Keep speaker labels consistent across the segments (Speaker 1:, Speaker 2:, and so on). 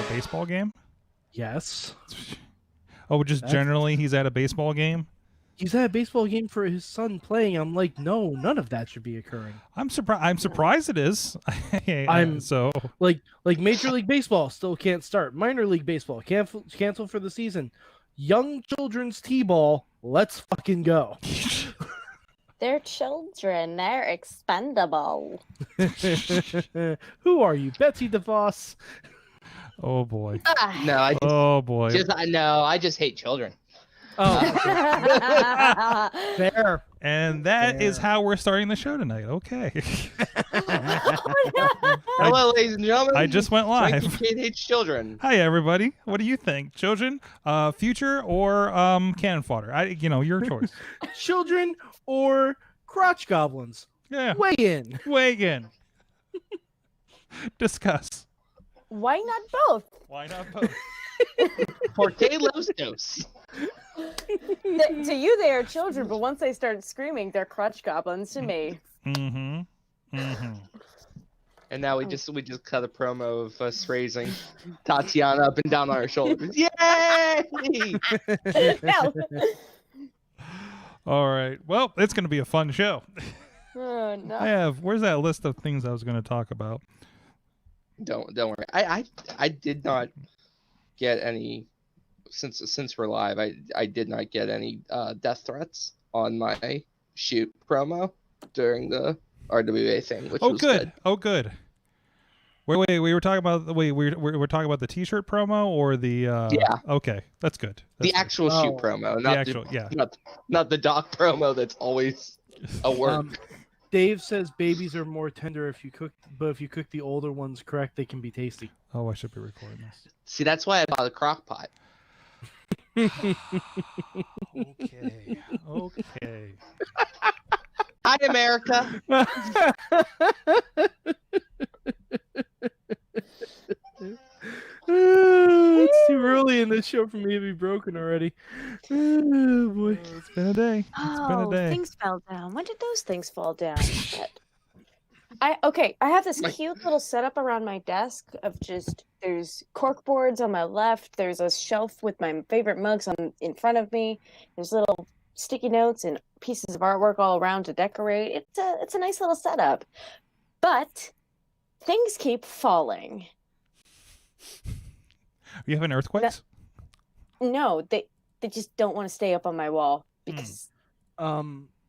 Speaker 1: Baseball game?
Speaker 2: Yes.
Speaker 1: Oh, just generally he's at a baseball game?
Speaker 2: He's at a baseball game for his son playing. I'm like, no, none of that should be occurring.
Speaker 1: I'm surprised it is. So
Speaker 2: like Major League Baseball still can't start. Minor League Baseball cancel for the season. Young children's T-ball, let's fucking go.
Speaker 3: They're children. They're expendable.
Speaker 2: Who are you, Betsy DeVos?
Speaker 1: Oh boy.
Speaker 4: No, I just hate children.
Speaker 2: Oh, fair.
Speaker 1: And that is how we're starting the show tonight. Okay.
Speaker 4: Hello, ladies and gentlemen.
Speaker 1: I just went live.
Speaker 4: Kincaid hates children.
Speaker 1: Hi, everybody. What do you think? Children, future, or cannon fodder? Your choice.
Speaker 2: Children or crotch goblins?
Speaker 1: Yeah.
Speaker 2: Weigh in.
Speaker 1: Discuss.
Speaker 3: Why not both?
Speaker 1: Why not both?
Speaker 4: Porque los dos.
Speaker 3: To you, they are children, but once they start screaming, they're crutch goblins to me.
Speaker 1: Mm-hmm. Mm-hmm.
Speaker 4: And now we just cut a promo of us raising Tatiana up and down on our shoulders. Yay!
Speaker 3: No.
Speaker 1: All right. Well, it's going to be a fun show.
Speaker 3: Oh, no.
Speaker 1: Where's that list of things I was going to talk about?
Speaker 4: Don't worry. I did not get any since we're live. I did not get any death threats on my shoot promo during the RWA thing, which was good.
Speaker 1: Oh, good. Wait. We were talking about we were talking about the T-shirt promo or the
Speaker 4: yeah.
Speaker 1: Okay, that's good. That's
Speaker 4: the actual shoot promo, not the doc promo. That's always a work.
Speaker 2: Dave says babies are more tender if you cook the older ones correct, they can be tasty.
Speaker 1: Oh, I should be recording this.
Speaker 4: See, that's why I bought a crock pot.
Speaker 1: Okay.
Speaker 4: Hi, America.
Speaker 2: It's too early in this show for me to be broken already. Oh boy,
Speaker 1: it's been a day. been a
Speaker 3: Oh,
Speaker 1: day.
Speaker 3: things fell down. When did those things fall down? I have this cute little setup around my desk of just there's cork boards on my left, there's a shelf with my favorite mugs in front of me, there's little sticky notes and pieces of artwork all around to decorate. It's a nice little setup. But things keep falling.
Speaker 1: You having earthquakes?
Speaker 3: No, they just don't want to stay up on my wall because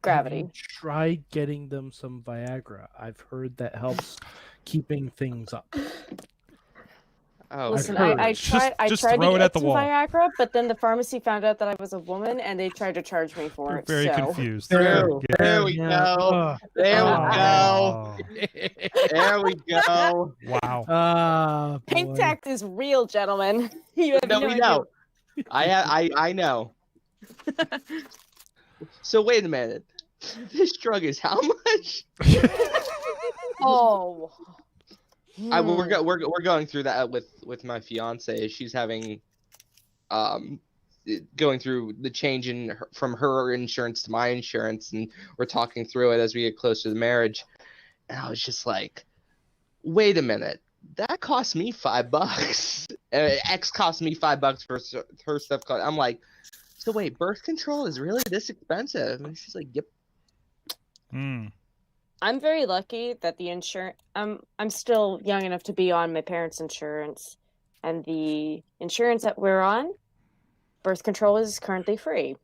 Speaker 3: gravity.
Speaker 2: Have you tried getting them some Viagra? I've heard that helps keeping things up.
Speaker 4: Oh,
Speaker 3: Listen,
Speaker 2: heard.
Speaker 3: I
Speaker 1: Just
Speaker 3: tried
Speaker 1: throw
Speaker 3: to
Speaker 1: it
Speaker 3: get
Speaker 1: at the
Speaker 3: some
Speaker 1: wall.
Speaker 3: Viagra, but then the pharmacy found out that I was a woman and they tried to charge me for
Speaker 1: You're
Speaker 3: it.
Speaker 1: very
Speaker 3: so.
Speaker 1: confused.
Speaker 4: There we
Speaker 2: Yeah.
Speaker 4: go. There we go.
Speaker 1: Oh,
Speaker 4: There we go.
Speaker 1: wow.
Speaker 3: Pink
Speaker 2: Boy.
Speaker 3: tact is real, gentlemen. You have
Speaker 4: No,
Speaker 3: no
Speaker 4: we
Speaker 3: idea.
Speaker 4: know. I know. So wait a minute. This drug is how much?
Speaker 3: Oh.
Speaker 4: We're going through that with my fiance. She's having going through the change from her insurance to my insurance, and we're talking through it as we get closer to the marriage. And I was just like, wait a minute, that cost me $5. X cost me $5 for her stuff. I'm like, so wait, birth control is really this expensive? And she's like, yep.
Speaker 3: I'm very lucky that the insurance. I'm still young enough to be on my parents' insurance, and the insurance that we're on, birth control is currently free.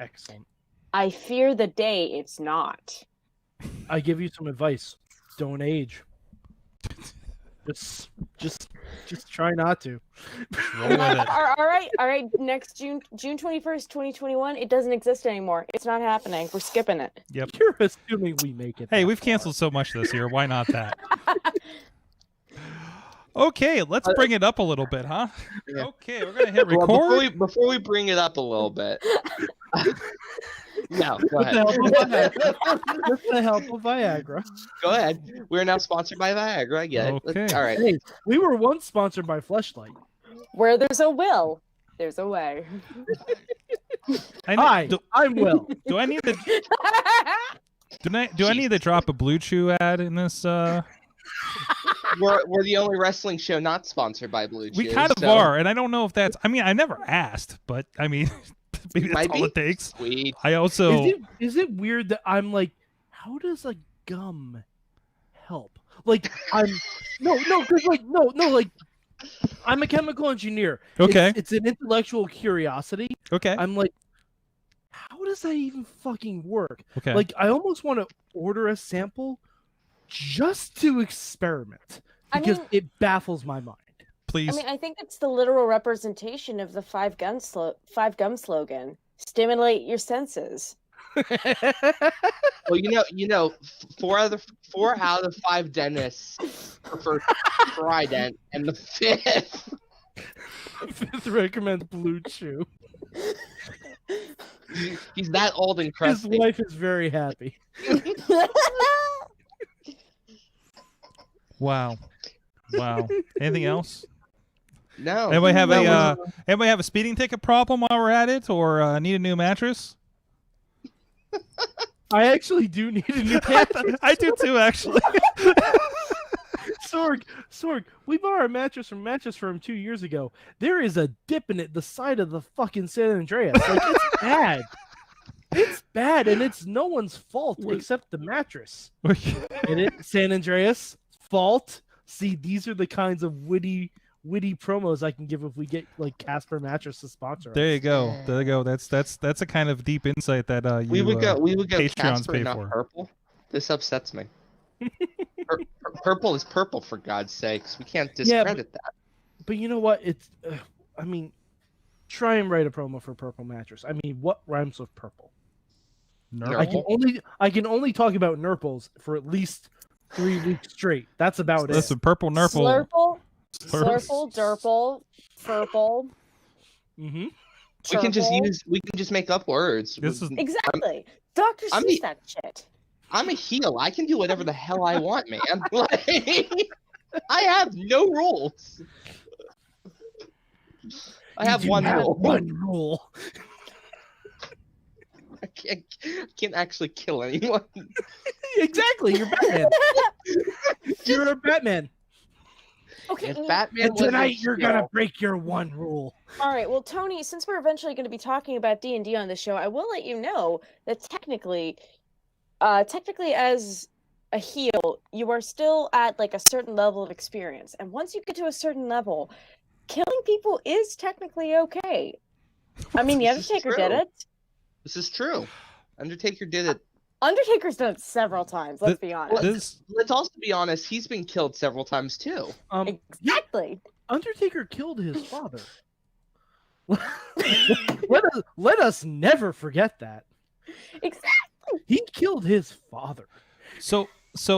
Speaker 2: Excellent.
Speaker 3: I fear the day it's not.
Speaker 2: I give you some advice. Don't age. Just try not to.
Speaker 1: Roll with it.
Speaker 3: all right. Next June 21st, 2021. It doesn't exist anymore. It's not happening. We're skipping it.
Speaker 1: Yep.
Speaker 2: You're assuming we make it.
Speaker 1: Hey,
Speaker 2: that
Speaker 1: we've
Speaker 2: far.
Speaker 1: canceled so much this year. Why not that? Okay, let's bring it up a little bit, huh?
Speaker 4: Yeah.
Speaker 1: Okay, we're gonna hit
Speaker 4: Well,
Speaker 1: record.
Speaker 4: before we bring it up a little bit. No, go
Speaker 2: With
Speaker 4: ahead.
Speaker 2: the help of Viagra.
Speaker 4: Go ahead. We're now sponsored by Viagra. I get it.
Speaker 1: Okay.
Speaker 4: All right.
Speaker 2: Hey, we were once sponsored by Fleshlight.
Speaker 3: Where there's a will, there's a way.
Speaker 2: Hi, I'm Will.
Speaker 1: Do I need to? Do I need to drop a Blue Chew ad in this?
Speaker 4: We're the only wrestling show not sponsored by Blue Chew.
Speaker 1: We kind of
Speaker 4: so
Speaker 1: are, and I don't know if that's. I mean, I never asked, but I mean, maybe that's
Speaker 4: Might
Speaker 1: all
Speaker 4: be.
Speaker 1: it takes.
Speaker 4: Sweet.
Speaker 1: I also.
Speaker 2: Is it weird that I'm like, how does a gum help? Like I'm because like I'm a chemical engineer.
Speaker 1: Okay.
Speaker 2: It's an intellectual curiosity.
Speaker 1: Okay.
Speaker 2: I'm like, how does that even fucking work?
Speaker 1: Okay.
Speaker 2: Like I almost want to order a sample just to experiment
Speaker 3: I
Speaker 2: because
Speaker 3: mean-
Speaker 2: it baffles my mind.
Speaker 1: Please.
Speaker 3: I mean, I think it's the literal representation of the five gum slogan. Stimulate your senses.
Speaker 4: Well, you know, 4 out of 5 dentists prefer Trident, and the 5th.
Speaker 2: Fifth recommends Blue Chew.
Speaker 4: He's that old and
Speaker 2: His
Speaker 4: crusty.
Speaker 2: wife is very happy.
Speaker 1: Wow. Anything else?
Speaker 4: No.
Speaker 1: Anybody have
Speaker 4: that
Speaker 1: anybody have a speeding ticket problem while we're at it, or need a new mattress?
Speaker 2: I actually do need a new mattress.
Speaker 1: I do too, actually.
Speaker 2: Sorg, we bought our mattress from Mattress Firm 2 years ago. There is a dip in it the side of the fucking San Andreas. Like, it's bad. It's bad, and it's no one's fault except the mattress. And it, San Andreas, fault. See, these are the kinds of witty promos I can give if we get like Casper Mattress to sponsor us.
Speaker 1: There you go. That's a kind of deep insight that
Speaker 4: we would go
Speaker 1: Patreons
Speaker 4: Casper,
Speaker 1: pay
Speaker 4: not
Speaker 1: for.
Speaker 4: purple. This upsets me. Purple is purple, for God's sakes. We can't discredit that.
Speaker 2: But you know what? It's, I mean, try and write a promo for Purple Mattress. I mean, what rhymes with purple?
Speaker 1: Nurple.
Speaker 2: I can only talk about Nurples for at least 3 weeks straight. That's about
Speaker 1: That's
Speaker 2: it.
Speaker 1: a purple Nurple.
Speaker 3: Slurple, derple, furple.
Speaker 2: Mm-hmm.
Speaker 4: We can just make up words.
Speaker 1: This is-
Speaker 3: Exactly. Dr.
Speaker 4: I'm
Speaker 3: Seuss that shit.
Speaker 4: I'm a heel. I can do whatever the hell I want, man. Like, I have no rules. I have one rule.
Speaker 2: One rule.
Speaker 4: I can't actually kill anyone.
Speaker 2: Exactly, you're Batman. You're a Batman.
Speaker 3: Okay.
Speaker 4: If Batman
Speaker 2: And tonight
Speaker 4: wasn't
Speaker 2: you're
Speaker 4: still-
Speaker 2: gonna break your one rule.
Speaker 3: All right. Well, Tony, since we're eventually going to be talking about D&D on this show, I will let you know that technically as a heel, you are still at like a certain level of experience. And once you get to a certain level, killing people is technically okay. I mean, The
Speaker 4: This is
Speaker 3: Undertaker did
Speaker 4: true.
Speaker 3: it.
Speaker 4: This is true. Undertaker did it.
Speaker 3: Undertaker's done it several times, let's be honest.
Speaker 4: Let's also be honest. He's been killed several times too.
Speaker 3: Exactly.
Speaker 2: Undertaker killed his father. let us never forget that.
Speaker 3: Exactly.
Speaker 2: He killed his father.
Speaker 1: So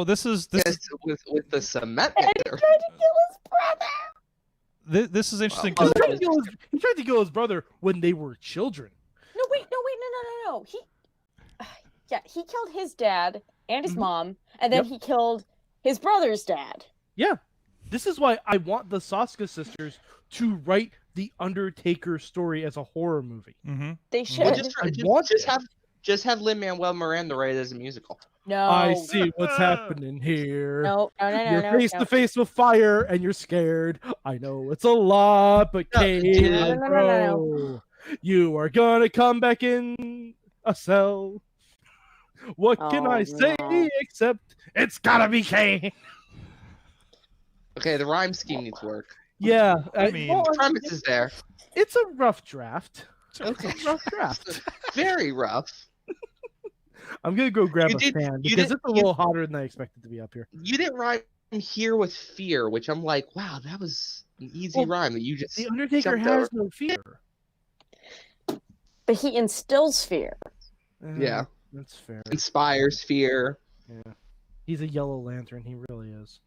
Speaker 1: this is
Speaker 4: Yes, with the cement
Speaker 3: And he
Speaker 4: mixer.
Speaker 3: tried to kill his brother.
Speaker 1: this is interesting
Speaker 4: Wow.
Speaker 1: because
Speaker 2: He tried to kill his brother when they were children.
Speaker 3: No. He killed his dad and his mom, and then
Speaker 2: Yep.
Speaker 3: he killed his brother's dad.
Speaker 2: Yeah. This is why I want the Saska sisters to write the Undertaker story as a horror movie.
Speaker 3: They should.
Speaker 4: Well, just have Lin-Manuel Miranda write it as a musical.
Speaker 3: No.
Speaker 2: I see what's happening here.
Speaker 3: No.
Speaker 2: You're face to face with fire and you're scared. I know it's a lot, but Kate,
Speaker 3: No.
Speaker 2: bro, you are gonna come back in a cell. What can I say except it's gotta be Kate?
Speaker 4: Okay, the rhyme scheme needs work.
Speaker 2: Yeah,
Speaker 1: I mean-
Speaker 2: well,
Speaker 4: The premise is there.
Speaker 2: it's a rough draft. It's a rough draft.
Speaker 4: Very rough.
Speaker 2: I'm gonna go grab
Speaker 4: You
Speaker 2: a
Speaker 4: did-
Speaker 2: fan
Speaker 4: you
Speaker 2: because
Speaker 4: did-
Speaker 2: it's a little hotter than I expected to be up here.
Speaker 4: You didn't rhyme here with fear, which I'm like, wow, that was an easy
Speaker 2: Well,
Speaker 4: rhyme that you just.
Speaker 2: The Undertaker
Speaker 4: jumped
Speaker 2: has
Speaker 4: over.
Speaker 2: no fear.
Speaker 3: But he instills fear.
Speaker 4: Yeah.
Speaker 2: That's fair.
Speaker 4: Inspires fear.
Speaker 2: Yeah. He's a yellow lantern. He really is.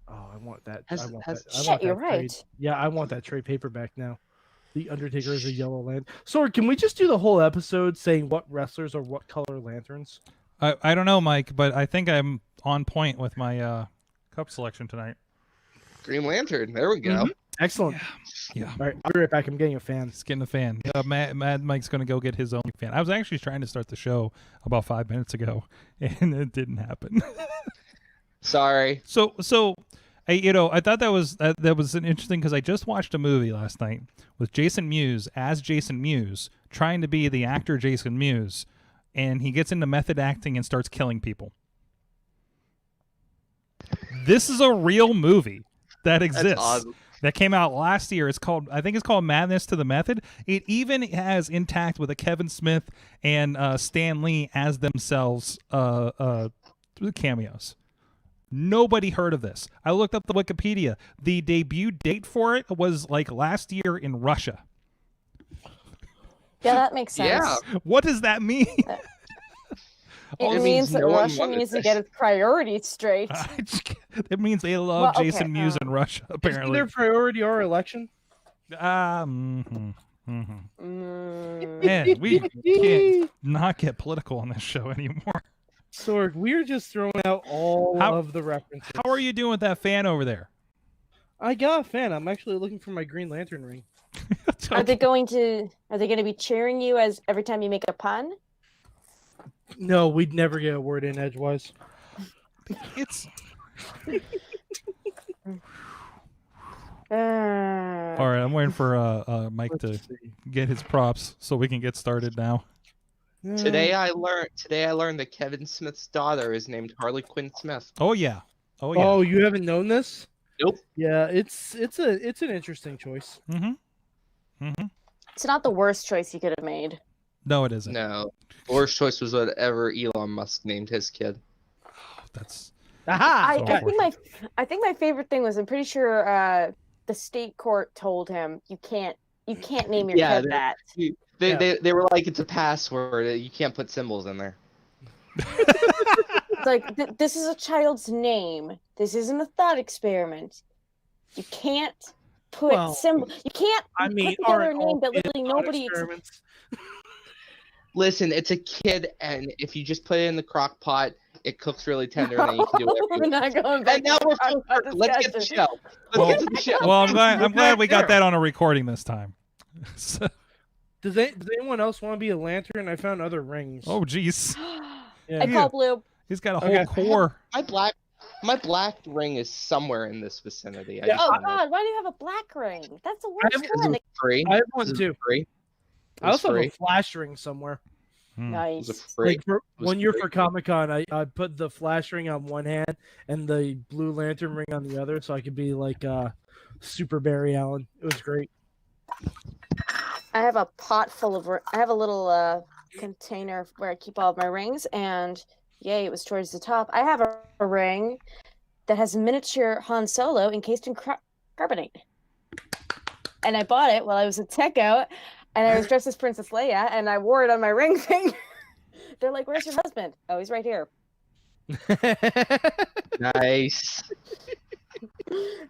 Speaker 2: Oh, I want that. I want that. I
Speaker 3: Shit,
Speaker 2: want
Speaker 3: you're
Speaker 2: that
Speaker 3: right.
Speaker 2: trade. Yeah, I want that trade paperback now. The Undertaker is a yellow lantern. Sorry, can we just do the whole episode saying what wrestlers are what color lanterns?
Speaker 1: I don't know, Mike, but I think I'm on point with my cup selection tonight.
Speaker 4: Green Lantern. There we go.
Speaker 2: Mhm. Excellent.
Speaker 1: Yeah.
Speaker 2: All right, I'll be right back. I'm getting a fan.
Speaker 1: He's getting a fan. Mad Mike's going to go get his own fan. I was actually trying to start the show about 5 minutes ago, and it didn't happen.
Speaker 4: Sorry.
Speaker 1: So I thought that was an interesting because I just watched a movie last night with Jason Mewes as Jason Mewes trying to be the actor Jason Mewes, and he gets into method acting and starts killing people. This is a real movie that exists.
Speaker 4: That's awesome.
Speaker 1: That came out last year. I think it's called Madness to the Method. It even has intact with a Kevin Smith and Stan Lee as themselves cameos. Nobody heard of this. I looked up the Wikipedia. The debut date for it was like last year in Russia.
Speaker 3: Yeah, that makes sense.
Speaker 4: Yeah.
Speaker 1: What does that mean?
Speaker 3: It
Speaker 4: It
Speaker 3: means
Speaker 4: means
Speaker 3: that
Speaker 4: no one
Speaker 3: Russia
Speaker 4: wanted
Speaker 3: needs to
Speaker 4: this.
Speaker 3: get its priorities straight.
Speaker 1: It means they love
Speaker 3: Well, okay,
Speaker 1: Jason Mewes in Russia,
Speaker 2: Isn't
Speaker 1: apparently.
Speaker 2: their priority our election?
Speaker 3: Mm.
Speaker 1: Man, we can't not get political on this show anymore.
Speaker 2: Sorg, we're just throwing out all
Speaker 1: How-
Speaker 2: of the references.
Speaker 1: How are you doing with that fan over there?
Speaker 2: I got a fan. I'm actually looking for my Green Lantern ring.
Speaker 3: Are they going to be cheering you as every time you make a pun?
Speaker 2: No, we'd never get a word in edgewise.
Speaker 1: It's
Speaker 3: Uh,
Speaker 1: all right. I'm waiting for Mike to
Speaker 2: Let's see.
Speaker 1: get his props so we can get started now.
Speaker 4: Today I learned that Kevin Smith's daughter is named Harley Quinn Smith.
Speaker 1: Oh yeah. Oh yeah.
Speaker 2: Oh, you haven't known this?
Speaker 4: Nope.
Speaker 2: Yeah, it's an interesting choice.
Speaker 3: It's not the worst choice you could have made.
Speaker 1: No, it isn't.
Speaker 4: No. Worst choice was whatever Elon Musk named his kid.
Speaker 1: That's
Speaker 2: Aha!
Speaker 1: So
Speaker 3: I think my favorite thing was I'm pretty sure the state court told him you can't name your
Speaker 4: Yeah,
Speaker 3: kid that.
Speaker 4: They were like, it's a password. You can't put symbols in there.
Speaker 3: It's like this is a child's name. This isn't a thought experiment. You can't put
Speaker 2: Well,
Speaker 3: symbol. You can't
Speaker 2: I mean,
Speaker 3: put together a
Speaker 2: aren't
Speaker 3: name
Speaker 2: all
Speaker 3: that
Speaker 2: kids
Speaker 3: literally
Speaker 2: thought
Speaker 3: nobody.
Speaker 2: experiments?
Speaker 4: Listen, it's a kid, and if you just put it in the crock pot, it cooks really tender, and then you can do whatever you
Speaker 3: We're
Speaker 4: want.
Speaker 3: not going back.
Speaker 4: And now
Speaker 3: to
Speaker 4: we're
Speaker 3: the crock pot
Speaker 4: let's get the
Speaker 3: discussion.
Speaker 4: show. Let's get to the show.
Speaker 1: well. I'm glad we got that on a recording this time. So,
Speaker 2: Does anyone else want to be a lantern? I found other rings.
Speaker 1: Oh, jeez.
Speaker 2: Yeah.
Speaker 3: I call blue.
Speaker 1: He's got a
Speaker 2: Okay.
Speaker 1: whole core.
Speaker 4: My black ring is somewhere in this vicinity.
Speaker 2: Yeah.
Speaker 3: Oh God, why do you have a black ring? That's the worst
Speaker 2: have-
Speaker 3: one.
Speaker 4: Free.
Speaker 2: I have one too.
Speaker 4: Free.
Speaker 2: I also have
Speaker 4: free.
Speaker 2: a flash ring somewhere.
Speaker 3: Nice.
Speaker 4: Was it free?
Speaker 2: Like for
Speaker 4: was
Speaker 2: one year
Speaker 4: free.
Speaker 2: for Comic-Con, I put the flash ring on one hand and the blue lantern ring on the other, so I could be like Super Barry Allen. It was great.
Speaker 3: I have a pot full of. I have a little container where I keep all of my rings, and yay, it was towards the top. I have a ring that has a miniature Han Solo encased in carbonate, and I bought it while I was at Tech-Out, and I was dressed as Princess Leia, and I wore it on my ring finger. They're like, "Where's your husband?" Oh, he's right here.
Speaker 4: Nice.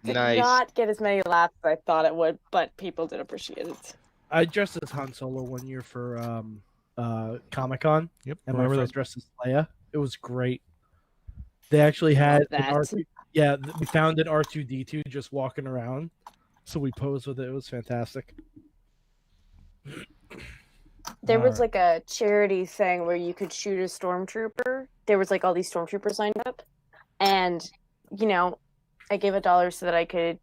Speaker 3: Did
Speaker 4: Nice.
Speaker 3: not get as many laughs as I thought it would, but people did appreciate it.
Speaker 2: I dressed as Han Solo one year for Comic-Con,
Speaker 1: Yep.
Speaker 2: and my
Speaker 1: Remember
Speaker 2: friend
Speaker 1: those?
Speaker 2: dressed as Leia. It was great. They actually had
Speaker 3: Love
Speaker 2: an
Speaker 3: that.
Speaker 2: R2, yeah, we found an R2D2 just walking around, so we posed with it. It was fantastic.
Speaker 3: There was
Speaker 1: Alright.
Speaker 3: like a charity thing where you could shoot a stormtrooper. There was like all these stormtroopers lined up, and you know, I gave $1 so that I could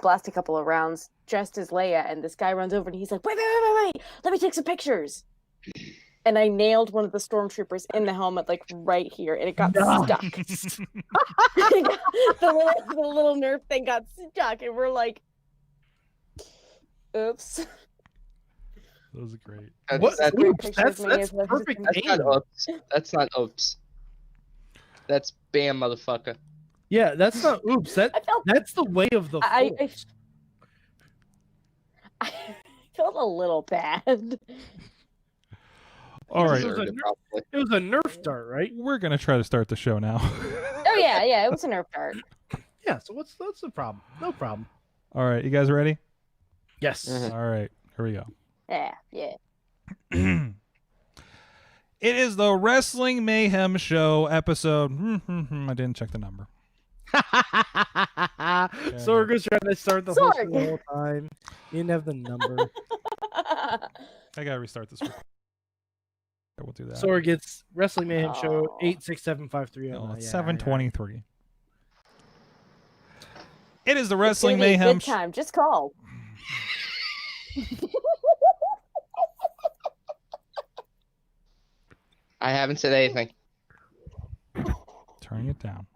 Speaker 3: blast a couple of rounds dressed as Leia. And this guy runs over and he's like, "Wait! Let me take some pictures." And I nailed one of the stormtroopers in the helmet, like right here, and it got stuck. the little Nerf thing got stuck, and we're like, "Oops."
Speaker 1: Those are great.
Speaker 2: What?
Speaker 4: That's
Speaker 2: Oops,
Speaker 3: Pictures
Speaker 2: that's
Speaker 3: of me
Speaker 2: that's
Speaker 3: as a-
Speaker 2: perfect
Speaker 4: not
Speaker 2: aim.
Speaker 4: oops. That's not oops. That's bam, motherfucker.
Speaker 2: Yeah, that's not oops.
Speaker 3: I felt
Speaker 2: That's the way of the
Speaker 3: I
Speaker 2: Force.
Speaker 3: I felt a little bad.
Speaker 1: All right.
Speaker 2: This is a
Speaker 4: Deserved it, probably.
Speaker 2: It was a Nerf dart, right?
Speaker 1: We're going to try to start the show now.
Speaker 3: Oh yeah, it was a Nerf dart.
Speaker 2: Yeah. So what's the problem? No problem.
Speaker 1: All right. You guys ready?
Speaker 2: Yes.
Speaker 4: Mhm.
Speaker 1: All right. Here we go.
Speaker 3: Yeah.
Speaker 1: It is the Wrestling Mayhem Show episode. I didn't check the number.
Speaker 2: Sorg was trying to start the whole
Speaker 3: Sorg.
Speaker 2: thing the whole time. You didn't have the number.
Speaker 1: I gotta restart this. We'll do that.
Speaker 2: Sorg gets Wrestling Mayhem Show
Speaker 3: Oh.
Speaker 2: 86753.
Speaker 1: No, it's
Speaker 2: Yeah,
Speaker 1: 7:23. It is the
Speaker 3: It's
Speaker 1: Wrestling
Speaker 3: gonna be a
Speaker 1: Mayhem
Speaker 3: good time. Just call.
Speaker 4: I haven't said anything.
Speaker 1: Turning it down.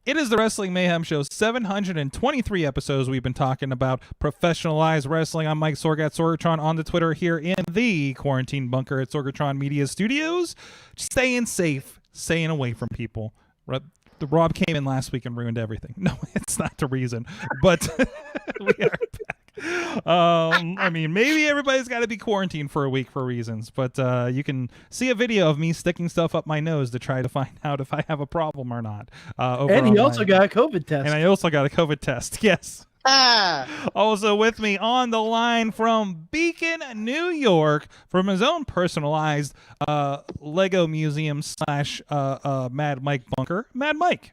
Speaker 1: It is the Wrestling Mayhem Show, 723 episodes. We've been talking about professionalized wrestling. I'm Mike Sorg at Sorgatron on the Twitter here in the quarantine bunker at Sorgatron Media Studios. Staying safe, staying away from people. Rob came in last week and ruined everything. No, it's not the reason, but we are back. I mean, maybe everybody's got to be quarantined for a week for reasons, but you can see a video of me sticking stuff up my nose to try to find out if I have a problem or not.
Speaker 2: And he also got a COVID test.
Speaker 1: And I also got a COVID test. Yes. Also with me on the line from Beacon, New York, from his own personalized Lego museum / Mad Mike bunker, Mad Mike.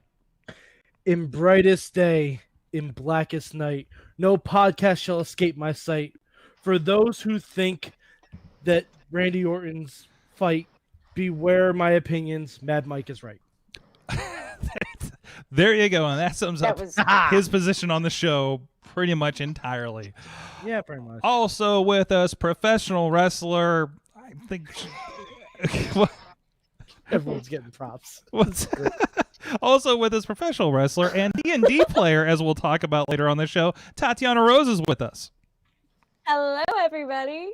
Speaker 2: In brightest day, in blackest night, no podcast shall escape my sight. For those who think that Randy Orton's fight, beware my opinions. Mad Mike is right.
Speaker 1: There you go, and that sums
Speaker 3: That
Speaker 1: up
Speaker 3: was
Speaker 1: his position on the show pretty much entirely.
Speaker 2: Yeah, pretty much.
Speaker 1: Also with us, professional wrestler. I think. What-
Speaker 2: Everyone's getting props.
Speaker 1: What's also with us, professional wrestler and D&D player, as we'll talk about later on the show. Tatiana Rose is with us.
Speaker 3: hello, everybody.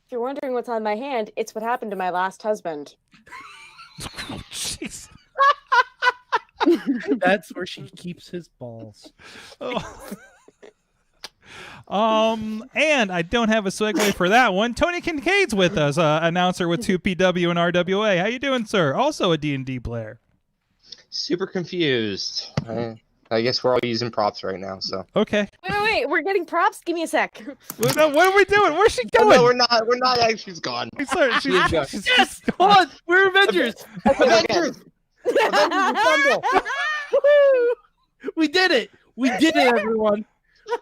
Speaker 3: If you're wondering what's on my hand, it's what happened to my last husband.
Speaker 1: Oh, jeez.
Speaker 2: That's where she keeps his balls.
Speaker 1: Oh. And I don't have a segue for that one. Tony Kincaid's with us, announcer with 2PW and RWA. How you doing, sir? Also a D&D player.
Speaker 4: Super confused. I guess we're all using props right now, so.
Speaker 1: Okay.
Speaker 3: Wait, we're getting props? Give me a sec.
Speaker 1: What are we doing? Where's she
Speaker 4: Oh,
Speaker 1: going?
Speaker 4: no, we're not. We're not. Actually, she's gone.
Speaker 2: Yes! Hold on! We're Avengers!
Speaker 4: Avengers!
Speaker 2: Woohoo! We did it! We did it, everyone!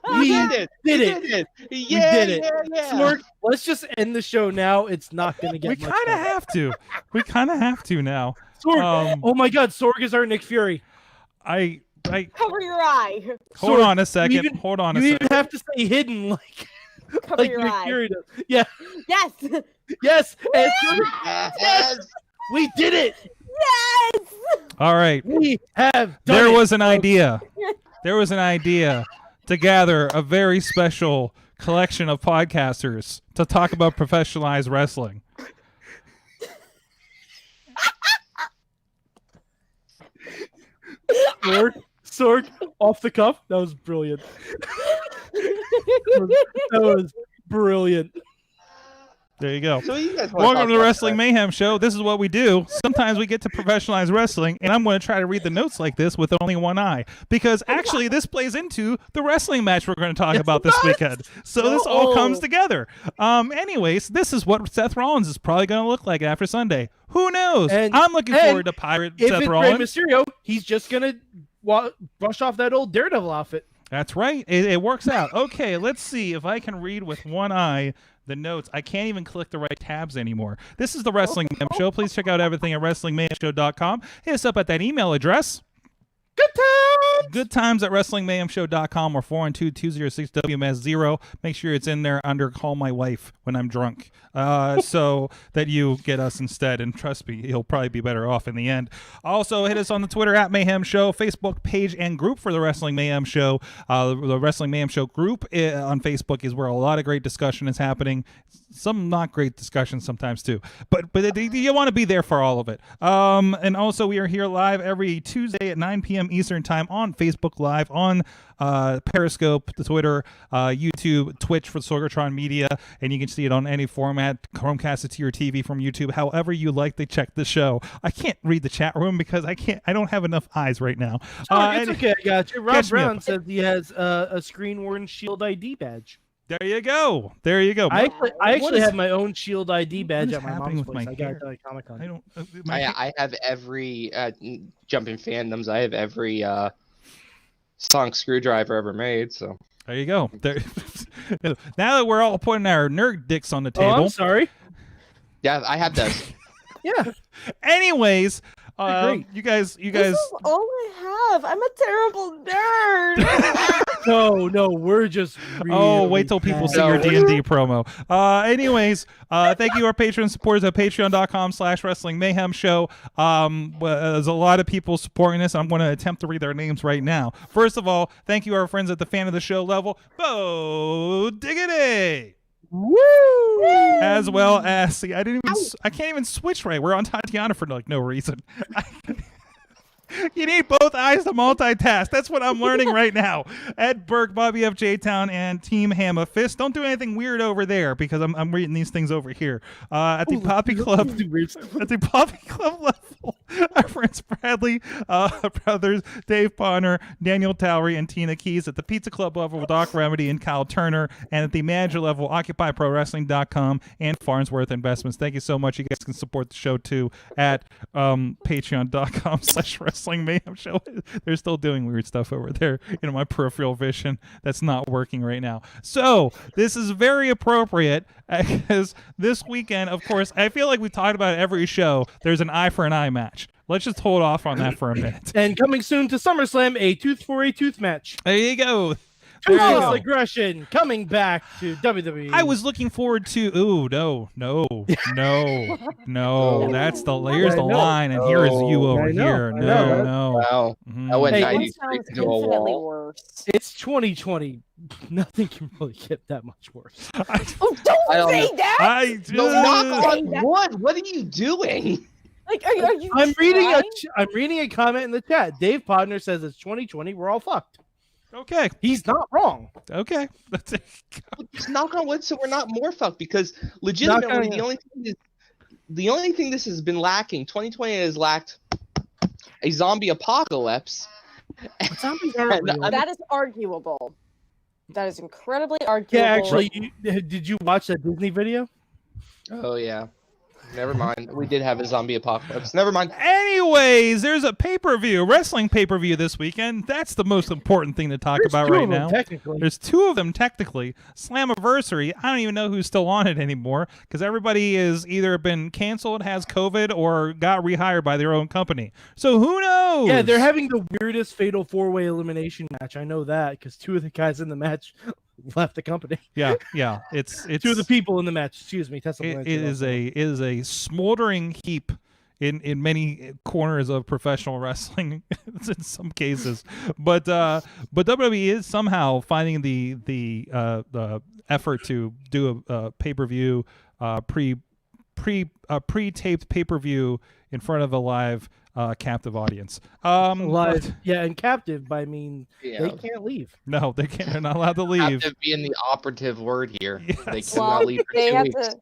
Speaker 2: We did it.
Speaker 4: Yeah,
Speaker 2: We did it.
Speaker 4: Yeah.
Speaker 2: Sorg, let's just end the show now. It's not going to get
Speaker 1: We
Speaker 2: much
Speaker 1: kind of
Speaker 2: better.
Speaker 1: have to. We kind of have to now.
Speaker 2: Sorg, oh my God, Sorg is our Nick Fury.
Speaker 1: I
Speaker 3: Cover your eye.
Speaker 1: hold
Speaker 2: Sorg,
Speaker 1: on a second.
Speaker 2: even-
Speaker 1: Hold on a
Speaker 2: You
Speaker 1: second.
Speaker 2: even have to say hidden like
Speaker 3: Cover
Speaker 2: like
Speaker 3: your
Speaker 2: Nick
Speaker 3: eye.
Speaker 2: Fury does. Yeah.
Speaker 3: Yes.
Speaker 2: Yes. And Sorg,
Speaker 4: Yes.
Speaker 2: we did it.
Speaker 3: Yes.
Speaker 1: All right.
Speaker 2: We have done
Speaker 1: There
Speaker 2: it.
Speaker 1: was an idea. There was an idea to gather a very special collection of podcasters to talk about professionalized wrestling.
Speaker 2: Sorg, off the cuff. That was brilliant. That was brilliant.
Speaker 1: There you go.
Speaker 4: So you guys wanna
Speaker 1: Welcome
Speaker 4: talk
Speaker 1: to the
Speaker 4: about
Speaker 1: Wrestling
Speaker 4: that?
Speaker 1: Mayhem Show. This is what we do. Sometimes we get to professionalized wrestling, and I'm going to try to read the notes like this with only one eye, because actually this plays into the wrestling match we're going to talk about this weekend. So this all comes together. Anyways, this is what Seth Rollins is probably going to look like after Sunday. Who knows?
Speaker 2: And-
Speaker 1: I'm looking
Speaker 2: and
Speaker 1: forward to Pirate
Speaker 2: If
Speaker 1: Seth
Speaker 2: it's Rey
Speaker 1: Rollins.
Speaker 2: Mysterio, he's just gonna brush off that old Daredevil outfit.
Speaker 1: That's right. It works out. Okay, let's see if I can read with one eye the notes. I can't even click the right tabs anymore. This is the Wrestling Mayhem Show. Please check out everything at WrestlingMayhemShow.com. Hit us up at that email address.
Speaker 2: Good times.
Speaker 1: Good times at WrestlingMayhemShow.com or 412-206-WMS0. Make sure it's in there under Call My Wife when I'm drunk, so that you get us instead. And trust me, you'll probably be better off in the end. Also, hit us on the Twitter at Mayhem Show, Facebook page and group for the Wrestling Mayhem Show. The Wrestling Mayhem Show group on Facebook is where a lot of great discussion is happening. Some not great discussion sometimes too, but you want to be there for all of it. And also we are here live every Tuesday at 9 p.m. Eastern time on Facebook Live, on Periscope, the Twitter, YouTube, Twitch for Sorgatron Media, and you can see it on any format, Chromecast it to your TV from YouTube, however you like to check the show. I can't read the chat room because I don't have enough eyes right now.
Speaker 2: It's okay, I got you. Rob
Speaker 1: catch me
Speaker 2: Brown
Speaker 1: up.
Speaker 2: says he has a screen-worn Shield ID badge.
Speaker 1: There you go. There you go.
Speaker 2: I actually
Speaker 1: is-
Speaker 2: have my own Shield ID badge
Speaker 1: is
Speaker 2: at my
Speaker 1: happening
Speaker 2: mom's
Speaker 1: with my
Speaker 2: place. I got
Speaker 1: hair?
Speaker 2: it at Comic-Con.
Speaker 1: I don't.
Speaker 4: I have every jumping fandoms. I have every sonic screwdriver ever made. So
Speaker 1: There you go. There. Now that we're all putting our nerd dicks on the
Speaker 2: Oh,
Speaker 1: table.
Speaker 2: I'm sorry.
Speaker 4: yeah, I have those.
Speaker 2: Yeah.
Speaker 1: Anyways,
Speaker 2: Great.
Speaker 1: you guys.
Speaker 3: This is all I have. I'm a terrible nerd.
Speaker 2: No, we're just.
Speaker 1: Oh,
Speaker 2: really
Speaker 1: wait till people
Speaker 2: bad.
Speaker 1: see your D&D promo. Anyways, thank you, our Patreon supporters at patreon.com/Wrestling Mayhem Show. There's a lot of people supporting this. I'm going to attempt to read their names right now. First of all, thank you, our friends at the fan of the show level, Bo Diggity.
Speaker 2: Woo!
Speaker 1: As well as, see, I can't even switch right. We're on Tatiana for like no reason. You need both eyes to multitask. That's what I'm learning right now. Ed Burke, Bobby F. J. Town, and Team Hammer Fist. Don't do anything weird over there because I'm reading these things over here. At the Poppy Club, at the Poppy Club level, our friends Bradley brothers, Dave Bonner, Daniel Towery, and Tina Keys. At the Pizza Club level, Doc Remedy and Kyle Turner. And at the manager level, OccupyProWrestling.com and Farnsworth Investments. Thank you so much. You guys can support the show too at patreon.com/Wrestling Mayhem Show. They're still doing weird stuff over there. My peripheral vision that's not working right now. So this is very appropriate because this weekend, of course, I feel like we talked about it every show. There's an eye for an eye match. Let's just hold off on that for a minute.
Speaker 2: And coming soon to SummerSlam, a tooth for a tooth match.
Speaker 1: There you go. There you
Speaker 2: Toothless
Speaker 1: go.
Speaker 2: aggression coming back to WWE.
Speaker 1: I was looking forward to. Ooh, no. That's the. Here's the line, and here is you over
Speaker 2: I know,
Speaker 1: here.
Speaker 2: I
Speaker 1: No,
Speaker 2: know.
Speaker 1: no.
Speaker 4: Wow,
Speaker 1: Mhm.
Speaker 4: I went
Speaker 2: Hey,
Speaker 3: That
Speaker 4: 93
Speaker 3: sounds
Speaker 4: to a
Speaker 3: infinitely
Speaker 4: wall.
Speaker 3: worse.
Speaker 2: It's 2020. Nothing can really get that much worse.
Speaker 3: Oh,
Speaker 4: I
Speaker 3: don't
Speaker 4: don't
Speaker 3: say
Speaker 4: know.
Speaker 3: that.
Speaker 1: I
Speaker 4: No, knock
Speaker 3: Say
Speaker 4: on
Speaker 3: that.
Speaker 4: wood. What are you doing?
Speaker 3: Like, are you?
Speaker 2: I'm reading
Speaker 3: trying?
Speaker 2: a comment in the chat. Dave Podner says it's 2020. We're all fucked.
Speaker 1: Okay.
Speaker 2: He's not wrong.
Speaker 1: Okay. That's it.
Speaker 4: Just knock on wood, so we're not more fucked. Because legitimately,
Speaker 2: Knock on
Speaker 4: the only thing this has been lacking, 2020 has lacked a zombie apocalypse.
Speaker 2: Zombies aren't
Speaker 4: And
Speaker 2: real.
Speaker 3: That is arguable. That is incredibly arguable.
Speaker 2: Yeah, actually, did you watch that Disney video?
Speaker 4: Oh yeah. Never mind. We did have a zombie apocalypse. Never mind.
Speaker 1: Anyways, there's a pay-per-view, wrestling pay-per-view this weekend. That's the most important thing to talk about right now.
Speaker 2: Technically.
Speaker 1: There's two of them technically. Slammiversary, I don't even know who's still on it anymore because everybody is either been canceled, has COVID, or got rehired by their own company. So who knows?
Speaker 2: Yeah, they're having the weirdest fatal 4-way elimination match. I know that because 2 of the guys in the match left the company.
Speaker 1: Yeah. It's
Speaker 2: 2 of the people in the match. Excuse me.
Speaker 1: it is a smoldering heap in many corners of professional wrestling in some cases, but WWE is somehow finding the effort to do a pay-per-view pre-taped pay-per-view in front of a live captive audience.
Speaker 2: Live, yeah, and captive. I mean, they can't leave.
Speaker 1: No, they can't. They're not allowed to leave.
Speaker 4: Captive being the operative word here.
Speaker 1: Yes.
Speaker 4: They cannot leave for 2 weeks.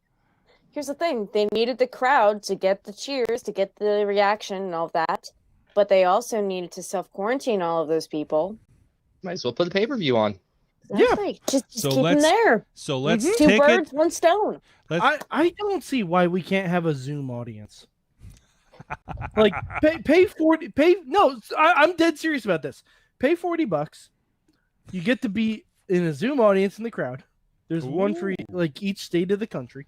Speaker 3: Here's the thing. They needed the crowd to get the cheers, to get the reaction and all that. But they also needed to self-quarantine all of those people.
Speaker 4: Might as well put the pay-per-view on.
Speaker 3: Exactly. Just
Speaker 1: So
Speaker 3: keep them there.
Speaker 1: So let's
Speaker 3: 2
Speaker 1: take
Speaker 3: birds,
Speaker 1: it.
Speaker 3: 1 stone.
Speaker 2: I don't see why we can't have a Zoom audience. Like pay 40. No, I'm dead serious about this. Pay $40. You get to be in a Zoom audience in the crowd. There's one for each state of the country,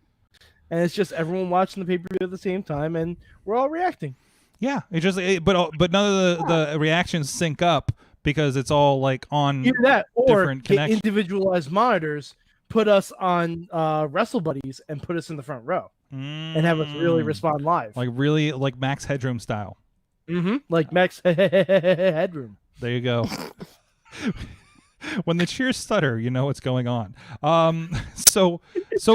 Speaker 2: and it's just everyone watching the pay-per-view at the same time, and we're all reacting.
Speaker 1: Yeah, it's just but none of the reactions sync up because it's all like on
Speaker 2: Either that or
Speaker 1: different
Speaker 2: get
Speaker 1: connections.
Speaker 2: individualized monitors, put us on Wrestle Buddies, and put us in the front row, and have us really respond live.
Speaker 1: like Max Headroom style.
Speaker 2: Like Max Headroom.
Speaker 1: There you go. When the cheers stutter, you know what's going on. So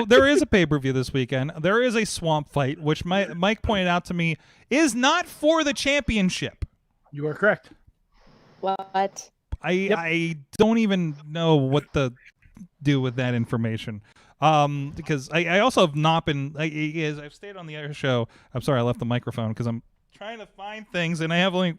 Speaker 1: there is a pay-per-view this weekend. There is a swamp fight, which Mike pointed out to me is not for the championship.
Speaker 2: You are correct.
Speaker 3: What?
Speaker 1: I don't even know what to do with that information. Because I also have not been, as I've stayed on the other show. I'm sorry, I left the microphone because I'm trying to find things and I have only.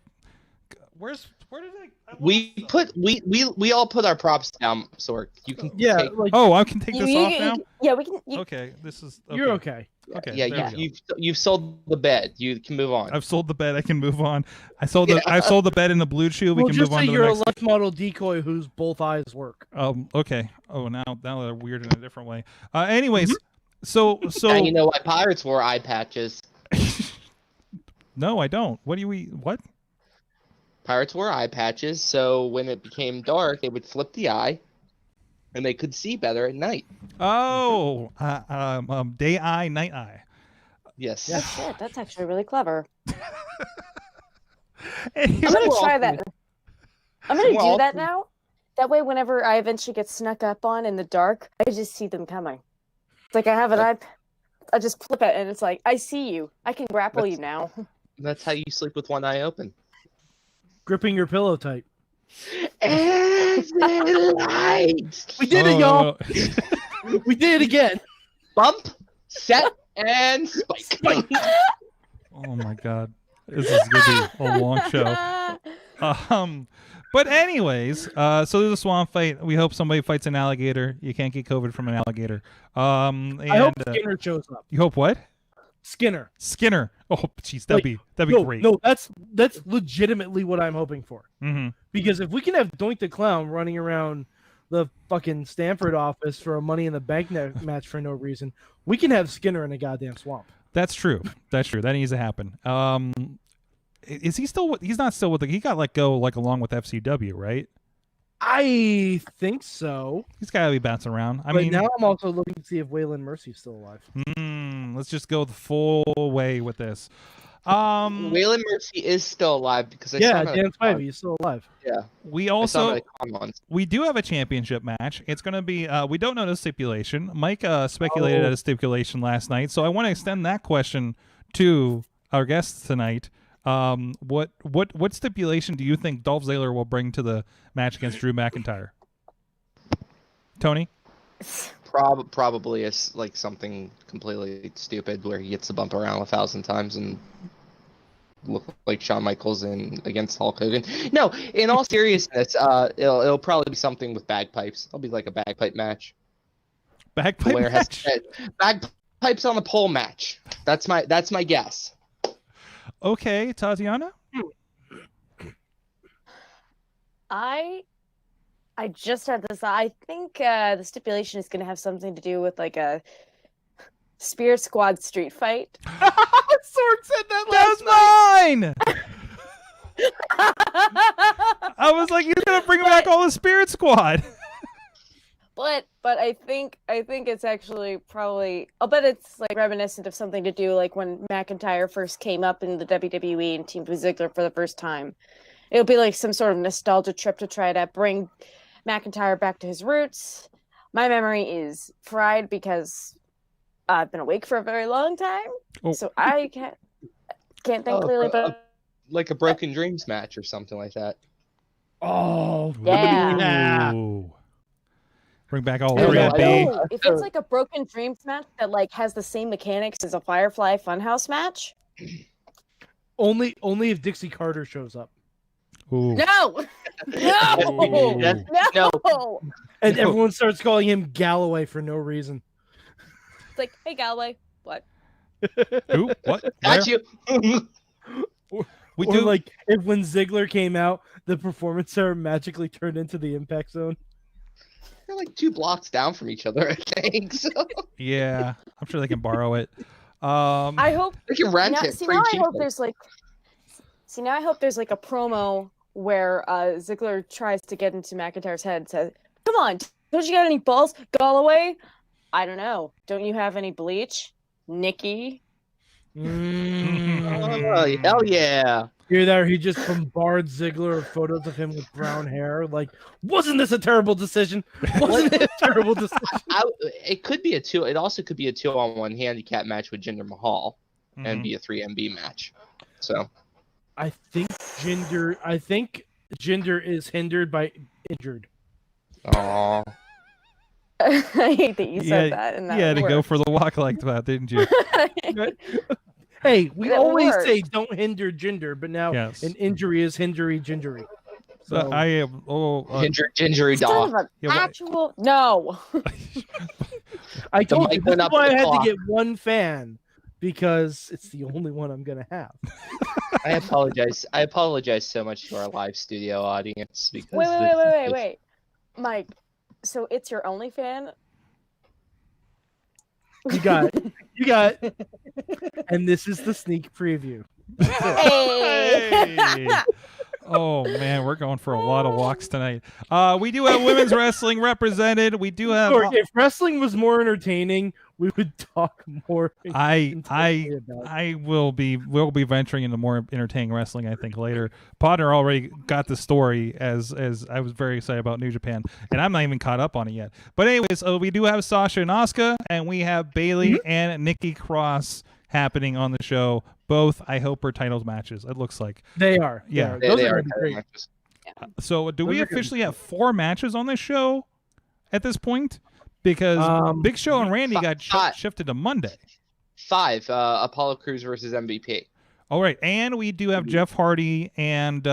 Speaker 1: Where did
Speaker 4: we all put our props down, Sork. You can take,
Speaker 1: I can take this off now.
Speaker 3: Yeah, we can.
Speaker 1: Okay, this is. Okay.
Speaker 2: You're okay.
Speaker 1: Okay.
Speaker 4: Yeah, you've sold the bed. You can move on.
Speaker 1: I've sold the bed. I can move on. I sold the bed in the blue chew. We can move on to the
Speaker 2: you're
Speaker 1: next.
Speaker 2: a left model decoy whose both eyes work.
Speaker 1: Okay. Oh, now they're weird in a different way. Anyways, so
Speaker 4: now you know why pirates wore eye patches.
Speaker 1: No, I don't. What?
Speaker 4: Pirates wore eye patches, so when it became dark, they would flip the eye, and they could see better at night.
Speaker 1: Oh, day eye, night eye.
Speaker 4: Yes.
Speaker 3: That's it. That's actually really clever.
Speaker 1: And
Speaker 3: I'm gonna try that. I'm gonna
Speaker 4: Well,
Speaker 3: do that now. That way, whenever I eventually get snuck up on in the dark, I just see them coming. It's like I have an eye. I just flip it, and it's like I see you. I can grapple you now.
Speaker 4: That's how you sleep with one eye open.
Speaker 2: Gripping your pillow tight.
Speaker 4: As it lights.
Speaker 2: We did it, y'all. We did it again.
Speaker 4: Bump, set, and spike.
Speaker 1: Oh my God, this is gonna be a long show. But anyways, so there's a swamp fight. We hope somebody fights an alligator. You can't get COVID from an alligator. And,
Speaker 2: I hope Skinner shows up.
Speaker 1: You hope what?
Speaker 2: Skinner.
Speaker 1: Oh, jeez, that'd be great.
Speaker 2: No, that's legitimately what I'm hoping for.
Speaker 1: Mm-hmm.
Speaker 2: Because if we can have Doink the Clown running around the fucking Stanford office for a Money in the Bank match for no reason, we can have Skinner in a goddamn swamp.
Speaker 1: That's true. That needs to happen. Is he still? He's not still with. He got let go along with FCW, right?
Speaker 2: I think so.
Speaker 1: He's got to be bouncing around. I
Speaker 2: But
Speaker 1: mean,
Speaker 2: now I'm also looking to see if Waylon Mercy's still alive.
Speaker 1: Let's just go the full way with this.
Speaker 4: Waylon Mercy is still alive because
Speaker 2: Dan Spivey is still alive.
Speaker 4: Yeah.
Speaker 1: We do have a championship match. It's going to be. We don't know the stipulation. Mike speculated at a stipulation last night, so I want to extend that question to our guests tonight. What stipulation do you think Dolph Ziggler will bring to the match against Drew McIntyre? Tony?
Speaker 4: Probably is like something completely stupid where he gets to bump around 1,000 times and look like Shawn Michaels against Hulk Hogan. No, in all seriousness, it'll probably be something with bagpipes. It'll be like a bagpipe match.
Speaker 1: Bagpipe match?
Speaker 4: Bagpipes on the pole match. That's my guess.
Speaker 1: Okay, Tatiana.
Speaker 3: I just had this. I think the stipulation is going to have something to do with like a Spirit Squad street fight.
Speaker 2: Sword said that
Speaker 1: That's mine. I was like, he's gonna bring back all the Spirit Squad.
Speaker 3: But I think it's actually probably. I'll bet it's like reminiscent of something to do like when McIntyre first came up in the WWE and teamed with Ziggler for the first time. It'll be like some sort of nostalgia trip to try to bring McIntyre back to his roots. My memory is fried because I've been awake for a very long time, so I can't think clearly. But
Speaker 4: like a Broken Dreams match or something like that.
Speaker 2: Oh,
Speaker 3: yeah.
Speaker 1: Ooh. Bring back all
Speaker 3: I
Speaker 1: three
Speaker 3: don't
Speaker 1: of B.
Speaker 3: know if it's like a Broken Dreams match that like has the same mechanics as a Firefly Funhouse match.
Speaker 2: Only if Dixie Carter shows up.
Speaker 1: Ooh.
Speaker 3: No, no,
Speaker 1: Ooh.
Speaker 3: no.
Speaker 2: And everyone starts calling him Galloway for no reason.
Speaker 3: It's like, hey, Galway, what?
Speaker 1: Who? What?
Speaker 4: Got you.
Speaker 1: We
Speaker 2: Or
Speaker 1: do
Speaker 2: like if when Ziggler came out, the Performance Center magically turned into the Impact Zone.
Speaker 4: They're like 2 blocks down from each other, I think. So
Speaker 1: Yeah, I'm sure they can borrow it.
Speaker 3: I hope.
Speaker 4: they can rent
Speaker 3: Now,
Speaker 4: it
Speaker 3: see,
Speaker 4: pretty
Speaker 3: now I
Speaker 4: cheaply.
Speaker 3: hope there's like. See, now I hope there's like a promo where Ziggler tries to get into McIntyre's head and says, "Come on, don't you got any balls, Galloway? I don't know. Don't you have any bleach, Nikki?"
Speaker 4: Oh, hell yeah.
Speaker 2: Hear that? Or he just bombards Ziggler with photos of him with brown hair. Like, wasn't this a terrible decision? Wasn't it a terrible decision?
Speaker 4: It could be it also could be a 2-on-1 handicap match with Jinder Mahal and be a 3MB match. So
Speaker 2: I think Jinder is hindered by injured.
Speaker 4: Aw.
Speaker 3: I hate that you said that. And that
Speaker 1: you had to go
Speaker 3: worked.
Speaker 1: for the walk like that, didn't you?
Speaker 2: Hey, we
Speaker 3: That
Speaker 2: always
Speaker 3: worked.
Speaker 2: say don't hinder Jinder, but now
Speaker 1: Yes.
Speaker 2: an injury is gingery. So
Speaker 1: I am.
Speaker 4: Gingery
Speaker 3: Son
Speaker 4: doll.
Speaker 3: of an
Speaker 1: Yeah, what-
Speaker 3: actual no.
Speaker 2: I told
Speaker 4: mic
Speaker 2: you this
Speaker 4: went
Speaker 2: is
Speaker 4: up
Speaker 2: why I
Speaker 4: the
Speaker 2: had
Speaker 4: clock.
Speaker 2: to get one fan because it's the only one I'm gonna have.
Speaker 4: I apologize. I apologize so much to our live studio audience because
Speaker 3: Wait, Mike. So it's your only fan?
Speaker 2: You got it. And this is the sneak preview.
Speaker 3: Hey.
Speaker 1: Hey! Oh man, we're going for a lot of walks tonight. We do have women's wrestling represented. We do have.
Speaker 2: Or if wrestling was more entertaining, we would talk more. intensely about it.
Speaker 1: We'll be venturing into more entertaining wrestling, I think, later. Potter already got the story as I was very excited about New Japan, and I'm not even caught up on it yet. But anyways, we do have Sasha and Asuka, and we have Bayley and Nikki Cross happening on the show. Both, I hope, are titles matches. It looks like.
Speaker 2: They are.
Speaker 1: Yeah.
Speaker 2: Those
Speaker 4: they
Speaker 2: are
Speaker 4: are
Speaker 2: gonna be great.
Speaker 4: matches.
Speaker 1: So, do
Speaker 2: Those
Speaker 1: we
Speaker 2: are gonna be
Speaker 1: officially have 4 matches on this show at this point? Because Big Show and Randy got shifted to Monday.
Speaker 4: 5. Apollo Crews versus MVP.
Speaker 1: All right, and we do have Jeff Hardy and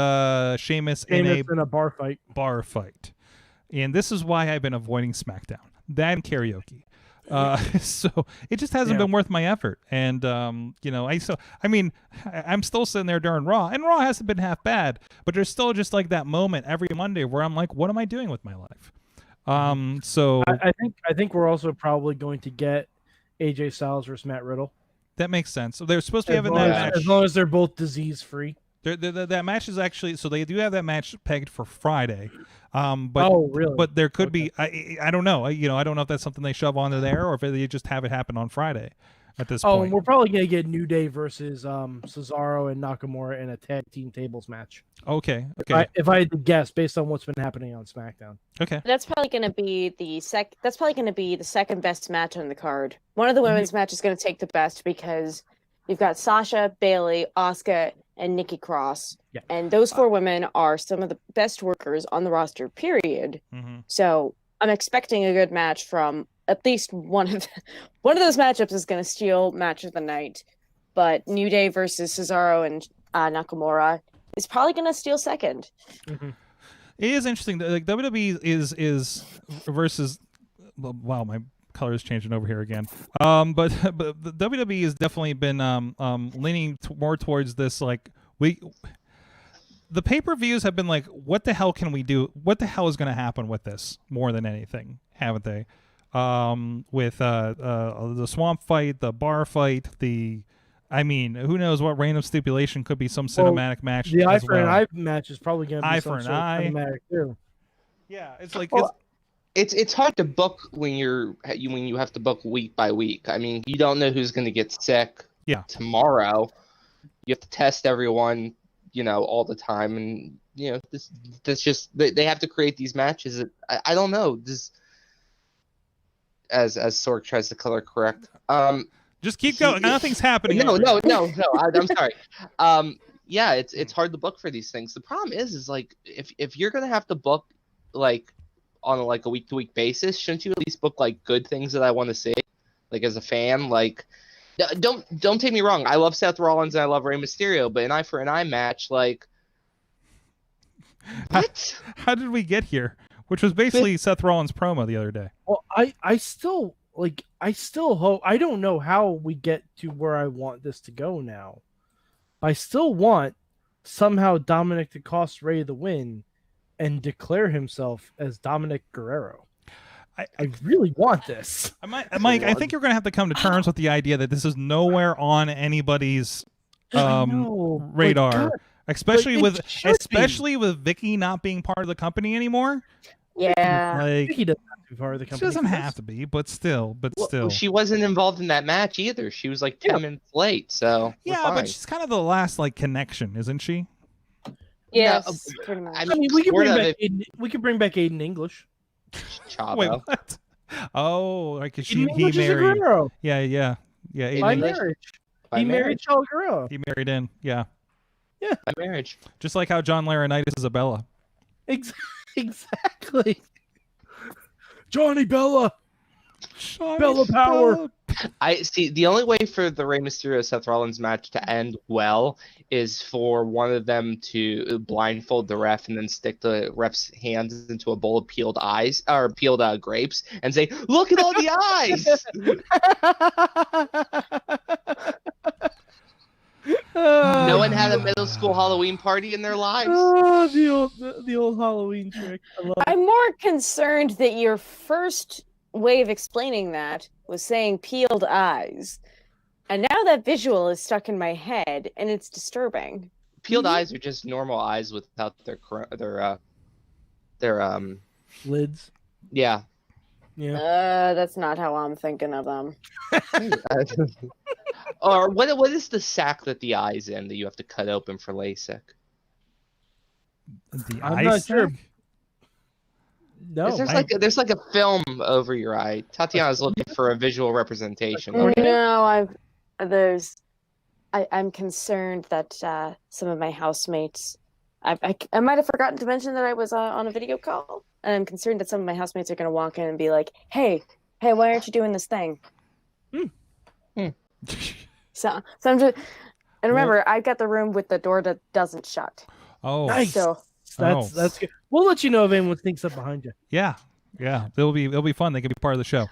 Speaker 1: Sheamus in a
Speaker 2: In a bar fight.
Speaker 1: fight. And this is why I've been avoiding SmackDown. That and karaoke. So it just hasn't been worth my effort. And I'm still sitting there during Raw, and Raw hasn't been half bad, but there's still just like that moment every Monday where I'm like, what am I doing with my life? So
Speaker 2: I think we're also probably going to get AJ Styles versus Matt Riddle.
Speaker 1: that makes sense. So they're supposed to be having that match.
Speaker 2: As long as they're both disease free.
Speaker 1: That match is actually, so they do have that match pegged for Friday. But
Speaker 2: Oh, really?
Speaker 1: But there could be, I don't know. I don't know if that's something they shove onto there or if they just have it happen on Friday at this
Speaker 2: Oh,
Speaker 1: point.
Speaker 2: and we're probably gonna get New Day versus Cesaro and Nakamura in a tag team tables match.
Speaker 1: Okay.
Speaker 2: If I had to guess, based on what's been happening on SmackDown.
Speaker 1: Okay.
Speaker 3: That's probably going to be the second best match on the card. One of the women's matches is going to take the best because you've got Sasha, Bayley, Asuka, and Nikki Cross, and those 4 women are some of the best workers on the roster. Period.
Speaker 1: Mm-hmm.
Speaker 3: So I'm expecting a good match from at least one of those matchups is going to steal match of the night. But New Day versus Cesaro and Nakamura is probably going to steal second.
Speaker 2: Mm-hmm.
Speaker 1: It is interesting that like WWE is versus. Wow, my colors changing over here again. But the WWE has definitely been leaning more towards this. Like the pay-per-views have been like, what the hell can we do? What the hell is going to happen with this more than anything, haven't they? With the swamp fight, the bar fight, I mean, who knows what random stipulation could be some cinematic match.
Speaker 2: The eye
Speaker 1: as
Speaker 2: for an
Speaker 1: well.
Speaker 2: eye match is probably going to be
Speaker 1: Eye
Speaker 2: some
Speaker 1: for an
Speaker 2: sort of
Speaker 1: eye.
Speaker 2: cinematic too.
Speaker 1: Yeah, it's like
Speaker 4: It's hard to book when you have to book week by week. I mean, you don't know who's going to get sick.
Speaker 1: Yeah.
Speaker 4: Tomorrow, you have to test everyone, all the time, and that's just they have to create these matches. I don't know. This, as Sork tries to color correct.
Speaker 1: Just keep going. Nothing's happening.
Speaker 4: No. I'm sorry. Yeah, it's hard to book for these things. The problem is like if you're gonna have to book like on a week to week basis, shouldn't you at least book like good things that I want to see? Like as a fan, like don't take me wrong. I love Seth Rollins and I love Rey Mysterio, but an eye for an eye match, like what?
Speaker 1: How did we get here? Which was basically Seth Rollins' promo the other day.
Speaker 2: Well, I still hope. I don't know how we get to where I want this to go now. I still want somehow Dominic to cost Ray the win and declare himself as Dominic Guerrero. I really want this.
Speaker 1: Mike, I think you're going to have to come to terms with the idea that this is nowhere on anybody's radar,
Speaker 2: God,
Speaker 1: especially with
Speaker 2: be.
Speaker 1: Vicky not being part of the company anymore.
Speaker 3: Yeah.
Speaker 1: Like,
Speaker 2: He doesn't have to be part of the company.
Speaker 1: she doesn't have to be, but still.
Speaker 4: Well, she wasn't involved in that match either. She was like 10 minutes late, so we're
Speaker 1: yeah,
Speaker 4: fine.
Speaker 1: but she's kind of the last connection, isn't she?
Speaker 3: Yes, pretty much.
Speaker 4: I
Speaker 2: I
Speaker 4: mean,
Speaker 2: mean, we
Speaker 4: sort
Speaker 2: can bring back Aiden English.
Speaker 4: Chavo.
Speaker 1: Wait, what? Oh, like he
Speaker 2: Aiden English is a
Speaker 1: married.
Speaker 2: Guerrero
Speaker 1: Yeah.
Speaker 2: by
Speaker 4: English?
Speaker 2: marriage.
Speaker 4: By
Speaker 2: He married
Speaker 4: marriage.
Speaker 2: Chavo Guerrero.
Speaker 1: He married in. Yeah,
Speaker 4: By marriage.
Speaker 1: just like how John Laurinaitis is a Bella.
Speaker 2: Exactly. Johnny Bella. Bella Power.
Speaker 4: I see. The only way for the Rey Mysterio Seth Rollins match to end well is for one of them to blindfold the ref and then stick the ref's hands into a bowl of peeled grapes and say, "Look at all the eyes." No one had a middle school Halloween party in their lives.
Speaker 2: Oh, the old Halloween trick. I love it.
Speaker 3: I'm more concerned that your first way of explaining that was saying peeled eyes. And now that visual is stuck in my head, and it's disturbing.
Speaker 4: Peeled eyes are just normal eyes without their
Speaker 2: Lids.
Speaker 4: yeah.
Speaker 2: Yeah.
Speaker 3: That's not how I'm thinking of them.
Speaker 4: Or what is the sack that the eye's in that you have to cut open for LASIK?
Speaker 1: The
Speaker 2: I'm
Speaker 1: eye
Speaker 2: not
Speaker 1: sack?
Speaker 2: sure. No.
Speaker 4: There's like a film over your eye. Tatiana's looking for a visual representation.
Speaker 3: No, I'm concerned that some of my housemates. I might have forgotten to mention that I was on a video call, and I'm concerned that some of my housemates are going to walk in and be like, "Hey, why aren't you doing this thing?" So I'm just, and remember, I got the room with the door that doesn't shut.
Speaker 1: Oh,
Speaker 2: Nice.
Speaker 3: So
Speaker 2: That's good. We'll let you know if anyone sneaks up behind you.
Speaker 1: yeah. It'll be fun. They can be part of the show.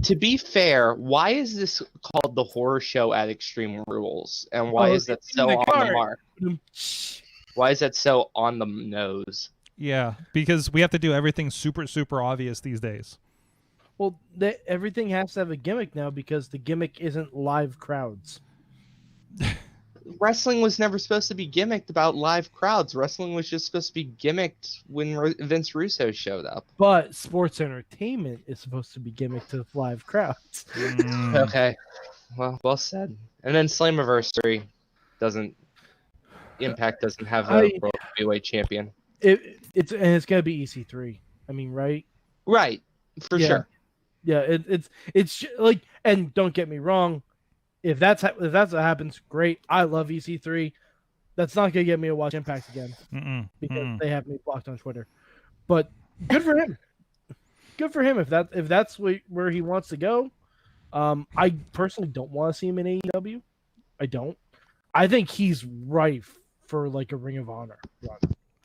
Speaker 4: To be fair, why is this called the Horror Show at Extreme Rules, and why is that so on the mark? Why is that so on the nose?
Speaker 1: Yeah, because we have to do everything super, super obvious these days.
Speaker 2: Well, everything has to have a gimmick now because the gimmick isn't live crowds.
Speaker 4: Wrestling was never supposed to be gimmicked about live crowds. Wrestling was just supposed to be gimmicked when Vince Russo showed up.
Speaker 2: But sports entertainment is supposed to be gimmicked to live crowds.
Speaker 4: Okay, well said. And then Slammiversary Impact doesn't have a World Heavyweight Champion.
Speaker 2: It's gonna be EC3. I mean, right?
Speaker 4: Right, for sure.
Speaker 2: Yeah, it's like, and don't get me wrong, if that's what happens, great. I love EC3. That's not gonna get me to watch Impact again because they have me blocked on Twitter. But good for him. Good for him if that's where he wants to go. I personally don't want to see him in AEW. I don't. I think he's ripe for like a Ring of Honor run.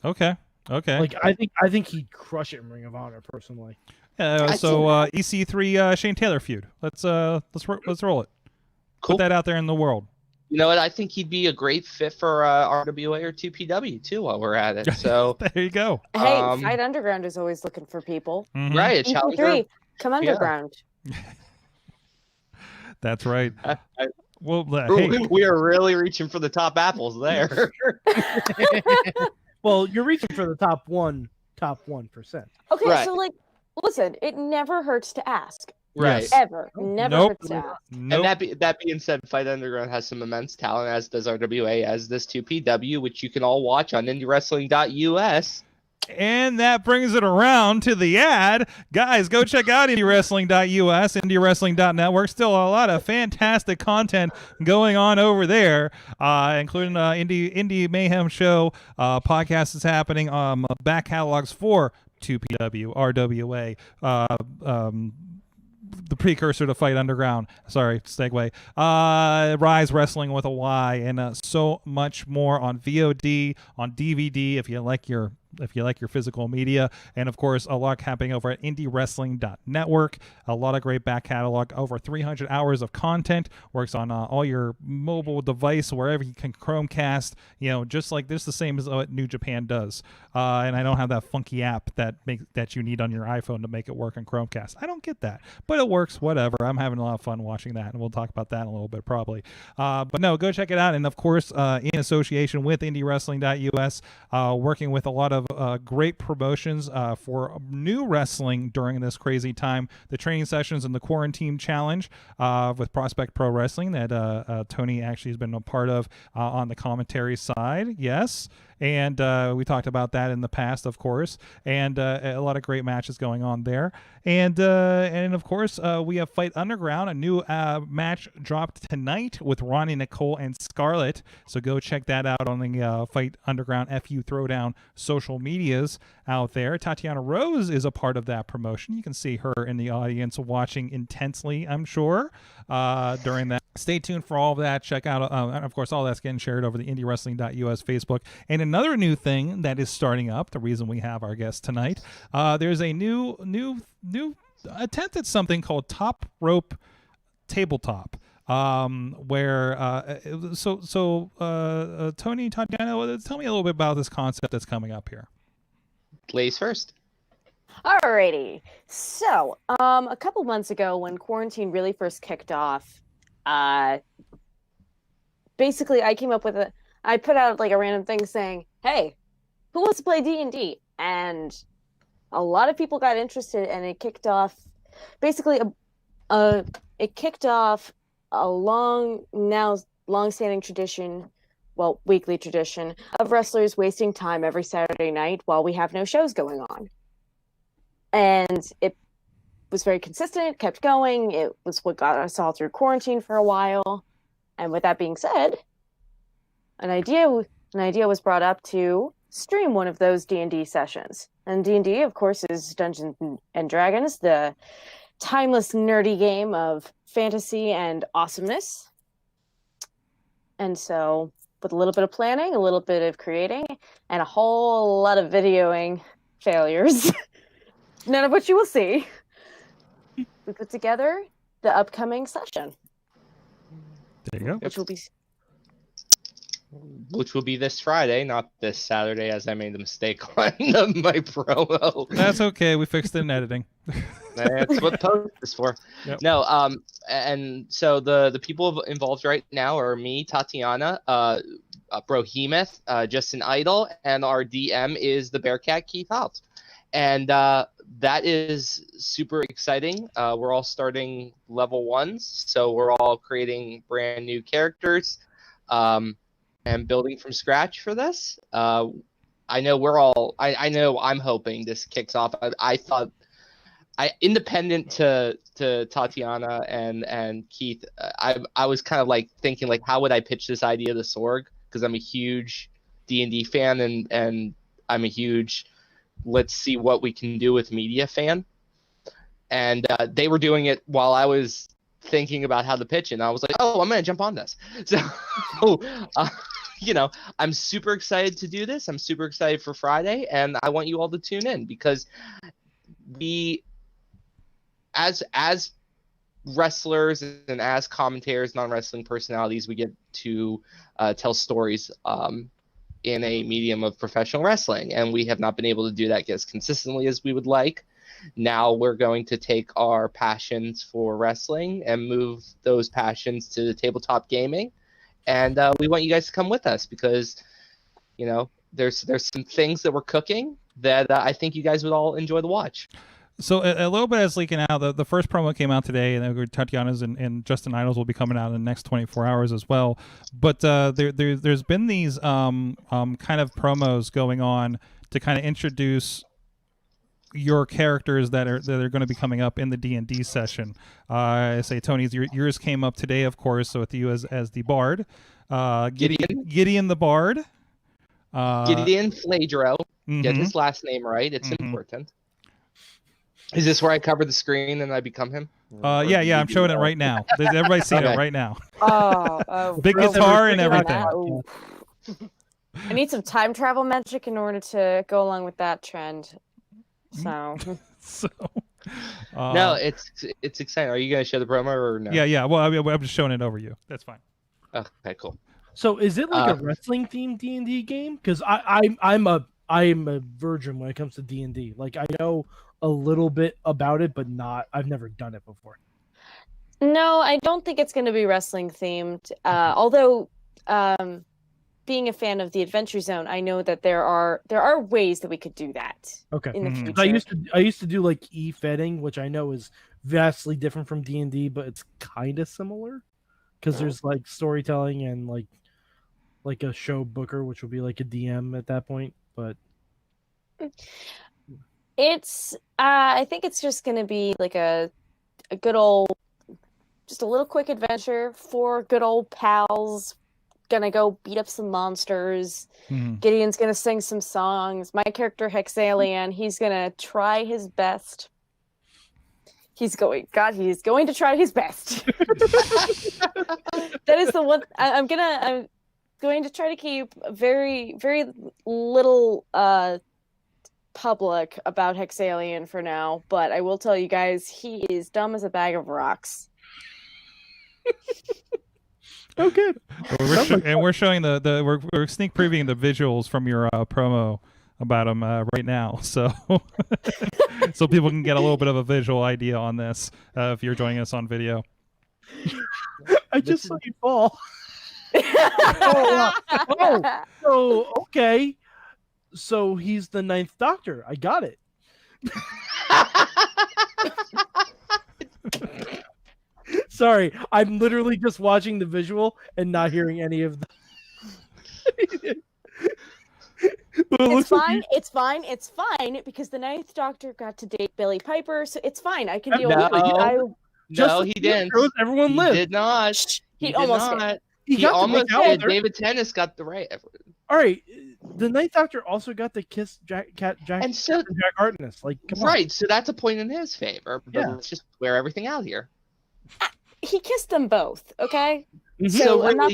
Speaker 1: Okay. Okay.
Speaker 2: Like I think he'd crush it in Ring of Honor personally.
Speaker 1: So EC3 Shane Taylor feud. Let's roll it.
Speaker 4: Cool.
Speaker 1: Put that out there in the world.
Speaker 4: You know what? I think he'd be a great fit for RWA or 2PW too. While we're at it, so
Speaker 1: there you go.
Speaker 3: Hey, Fight Underground is always looking for people.
Speaker 1: Mhm.
Speaker 4: Right, a challenger.
Speaker 3: EP3, come underground.
Speaker 1: That's right. Well,
Speaker 4: Ooh,
Speaker 1: hey,
Speaker 4: we are really reaching for the top apples there.
Speaker 2: Well, you're reaching for the top 1%.
Speaker 3: Okay,
Speaker 4: Right.
Speaker 3: so like, listen, it never hurts to ask.
Speaker 4: Right.
Speaker 1: Yes.
Speaker 3: Ever. Never
Speaker 1: Nope.
Speaker 3: hurts to ask.
Speaker 1: nope.
Speaker 4: And that being said, Fight Underground has some immense talent, as does RWA, as does 2PW, which you can all watch on IndyWrestling.us.
Speaker 1: And that brings it around to the ad. Guys, go check out IndyWrestling.us, IndyWrestling.network. Still a lot of fantastic content going on over there, including Indy Mayhem show. Podcast is happening. Back catalogs for 2PW, RWA, the precursor to Fight Underground. Sorry, segue. Rise Wrestling with a Y, and so much more on VOD, on DVD if you like your physical media, and of course a lot happening over at IndyWrestling.network. A lot of great back catalog, over 300 hours of content, works on all your mobile device, wherever you can Chromecast, just like this, the same as what New Japan does. And I don't have that funky app that you need on your iPhone to make it work on Chromecast. I don't get that, but it works, whatever. I'm having a lot of fun watching that, and we'll talk about that in a little bit probably. But no, go check it out. And of course, in association with IndyWrestling.us, working with a lot of great promotions for new wrestling during this crazy time. The training sessions and the quarantine challenge with Prospect Pro Wrestling that Tony actually has been a part of on the commentary side. Yes. And we talked about that in the past, of course, and a lot of great matches going on there. And of course, we have Fight Underground, a new match dropped tonight with Ronnie, Nicole, and Scarlett. So go check that out on the Fight Underground FU Throwdown social medias out there. Tatiana Rose is a part of that promotion. You can see her in the audience watching intensely, I'm sure, during that. Stay tuned for all of that. Check out, and of course, all that's getting shared over the IndyWrestling.us Facebook. And another new thing that is starting up, the reason we have our guest tonight, there's a new attempt at something called Top Rope Tabletop. Where Tony, Tatiana, tell me a little bit about this concept that's coming up here.
Speaker 4: Ladies first.
Speaker 3: Alrighty. So, a couple months ago when quarantine really first kicked off, basically I came up with I put out like a random thing saying, hey, who wants to play D&D? And a lot of people got interested, and it kicked off basically a long-standing tradition, weekly tradition of wrestlers wasting time every Saturday night while we have no shows going on. And it was very consistent, kept going. It was what got us all through quarantine for a while. And with that being said, an idea was brought up to stream one of those D&D sessions. And D&D, of course, is Dungeons and Dragons, the timeless, nerdy game of fantasy and awesomeness. And so, with a little bit of planning, a little bit of creating, and a whole lot of videoing failures, none of which you will see, we put together the upcoming session.
Speaker 1: There you go.
Speaker 4: Which will be this Friday, not this Saturday, as I made the mistake on my promo.
Speaker 1: That's okay. We fixed it in editing.
Speaker 4: That's what post is for.
Speaker 1: Yep.
Speaker 4: No, and so the people involved right now are me, Tatiana, Brohemoth, Justin Idol, and our DM is the Bearcat Keith Hobbs. And that is super exciting. We're all starting level 1s, so we're all creating brand new characters and building from scratch for this. I know I'm hoping this kicks off. I thought, independent to Tatiana and Keith, I was kind of like thinking, like, how would I pitch this idea to Sorg? Because I'm a huge D&D fan and I'm a huge let's see what we can do with media fan. And they were doing it while I was thinking about how to pitch it. And I was like, oh, I'm going to jump on this. So I'm super excited to do this. I'm super excited for Friday, and I want you all to tune in because we, as wrestlers and as commentators, non-wrestling personalities, we get to tell stories in a medium of professional wrestling, and we have not been able to do that as consistently as we would like. Now we're going to take our passions for wrestling and move those passions to the tabletop gaming, and we want you guys to come with us because there's some things that we're cooking that I think you guys would all enjoy to watch.
Speaker 1: So a little bit is leaking out. The first promo came out today, and Tatiana's and Justin Idol's will be coming out in the next 24 hours as well. But there's been these kind of promos going on to kind of introduce your characters that are going to be coming up in the D&D session. I say, Tony, yours came up today, of course, so with you as the Bard. Gideon the Bard.
Speaker 4: Gideon Fladro. Get his last name right. It's important. Is this where I cover the screen and I become him?
Speaker 1: Yeah, I'm showing it right now. Everybody's seeing it right now.
Speaker 3: Oh,
Speaker 1: big guitar and everything.
Speaker 3: Oh. I need some time travel magic in order to go along with that trend. So,
Speaker 4: no, it's exciting. Are you gonna show the promo or no?
Speaker 1: Yeah. Well, I'm just showing it over you. That's fine.
Speaker 4: Okay, cool.
Speaker 2: So, is it like a wrestling themed D&D game? Because I'm a virgin when it comes to D&D. Like, I know a little bit about it, but I've never done it before.
Speaker 3: No, I don't think it's going to be wrestling themed. Although, being a fan of the Adventure Zone, I know that there are ways that we could do that.
Speaker 2: Okay.
Speaker 3: In the future.
Speaker 2: I used to do like e-fetting, which I know is vastly different from D&D, but it's kind of similar because there's like storytelling and like a show booker, which would be like a DM at that point. But
Speaker 3: it's I think it's just going to be like a good old, just a little quick adventure for good old pals. Gonna go beat up some monsters. Gideon's gonna sing some songs. My character Hexalian, he's gonna try his best. He's going to try his best. That is the one I'm going to try to keep very, very little public about Hexalian for now, but I will tell you guys, he is dumb as a bag of rocks.
Speaker 2: Oh, good.
Speaker 1: We're showing we're sneak previewing the visuals from your promo about him right now, so so people can get a little bit of a visual idea on this if you're joining us on video.
Speaker 2: I just saw you fall. So okay. So he's the Ninth Doctor. I got it. Sorry, I'm literally just watching the visual and not hearing any of the.
Speaker 3: It's fine. It's fine. It's fine because the Ninth Doctor got to date Billy Piper, so it's fine. I can deal with it.
Speaker 4: No, he didn't.
Speaker 2: Everyone lived.
Speaker 4: He did not.
Speaker 3: He almost did.
Speaker 4: He almost did. David Tennant got the right.
Speaker 2: All right, the Ninth Doctor also got to kiss Jack
Speaker 4: and so
Speaker 2: Jack Harkness. Like, come
Speaker 4: right,
Speaker 2: on.
Speaker 4: So that's a point in his favor. But let's just clear everything out here.
Speaker 3: He kissed them both. Okay,
Speaker 2: Mm-hmm.
Speaker 3: so
Speaker 4: really,
Speaker 3: I'm not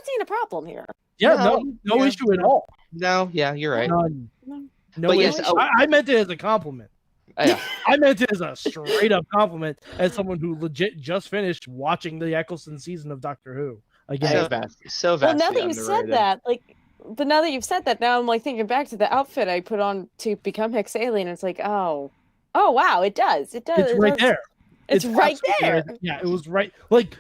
Speaker 3: seeing a problem here.
Speaker 2: Yeah, no issue at all.
Speaker 4: No, yeah, you're right.
Speaker 2: No issue.
Speaker 4: Yes,
Speaker 2: I meant it as a compliment.
Speaker 4: Yeah.
Speaker 2: I meant it as a straight up compliment as someone who legit just finished watching the Eccleston season of Doctor Who. Again,
Speaker 4: so vastly
Speaker 3: Well, now that you said that, but now that you've said that, now I'm like thinking back to the outfit I put on to become Hexalien. It's like, oh wow, it does. It's
Speaker 2: right there.
Speaker 3: It's right there.
Speaker 2: Right. Yeah, it was right. Like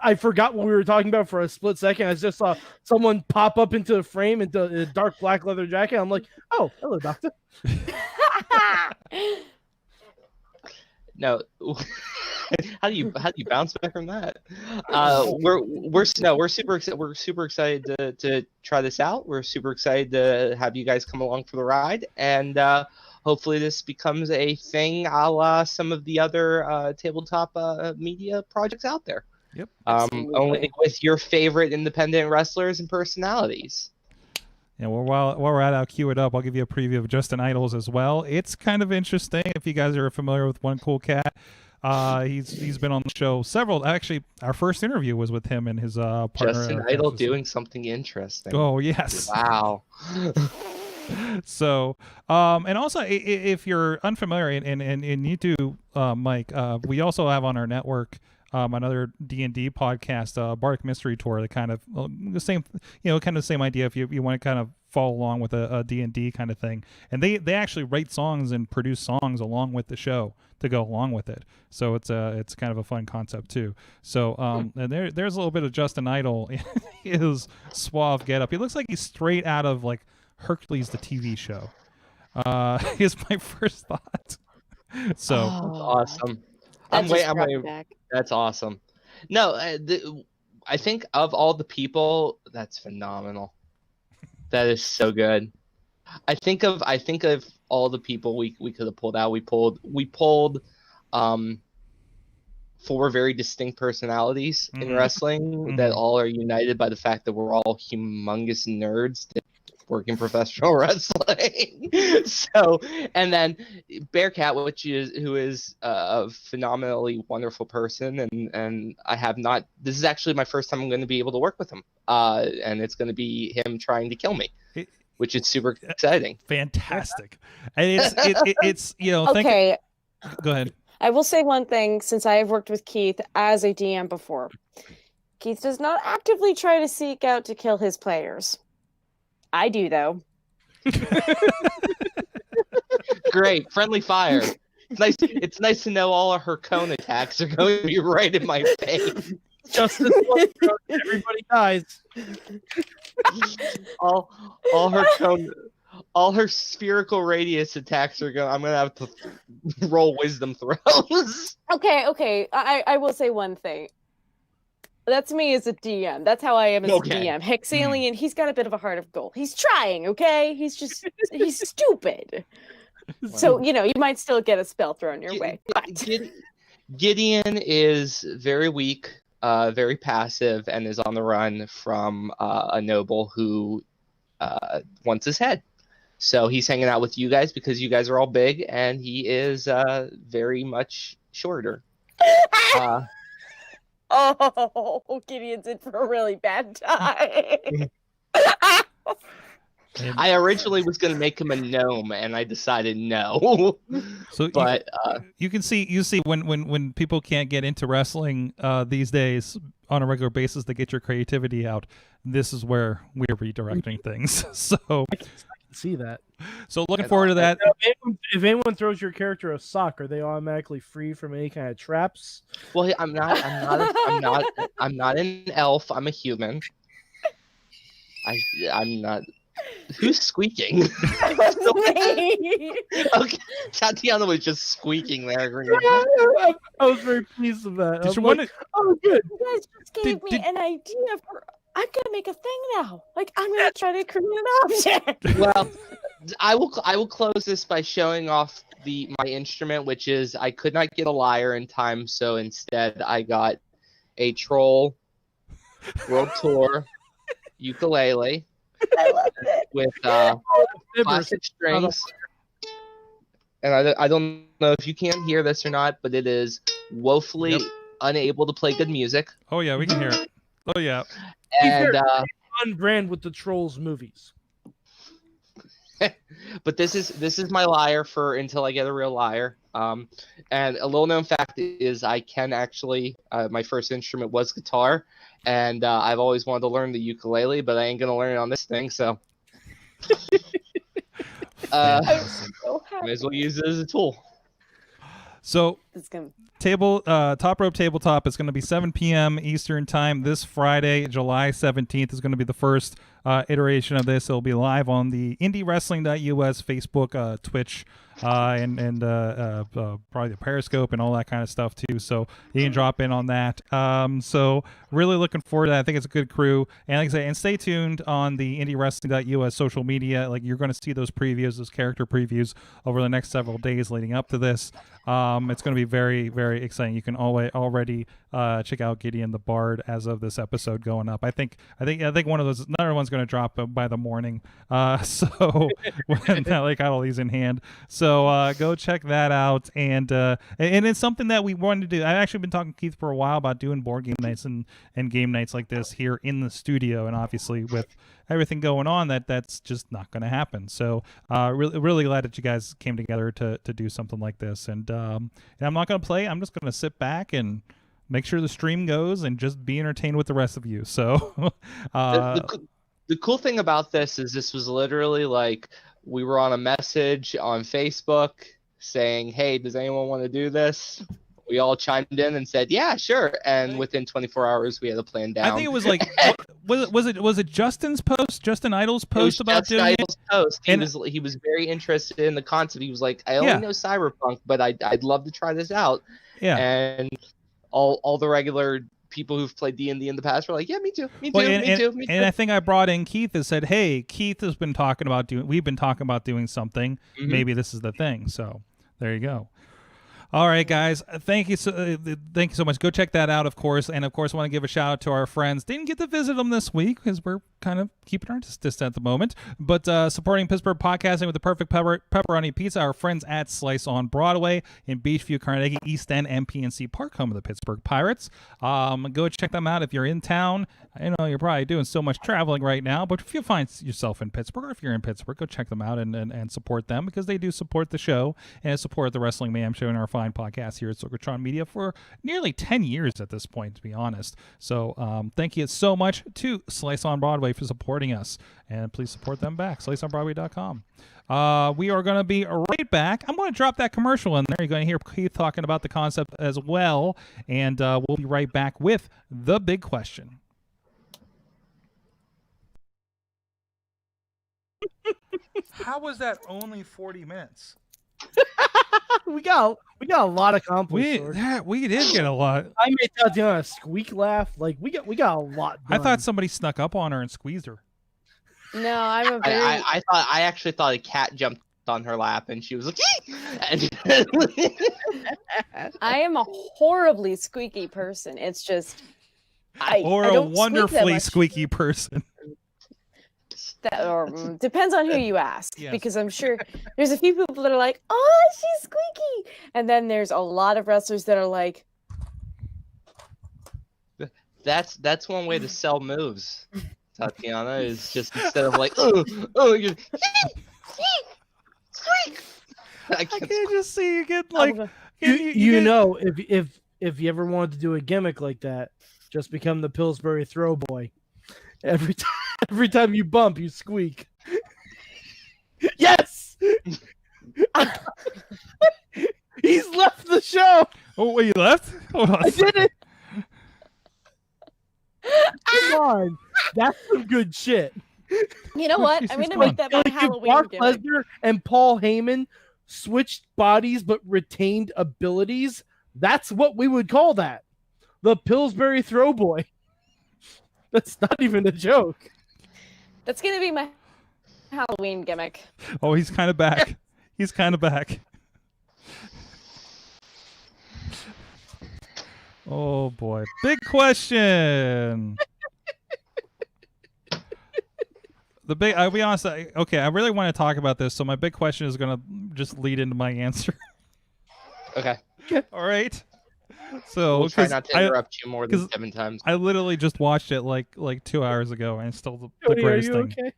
Speaker 2: I forgot what we were talking about for a split second. I just saw someone pop up into a frame into a dark black leather jacket. I'm like, oh, hello, Doctor.
Speaker 4: No, how do you bounce back from that? We're super excited to try this out. We're super excited to have you guys come along for the ride, and hopefully this becomes a thing a la some of the other tabletop media projects out there.
Speaker 1: Yep.
Speaker 4: Only with your favorite independent wrestlers and personalities.
Speaker 1: And while we're at it, I'll cue it up. I'll give you a preview of Justin Idols as well. It's kind of interesting if you guys are familiar with One Cool Cat. He's been on the show several. Actually, our first interview was with him and his partner.
Speaker 4: Just an
Speaker 1: Eric
Speaker 4: idol
Speaker 1: Estes.
Speaker 4: doing something interesting.
Speaker 1: Oh yes.
Speaker 4: Wow.
Speaker 1: So, and also if you're unfamiliar, and you do, Mike, we also have on our network another D&D podcast, Bardic Mystery Tour. The kind of the same, kind of the same idea. If you want to kind of follow along with a D&D kind of thing, and they actually write songs and produce songs along with the show to go along with it. So it's kind of a fun concept too. So and there's a little bit of Justin Idol in his suave getup. He looks like he's straight out of like Hercules the TV show. Is my first thought. So
Speaker 4: Awesome.
Speaker 3: That just brought me
Speaker 4: waiting.
Speaker 3: back.
Speaker 4: That's awesome. No, I think of all the people, that's phenomenal. That is so good. I think of all the people we could have pulled out. We pulled 4 very distinct personalities in wrestling that all are united by the fact that we're all humongous nerds that work in professional wrestling. So, and then Bearcat, who is a phenomenally wonderful person, and I have not. This is actually my first time I'm going to be able to work with him, and it's going to be him trying to kill me, which is super exciting.
Speaker 1: Fantastic. And it's
Speaker 3: Okay.
Speaker 1: Go ahead.
Speaker 3: I will say one thing, since I have worked with Keith as a DM before. Keith does not actively try to seek out to kill his players. I do, though.
Speaker 4: Great. Friendly fire. It's nice to know all of her cone attacks are going to be right in my face.
Speaker 2: Justice, everybody dies.
Speaker 4: all her spherical radius attacks are going. I'm gonna have to roll wisdom throws.
Speaker 3: Okay. I will say one thing. That's me as a DM. That's how I am as a DM. Hexalien, he's got a bit of a heart of gold. He's trying, okay? He's stupid. Wow. So, you might still get a spell thrown your way. But...
Speaker 4: Gideon is very weak, very passive, and is on the run from a noble who wants his head. So he's hanging out with you guys because you guys are all big, and he is very much shorter.
Speaker 3: Oh, Gideon's in for a really bad time.
Speaker 4: I originally was going to make him a gnome, and I decided no.
Speaker 1: So, but you see when people can't get into wrestling these days on a regular basis, they get your creativity out. This is where we're redirecting things. So
Speaker 2: I can see that.
Speaker 1: So looking forward to that.
Speaker 2: If anyone throws your character a sock, are they automatically free from any kind of traps?
Speaker 4: Well, I'm not an elf. I'm a human. I'm not. Who's squeaking? Okay, Tatiana was just squeaking there.
Speaker 2: I was very pleased with that. Oh, good.
Speaker 3: You guys just gave me an idea for. I'm gonna make a thing now. Like I'm gonna try to create an object.
Speaker 4: Well, I will close this by showing off my instrument, which is I could not get a lyre in time, so instead I got a troll world tour ukulele.
Speaker 3: I love it.
Speaker 4: With plastic strings. And I don't know if you can hear this or not, but it is woefully unable to play good music.
Speaker 1: Oh yeah, we can hear it. Oh yeah.
Speaker 4: And
Speaker 2: on brand with the Trolls movies.
Speaker 4: But this is my lyre for until I get a real lyre. And a little known fact is I can actually my first instrument was guitar, and I've always wanted to learn the ukulele, but I ain't gonna learn it on this thing, so may as well use it as a tool.
Speaker 1: So Top Rope Tabletop is going to be 7 p.m. Eastern Time this Friday. July 17th is going to be the first iteration of this. It'll be live on the Indy Wrestling US Facebook, Twitch, and probably the Periscope and all that kind of stuff too. So you can drop in on that. So really looking forward to that. I think it's a good crew. And like I say, and stay tuned on the Indy Wrestling US social media. Like you're going to see those previews, those character previews over the next several days leading up to this. It's going to be very, very exciting. You can already check out Gideon the Bard as of this episode going up. I think one of those, another one's going going to drop by the morning. So when I got all these in hand. So go check that out. And it's something that we wanted to do. I've actually been talking to Keith for a while about doing board game nights and game nights like this here in the studio. And obviously with everything going on, that's just not going to happen. So really glad that you guys came together to do something like this. And I'm not going to play. I'm just going to sit back and make sure the stream goes and just be entertained with the rest of you. So
Speaker 4: the cool thing about this is this was literally like we were on a message on Facebook saying, hey, does anyone want to do this? We all chimed in and said, yeah, sure. And within 24 hours, we had a plan down.
Speaker 1: I think it was like, was it Justin's post, Justin Idol's post about
Speaker 4: Justin
Speaker 1: doing
Speaker 4: Idol's
Speaker 1: it?
Speaker 4: Post. He was very interested in the concept. He was like, I only know Cyberpunk, but I'd love to try this out.
Speaker 1: Yeah.
Speaker 4: And all the regular people who've played D&D in the past were like, yeah, me too. Me too.
Speaker 1: And I think I brought in Keith and said, hey, Keith has been talking about we've been talking about doing something. Mm-hmm. Maybe this is the thing. So there you go. All right, guys. Thank you so much. Go check that out, of course. And, of course, I want to give a shout-out to our friends. Didn't get to visit them this week because we're kind of keeping our distance at the moment. But supporting Pittsburgh podcasting with the perfect pepperoni pizza, our friends at Slice on Broadway in Beachview, Carnegie, East End, and PNC Park, home of the Pittsburgh Pirates. Go check them out if you're in town. I know you're probably doing so much traveling right now, but if you find yourself in Pittsburgh, or if you're in Pittsburgh, go check them out and support them because they do support the show and support the Wrestling Mayhem Show and our fine podcast here at Sorgatron Media for nearly 10 years at this point, to be honest. So thank you so much to Slice on Broadway for supporting us, and please support them back. SliceOnBroadway.com. We are going to be right back. I'm going to drop that commercial in there. You're going to hear Keith talking about the concept as well, and we'll be right back with the big question. How was that only 40 minutes?
Speaker 2: we got a lot accomplished.
Speaker 1: We did get a lot.
Speaker 2: I made Tatiana squeak laugh. Like we got a lot done.
Speaker 1: I thought somebody snuck up on her and squeezed her.
Speaker 3: No, I'm a very.
Speaker 4: I actually thought a cat jumped on her lap and she was like,
Speaker 3: I am a horribly squeaky person. It's just I don't
Speaker 1: wonderfully squeaky person.
Speaker 3: That depends on who you ask,
Speaker 1: yes. Because
Speaker 3: I'm sure there's a few people that are like, oh, she's squeaky, and then there's a lot of wrestlers that are like,
Speaker 4: that's one way to sell moves, Tatiana, is just instead of like you're squeak. I can't just see you get like
Speaker 2: know if you ever wanted to do a gimmick like that, just become the Pillsbury throw boy. Every time you bump, you squeak. Yes! He's left the show!
Speaker 1: Oh, wait, you left? Hold on.
Speaker 2: I did it! Come on. That's some good shit.
Speaker 3: You know what? I'm going to make that my Halloween
Speaker 2: Mark
Speaker 3: gimmick.
Speaker 2: Lesnar and Paul Heyman switched bodies but retained abilities. That's what we would call that. The Pillsbury throw boy. That's not even a joke.
Speaker 3: That's going to be my Halloween gimmick.
Speaker 1: Oh, he's kind of back. He's kind of back. Oh, boy. Big question. I'll be honest. Okay, I really want to talk about this, so my big question is going to just lead into my answer.
Speaker 4: Okay.
Speaker 1: All right. So
Speaker 4: we'll try not to interrupt you more than 7 times.
Speaker 1: I literally just watched it like 2 hours ago, and it's still the greatest thing.
Speaker 2: Okay?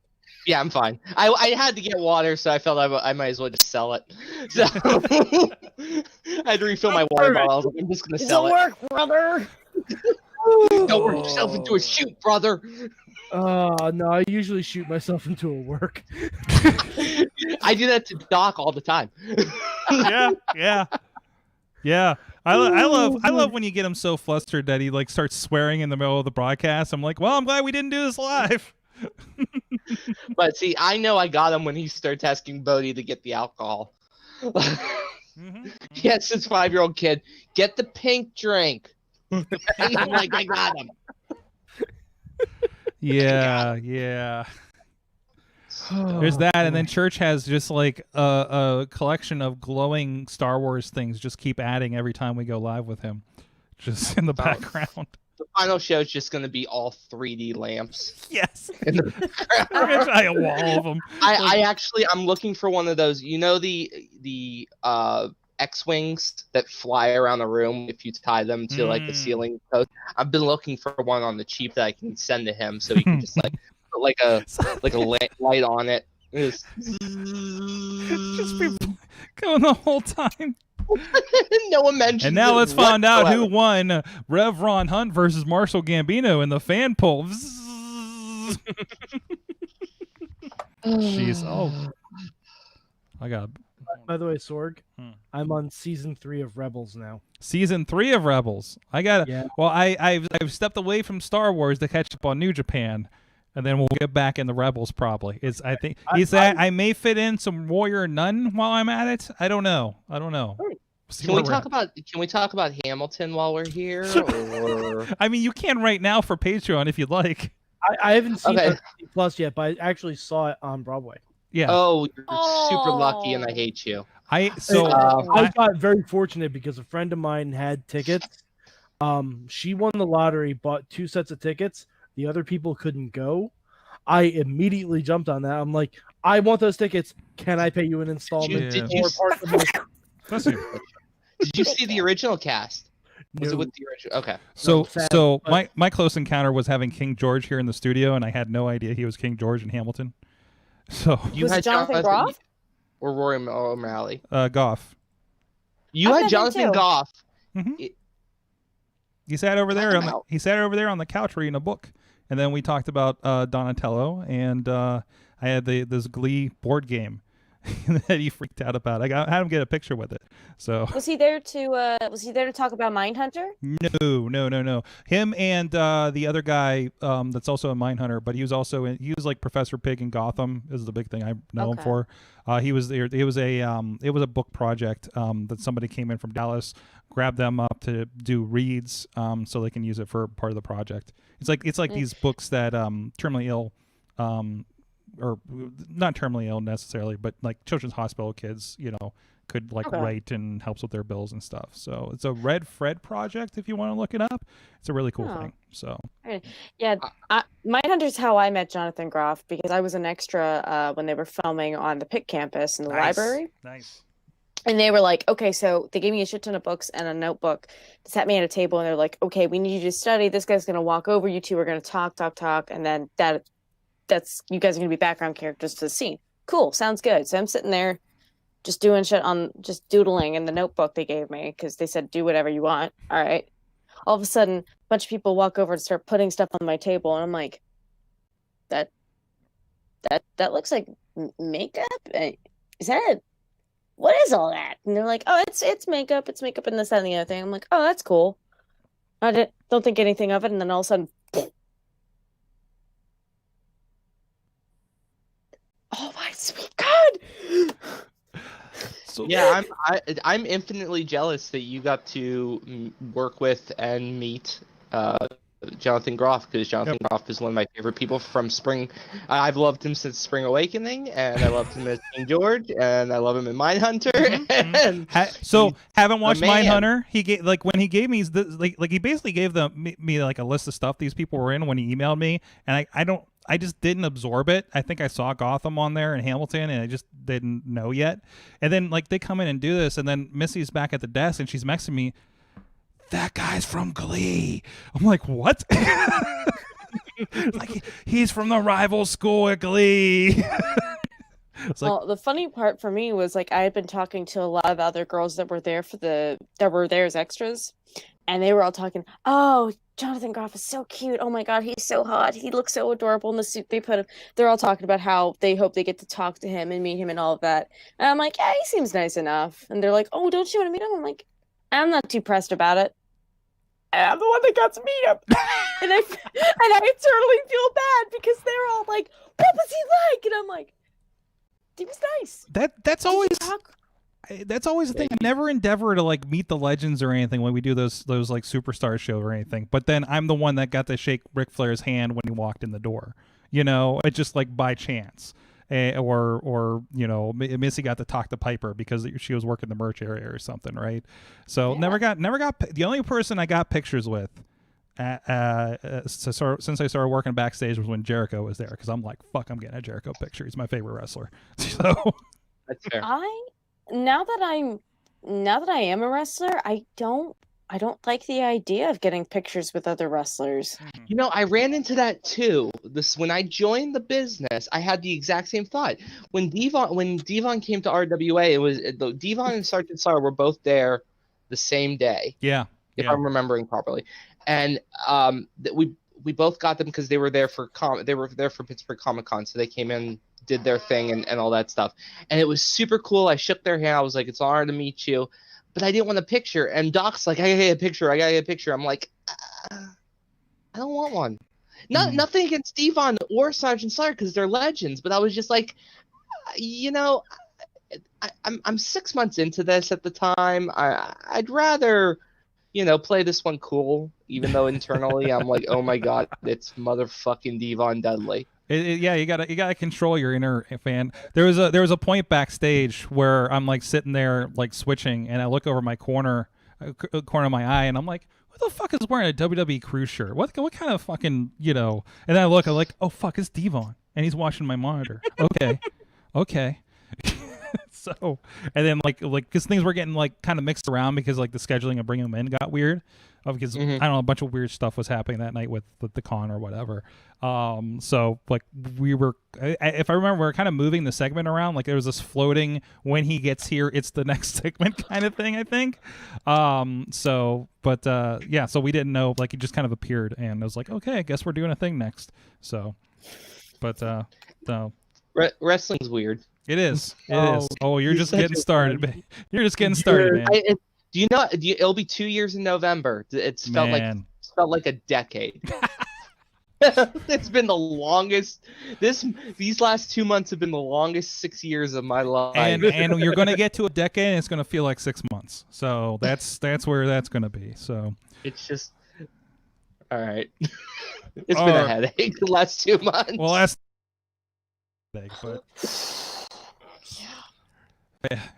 Speaker 4: Yeah, I'm fine. I had to get water, so I felt I might as well just sell it. So I had to refill my water bottle. I was like, I'm just gonna sell it.
Speaker 3: Work, brother.
Speaker 4: Don't work yourself into a shoot, brother.
Speaker 2: Oh no, I usually shoot myself into a work.
Speaker 4: I do that to Doc all the time.
Speaker 1: Yeah. I love when you get him so flustered that he like starts swearing in the middle of the broadcast. I'm like, well, I'm glad we didn't do this live.
Speaker 4: But see, I know I got him when he starts asking Bodie to get the alcohol. Yes, this 5-year-old kid, get the pink drink. I'm like, I got him.
Speaker 1: Yeah. There's that, and then Church has just like a collection of glowing Star Wars things. Just keep adding every time we go live with him, just in the background.
Speaker 4: The final show is just going to be all 3D lamps.
Speaker 1: Yes.
Speaker 4: In the
Speaker 1: We're gonna try a wall of them.
Speaker 4: I'm looking for one of those. You know the X-wings that fly around the room if you tie them to like the ceiling post. I've been looking for one on the cheap that I can send to him so he can just like put like a light on it. Just
Speaker 1: be going the whole time.
Speaker 4: No one mentioned.
Speaker 1: And now let's find out who won Rev Ron Hunt versus Marshall Gambino in the fan poll. Jeez. Oh, I got.
Speaker 2: By the way, Sorg, I'm on season 3 of Rebels now.
Speaker 1: Season 3 of Rebels. I got.
Speaker 2: Yeah.
Speaker 1: Well, I've stepped away from Star Wars to catch up on New Japan, and then we'll get back in the Rebels. Probably. I may fit in some Warrior Nun while I'm at it. I don't know.
Speaker 4: Can we talk about Hamilton while we're here? Or...
Speaker 1: I mean, you can right now for Patreon if you'd like.
Speaker 2: I haven't seen Plus yet, but I actually saw it on Broadway.
Speaker 1: Yeah.
Speaker 4: Oh, you're super lucky, and I hate you.
Speaker 2: I got very fortunate because a friend of mine had tickets. She won the lottery, bought 2 sets of tickets. The other people couldn't go. I immediately jumped on that. I'm like, I want those tickets. Can I pay you an installment?
Speaker 4: Did you see the original cast? Was it with the original? Okay.
Speaker 1: So my close encounter was having King George here in the studio, and I had no idea he was King George in Hamilton. So
Speaker 3: you had Jonathan Groff
Speaker 4: or Rory O'Malley?
Speaker 1: Goff.
Speaker 4: You had Jonathan Goff.
Speaker 1: Mm-hmm. He sat over there on the couch reading a book, and then we talked about Donatello, and I had this Glee board game that he freaked out about. I had him get a picture with it. So
Speaker 3: was he there to talk about Mindhunter?
Speaker 1: No. Him and the other guy that's also a Mindhunter, but he was like Professor Pig in Gotham is the big thing I know him for. He was there. It was a book project that somebody came in from Dallas, grabbed them up to do reads so they can use it for part of the project. It's like these books that terminally ill or not terminally ill necessarily, but like children's hospital kids, could write and helps with their bills and stuff. So it's a Red Fred project if you want to look it up. It's a really cool thing. So
Speaker 3: yeah, Mindhunter's how I met Jonathan Groff because I was an extra when they were filming on the Pitt campus in the library.
Speaker 1: Nice.
Speaker 3: And they were like, okay, so they gave me a shit ton of books and a notebook, sat me at a table, and they're like, okay, we need you to study. This guy's going to walk over. You two are going to talk. And then that's you guys are going to be background characters to the scene. Cool. Sounds good. So I'm sitting there just doing shit just doodling in the notebook they gave me because they said, do whatever you want. All right. All of a sudden, a bunch of people walk over and start putting stuff on my table. And I'm like, that looks like makeup. Is that what is all that? And they're like, oh, it's makeup. It's makeup and this, that, and the other thing. I'm like, oh, that's cool. I don't think anything of it. And then all of a sudden, oh my sweet God!
Speaker 4: So yeah, I'm infinitely jealous that you got to work with and meet Jonathan Groff because Jonathan Groff is one of my favorite people from Spring. I've loved him since Spring Awakening, and I loved him as King George, and I love him in Mindhunter.
Speaker 1: Haven't watched Mindhunter. He gave when he gave me he basically gave me like a list of stuff these people were in when he emailed me, and I just didn't absorb it. I think I saw Gotham on there in Hamilton, and I just didn't know yet. And then they come in and do this, and then Missy's back at the desk, and she's messaging me, that guy's from Glee. I'm like, what? Like he's from the rival school at Glee.
Speaker 3: Well, the funny part for me was I had been talking to a lot of other girls that were there that were there as extras, and they were all talking, oh, Jonathan Groff is so cute. Oh my God, he's so hot. He looks so adorable in the suit they put him. They're all talking about how they hope they get to talk to him and meet him and all of that. And I'm like, yeah, he seems nice enough. And they're like, oh, don't you want to meet him? I'm like, I'm not too pressed about it. I'm the one that got to meet him. and I totally feel bad because they're all like, what was he like? And I'm like, he was nice.
Speaker 1: That's always the thing. I never endeavor to meet the legends or anything when we do those superstar show or anything. But then I'm the one that got to shake Ric Flair's hand when he walked in the door. It's just by chance. Or Missy got to talk to Piper because she was working the merch area or something, right? So never got the only person I got pictures with since I started working backstage was when Jericho was there, because I'm like, fuck, I'm getting a Jericho picture. He's my favorite wrestler. So
Speaker 4: That's fair.
Speaker 3: Now that I am a wrestler, I don't like the idea of getting pictures with other wrestlers.
Speaker 4: You know, I ran into that too. When I joined the business, I had the exact same thought. When Devon came to RWA, it was Devon and Sergeant Sar were both there the same day.
Speaker 1: yeah,
Speaker 4: if I'm remembering properly, and we both got them because they were there for Pittsburgh Comic Con, so they came in, did their thing, and all that stuff, and it was super cool. I shook their hand. I was like, it's an honor to meet you, but I didn't want a picture. And Doc's like, I gotta get a picture. I'm like, I don't want one. Nothing against Devon or Sergeant Slaughter because they're legends, but I was just like, you know, I'm 6 months into this at the time. I'd rather, you know, play this one cool, even though internally I'm like, oh my god, it's motherfucking Devon Dudley.
Speaker 1: Yeah, you gotta control your inner fan. There was a point backstage where I'm like sitting there like switching, and I look over my corner of my eye, and I'm like, who the fuck is wearing a WWE cruise shirt? What kind of fucking, you know? And then I look, I'm like, oh fuck, it's Devon, and he's watching my monitor. Okay. So, and then like because things were getting like kind of mixed around because like the scheduling of bringing them in got weird, because I don't know, a bunch of weird stuff was happening that night with the con or whatever. So like we were, if I remember, we were kind of moving the segment around. Like there was this floating, when he gets here, it's the next segment kind of thing, I think. So we didn't know, like he just kind of appeared, and I was like, okay, I guess we're doing a thing next. So, but no.
Speaker 4: Wrestling's weird.
Speaker 1: It is. Oh, you're just getting started, man. You're just getting started, man.
Speaker 4: Do you know? It'll be 2 years in November. It's felt like a decade. It's been the longest. These last 2 months have been the longest 6 years of my life.
Speaker 1: And you're going to get to a decade, and it's going to feel like 6 months. So that's where that's going to be. So
Speaker 4: it's just all right. It's been a headache the last 2 months.
Speaker 1: Well, but.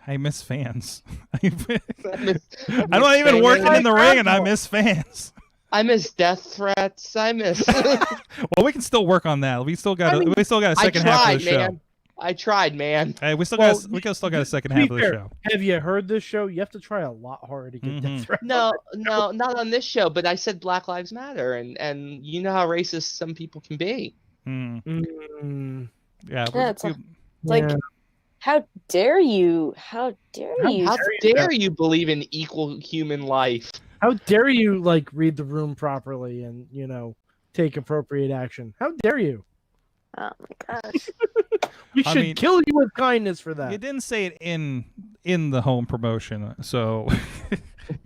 Speaker 1: I miss fans. I'm not even working in the ring, and I miss fans.
Speaker 4: I miss death threats. I miss.
Speaker 1: Well, we can still work on that. We still got a second half of the show.
Speaker 4: I tried, man.
Speaker 1: Hey, we still got a second half of the show.
Speaker 2: Have you heard this show? You have to try a lot harder to get death threats.
Speaker 4: No, not on this show. But I said Black Lives Matter, and you know how racist some people can be.
Speaker 1: Yeah.
Speaker 3: Like. How dare you? How dare you
Speaker 4: believe in equal human life?
Speaker 2: How dare you like read the room properly and, you know, take appropriate action? How dare you?
Speaker 3: Oh my gosh.
Speaker 2: We should kill you with kindness for that.
Speaker 1: You didn't say it in the home promotion, so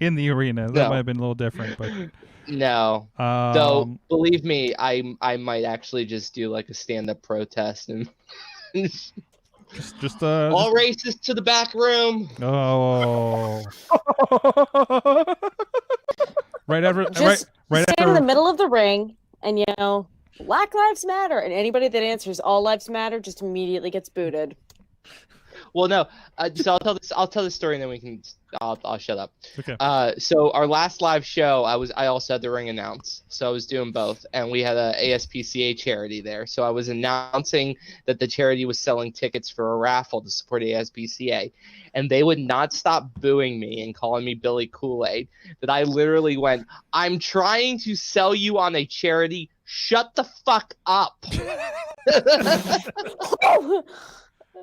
Speaker 1: in the arena that might have been a little different, but
Speaker 4: no. Though believe me, I might actually just do like a stand-up protest and
Speaker 1: Just
Speaker 4: all races to the back room.
Speaker 1: Oh. right
Speaker 3: stand in the middle of the ring and yell, Black Lives Matter, and anybody that answers All Lives Matter just immediately gets booted.
Speaker 4: Well, no. So I'll tell this story, and then I'll shut up.
Speaker 1: Okay.
Speaker 4: So our last live show, I also had the ring announce. So I was doing both, and we had a ASPCA charity there. So I was announcing that the charity was selling tickets for a raffle to support ASPCA, and they would not stop booing me and calling me Billy Kool-Aid. That I literally went, "I'm trying to sell you on a charity. Shut the fuck up."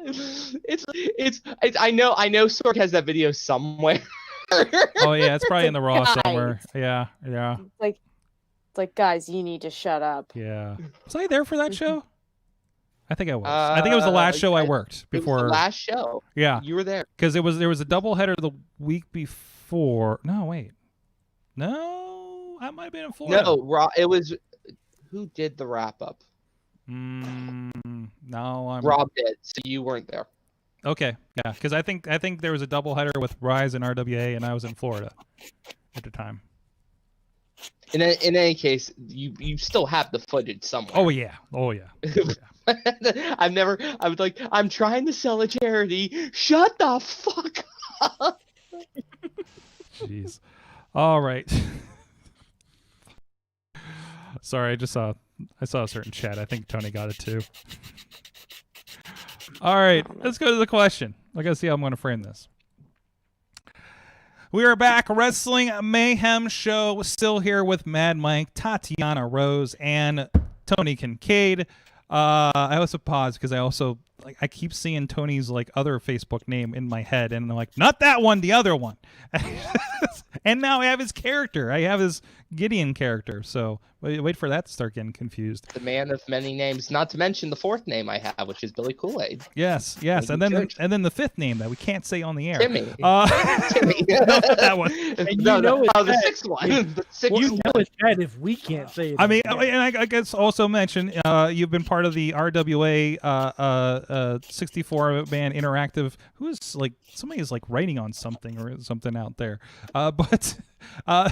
Speaker 4: It's I know Sorg has that video somewhere.
Speaker 1: Oh yeah, it's probably in the Raw somewhere. Yeah.
Speaker 3: It's like guys, you need to shut up.
Speaker 1: Yeah. Was I there for that show? I think I was. I think it was the last show I worked before.
Speaker 4: It was the last show.
Speaker 1: Yeah.
Speaker 4: You were there.
Speaker 1: Because there was a doubleheader the week before. No, wait. No, I might have been in Florida.
Speaker 4: No, it was who did the wrap up?
Speaker 1: No,
Speaker 4: Rob did, so you weren't there.
Speaker 1: Okay, yeah, because I think there was a doubleheader with Rise and RWA, and I was in Florida at the time.
Speaker 4: In any case, you still have the footage somewhere.
Speaker 1: Oh yeah.
Speaker 4: I was like, I'm trying to sell a charity. Shut the fuck up.
Speaker 1: Jeez. All right. Sorry, I saw a certain chat. I think Tony got it too. All right, let's go to the question. I gotta see how I'm going to frame this. We are back, Wrestling Mayhem show. Still here with Mad Mike, Tatiana Rose, and Tony Kincaid. I also paused because I keep seeing Tony's other Facebook name in my head, and I'm like, not that one, the other one. And now I have his character. I have his Gideon character. So wait for that to start getting confused.
Speaker 4: The man of many names, not to mention the fourth name I have, which is Billy Kool-Aid.
Speaker 1: Yes, and then the fifth name that we can't say on the air.
Speaker 4: Timmy.
Speaker 1: Timmy. That one.
Speaker 2: And
Speaker 4: the sixth one. The sixth
Speaker 2: you know it's bad if we can't say it.
Speaker 1: I mean, and I guess also mention you've been part of the RWA 64-man interactive. Who's somebody is writing on something or something out there. But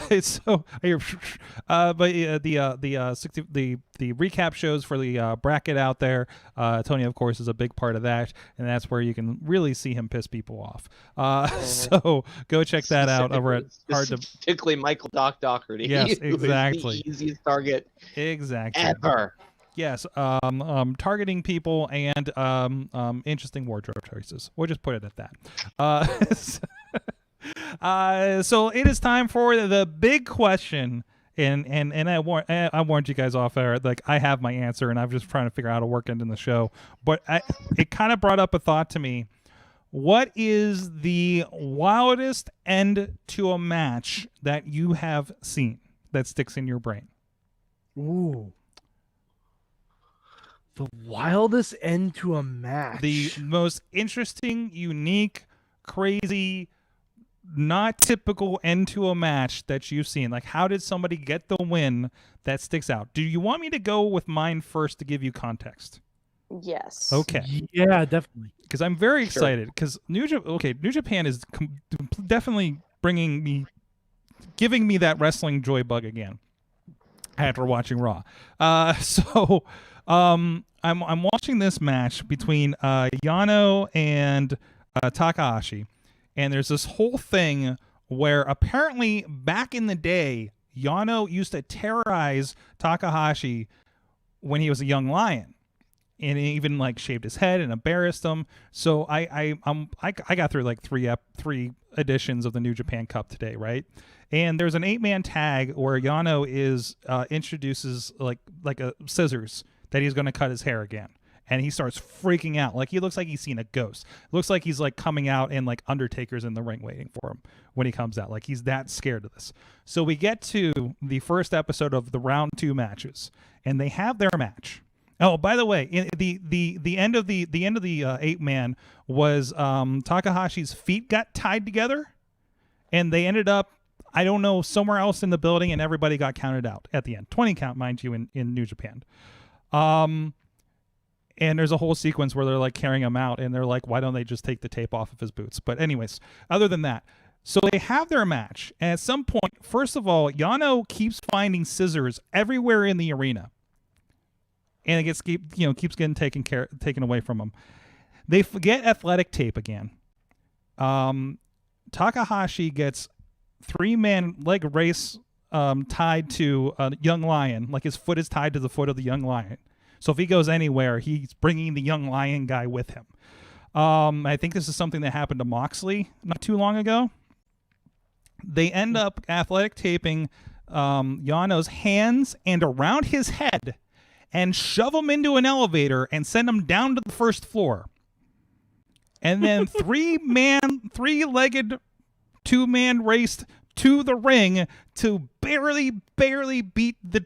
Speaker 1: it's so. The recap shows for the bracket out there. Tony, of course, is a big part of that, and that's where you can really see him piss people off. So go check that out over at
Speaker 4: particularly Michael Doherty.
Speaker 1: Yes, exactly.
Speaker 4: The easiest target.
Speaker 1: Exactly.
Speaker 4: Ever.
Speaker 1: Yes, targeting people and interesting wardrobe choices. We'll just put it at that. So it is time for the big question, and I warned you guys off air. I have my answer, and I'm just trying to figure out how to work it in the show. But it kind of brought up a thought to me. What is the wildest end to a match that you have seen that sticks in your brain?
Speaker 2: Ooh. The wildest end to a match.
Speaker 1: The most interesting, unique, crazy, not typical end to a match that you've seen. How did somebody get the win that sticks out? Do you want me to go with mine first to give you context?
Speaker 3: Yes.
Speaker 1: Okay.
Speaker 2: Yeah, definitely.
Speaker 1: Because I'm very excited. Because New Japan is definitely giving me that wrestling joy bug again after watching Raw. I'm watching this match between Yano and Takahashi, and there's this whole thing where apparently back in the day, Yano used to terrorize Takahashi when he was a young lion, and he even shaved his head and embarrassed him. So I got through three editions of the New Japan Cup today, right? And there's an 8-man tag where Yano introduces a scissors that he's going to cut his hair again. And he starts freaking out. He looks like he's seen a ghost. Looks like he's coming out and Undertaker's in the ring waiting for him when he comes out. He's that scared of this. So we get to the first episode of the round 2 matches, and they have their match. Oh, by the way, the end of the 8-man was Takahashi's feet got tied together, and they ended up, I don't know, somewhere else in the building, and everybody got counted out at the end. 20 count, mind you, in New Japan. And there's a whole sequence where they're carrying him out, and they're why don't they just take the tape off of his boots? But anyways, other than that, so they have their match, and at some point, first of all, Yano keeps finding scissors everywhere in the arena, and it keeps getting taken away from him. They forget athletic tape again. Takahashi gets 3-man leg race tied to a young lion, his foot is tied to the foot of the young lion. So if he goes anywhere, he's bringing the young lion guy with him. I think this is something that happened to Moxley not too long ago. They end up athletic taping Yano's hands and around his head and shove him into an elevator and send him down to the first floor. And then 3-legged 2-man raced to the ring to barely beat the...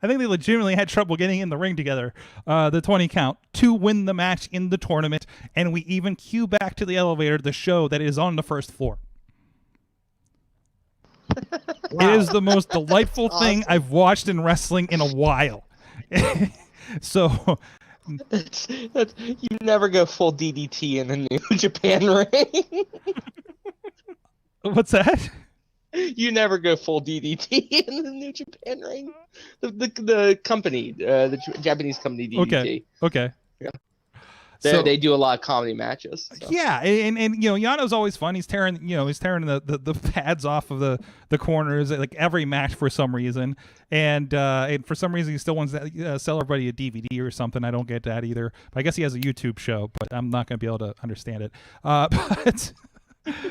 Speaker 1: I think they legitimately had trouble getting in the ring together, the 20 count, to win the match in the tournament. And we even cue back to the elevator to show that it is on the first floor. Wow. It is the most delightful thing I've watched in wrestling in a while. So...
Speaker 4: you never go full DDT in the New Japan ring.
Speaker 1: What's that?
Speaker 4: You never go full DDT in the New Japan ring. The company, the Japanese company DDT.
Speaker 1: Okay. Yeah.
Speaker 4: They do a lot of comedy matches. So.
Speaker 1: Yeah, and Yano's always fun. He's tearing the pads off of the corners like every match for some reason, and for some reason he still wants to sell everybody a DVD or something. I don't get that either. But I guess he has a YouTube show, but I'm not going to be able to understand it. But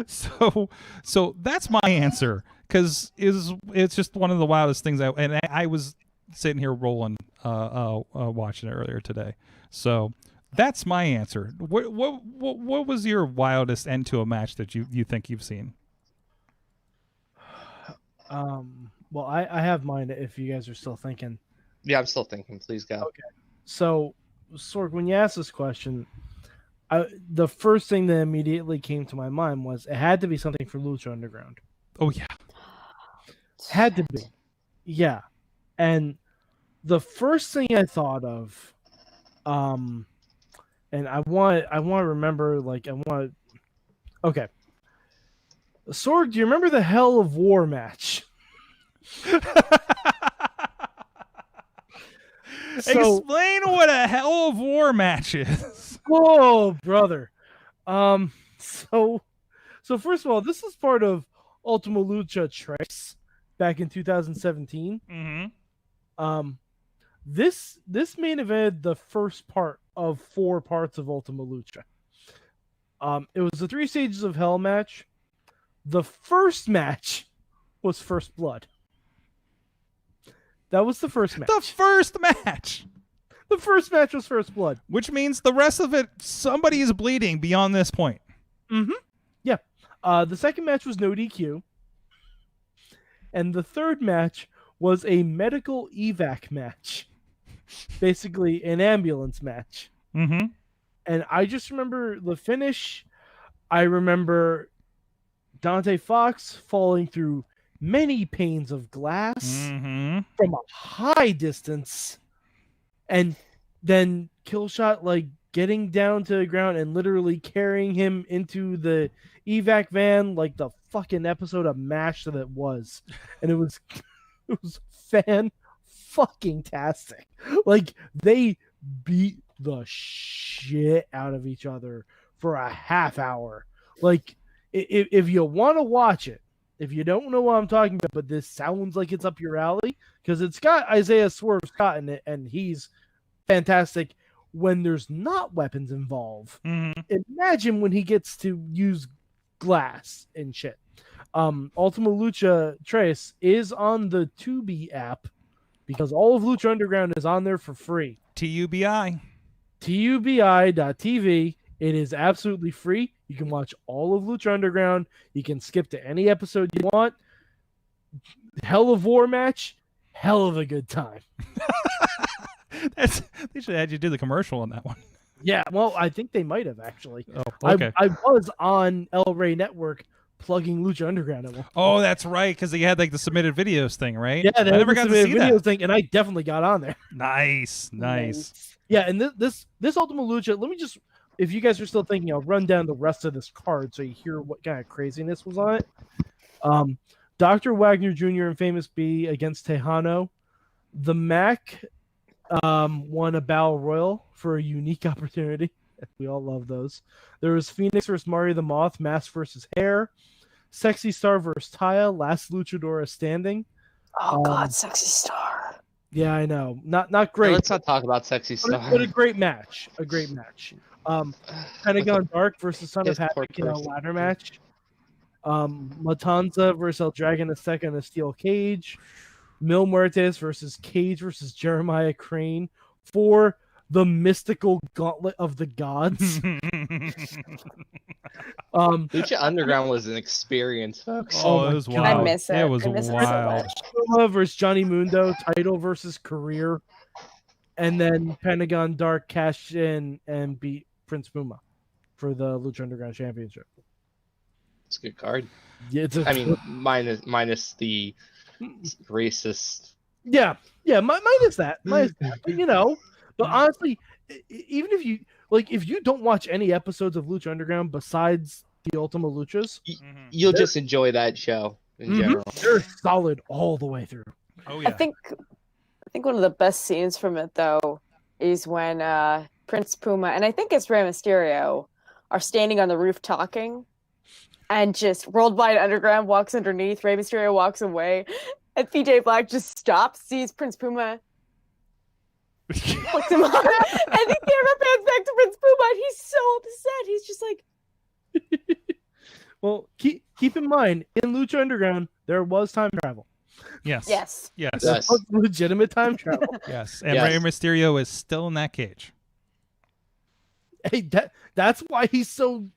Speaker 1: so that's my answer, because it's just one of the wildest things. I was sitting here rolling watching it earlier today. So that's my answer. What was your wildest end to a match that you think you've seen?
Speaker 2: Well, I have mine if you guys are still thinking.
Speaker 4: Yeah, I'm still thinking. Please go.
Speaker 2: Okay. So, Sorg, when you asked this question, the first thing that immediately came to my mind was it had to be something for Lucha Underground.
Speaker 1: Oh yeah,
Speaker 2: had to be. Yeah, and the first thing I thought of, and I want to remember, okay. Sorg, do you remember the Hell of War match?
Speaker 1: Explain what a Hell of War match is.
Speaker 2: Oh, brother. So first of all, this is part of Ultima Lucha Tres back in 2017.
Speaker 1: Mm-hmm.
Speaker 2: This main event, the first part of 4 parts of Ultima Lucha. It was the 3 stages of Hell match. The first match was First Blood. That was the first match.
Speaker 1: The first match.
Speaker 2: The first match was First Blood.
Speaker 1: Which means the rest of it, somebody is bleeding beyond this point.
Speaker 2: Mm-hmm. Yeah. The second match was no DQ. And the third match was a medical evac match. Basically, an ambulance match.
Speaker 1: Mm-hmm.
Speaker 2: And I just remember the finish. I remember Dante Fox falling through many panes of glass from a high distance, and then Killshot getting down to the ground and literally carrying him into the evac van like the fucking episode of MASH that it was. And it was fan fucking tastic. They beat the shit out of each other for a half hour. If you want to watch it, if you don't know what I'm talking about, but this sounds like it's up your alley, because it's got Isaiah Swerve Scott in it, and he's fantastic when there's not weapons involved.
Speaker 1: Mm-hmm.
Speaker 2: Imagine when he gets to use glass and shit. Ultima Lucha Tres is on the Tubi app, because all of Lucha Underground is on there for free.
Speaker 1: TUBI.
Speaker 2: TUBI.tv. It is absolutely free. You can watch all of Lucha Underground. You can skip to any episode you want. Hell of War match, hell of a good time.
Speaker 1: They should have had you do the commercial on that one.
Speaker 2: Yeah, well, I think they might have actually.
Speaker 1: Oh, okay.
Speaker 2: I was on El Rey Network plugging Lucha Underground at one point.
Speaker 1: Oh, that's right, because they had the submitted videos thing, right?
Speaker 2: Yeah,
Speaker 1: I never got to see
Speaker 2: videos
Speaker 1: that
Speaker 2: thing, and I definitely got on there.
Speaker 1: Nice.
Speaker 2: Yeah, and this Ultima Lucha, let me just, if you guys are still thinking, I'll run down the rest of this card so you hear what kind of craziness was on it. Dr. Wagner Jr. and Famous B against Tejano. The Mac won a Battle Royal for a unique opportunity. We all love those. There was Phoenix versus Mario the Moth, Mask versus Hair. Sexy Star versus Taya, Last Luchadora Standing.
Speaker 3: Oh, God, Sexy Star.
Speaker 2: Yeah, I know. Not great.
Speaker 4: No, let's not talk about Sexy Star.
Speaker 2: But a great match. A great match. Pentagon Dark versus Son of Havoc in a ladder match. Matanza versus El Dragon Azteca in a steel cage. Mil Muertes versus Cage versus Jeremiah Crane for the mystical gauntlet of the gods.
Speaker 4: Lucha Underground was an experience, folks.
Speaker 1: Oh, it was wild.
Speaker 3: I miss it.
Speaker 1: It was
Speaker 3: I miss
Speaker 1: wild.
Speaker 3: It so much.
Speaker 2: Versus Johnny Mundo, title versus career. And then Pentagon Dark cashed in and beat Prince Puma for the Lucha Underground Championship.
Speaker 4: It's a good card.
Speaker 2: Yeah,
Speaker 4: minus the racist.
Speaker 2: Yeah, minus that. But honestly, even if you don't watch any episodes of Lucha Underground besides the Ultima Luchas,
Speaker 4: You'll just enjoy that show in general.
Speaker 2: They're solid all the way through.
Speaker 1: Oh yeah.
Speaker 3: I think one of the best scenes from it though is when Prince Puma, and I think it's Rey Mysterio, are standing on the roof talking, and just Worldwide Underground walks underneath, Rey Mysterio walks away, and PJ Black just stops, sees Prince Puma, flicks him on, and the camera pans back to Prince Puma, and he's so upset. He's just like...
Speaker 2: Well, keep in mind, in Lucha Underground, there was time travel.
Speaker 1: Yes.
Speaker 3: Yes.
Speaker 1: Yes.
Speaker 2: There was legitimate time travel.
Speaker 1: Yes. And Rey Mysterio is still in that cage.
Speaker 2: Hey, that's why he's so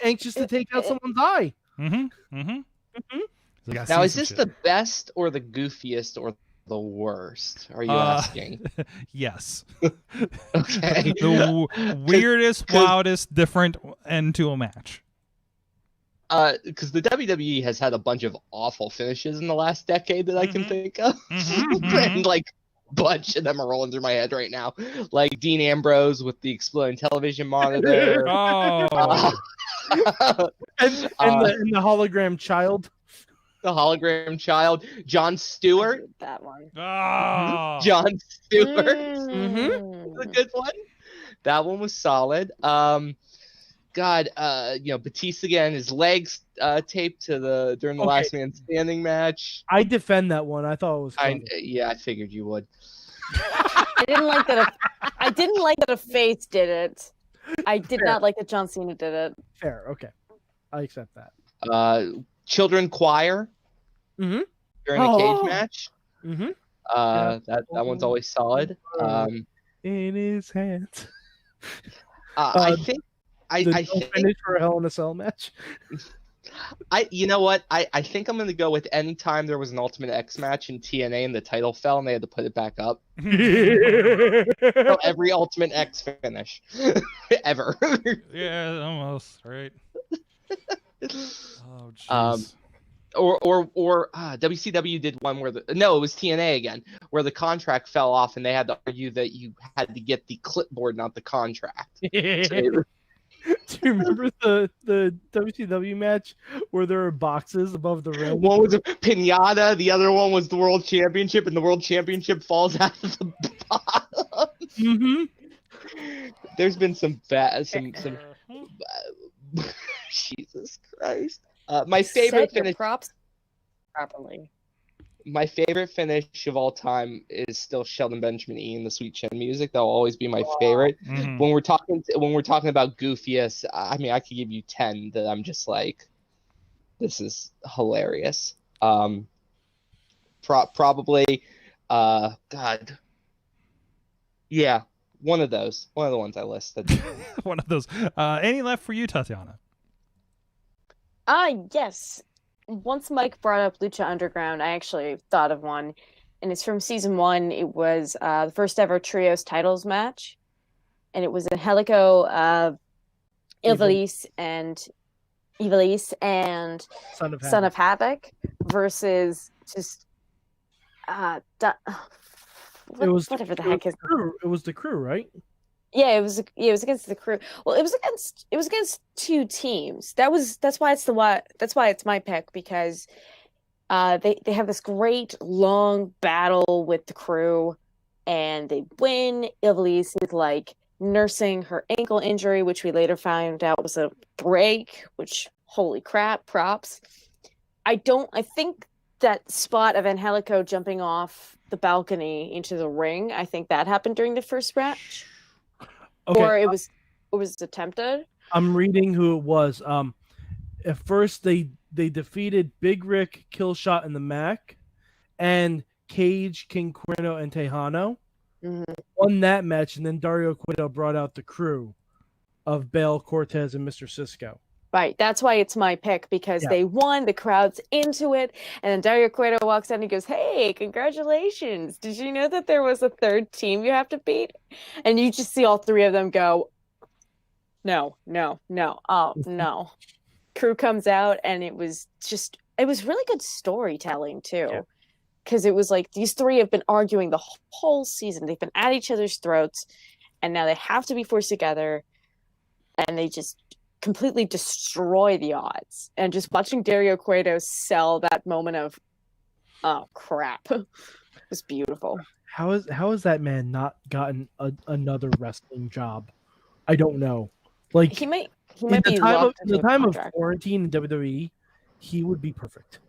Speaker 2: anxious to take out someone's eye.
Speaker 1: Mm-hmm. Mm-hmm.
Speaker 2: Mm-hmm.
Speaker 4: Now, is this the best or the goofiest or the worst? Are you asking?
Speaker 1: Yes.
Speaker 4: Okay.
Speaker 1: The weirdest, wildest, different end to a match.
Speaker 4: Because the WWE has had a bunch of awful finishes in the last decade that I can think of, and like a bunch of them are rolling through my head right now, like Dean Ambrose with the exploding television monitor.
Speaker 2: And the hologram child.
Speaker 4: The hologram child, Jon Stewart.
Speaker 3: That one.
Speaker 1: Oh.
Speaker 4: Jon Stewart.
Speaker 3: Mm-hmm.
Speaker 4: A good one. That one was solid. God, Batista again, his legs taped to during the Last Man Standing match.
Speaker 2: I defend that one. I thought it was funny.
Speaker 4: I figured you would.
Speaker 3: I didn't like that. I didn't like that a face did it. I did not like that John Cena did it.
Speaker 2: Fair, okay, I accept that.
Speaker 4: Children choir
Speaker 2: during
Speaker 4: a cage match. That one's always solid.
Speaker 2: In his hands.
Speaker 4: I think. I think
Speaker 2: finish for a Hell in a Cell match.
Speaker 4: You know what? I think I'm gonna go with any time there was an Ultimate X match in TNA and the title fell and they had to put it back up. So every Ultimate X finish ever.
Speaker 1: Yeah, almost right. Oh jeez.
Speaker 4: Or WCW did one where it was TNA again, where the contract fell off and they had to argue that you had to get the clipboard, not the contract.
Speaker 2: Do you remember the WCW match where there were boxes above the ring?
Speaker 4: One was a pinata, the other one was the World Championship, and the World Championship falls out of the bottom. There's been some Jesus Christ. My favorite finish.
Speaker 3: Props properly.
Speaker 4: My favorite finish of all time is still Sheldon Benjamin E and the Sweet Chin music. That'll always be my favorite.
Speaker 1: Mm-hmm.
Speaker 4: When we're talking about goofiest, I mean, I could give you 10 that I'm just like, this is hilarious. Probably, God, yeah, one of the ones I listed.
Speaker 1: One of those. Any left for you, Tatiana?
Speaker 3: Yes. Once Mike brought up Lucha Underground, I actually thought of one, and it's from season 1. It was the first ever trios titles match, and it was Angelico, Ivelisse and Son of Havoc versus just whatever the heck is
Speaker 2: crew. It was the crew, right?
Speaker 3: Yeah, it was against the crew. Well, it was against two teams. That's why it's my pick, because they have this great long battle with the crew and they win. Ivelisse is like nursing her ankle injury, which we later found out was a break, which holy crap, props. I think that spot of Angelico jumping off the balcony into the ring, I think that happened during the first match. Okay. Or it was attempted.
Speaker 2: I'm reading who it was. At first they defeated Big Rick, Killshot, and the Mac, and Cage, King Cuerno, and Tejano. Won that match, and then Dario Cueto brought out the crew of Bale, Cortez, and Mr. Cisco.
Speaker 3: Right, that's why it's my pick, because they won, the crowd's into it, and then Dario Cueto walks out and he goes, "Hey, congratulations! Did you know that there was a third team you have to beat?" And you just see all three of them go, no, oh no. Crew comes out, and it was really good storytelling too, because it was like these three have been arguing the whole season. They've been at each other's throats, and now they have to be forced together, and they just completely destroy the odds. And just watching Dario Cueto sell that moment of, oh crap, it was beautiful.
Speaker 2: How has that man not gotten another wrestling job? I don't know. Like
Speaker 3: He might
Speaker 2: in
Speaker 3: be locked
Speaker 2: the
Speaker 3: into a
Speaker 2: time of
Speaker 3: contract.
Speaker 2: quarantine in WWE, he would be perfect.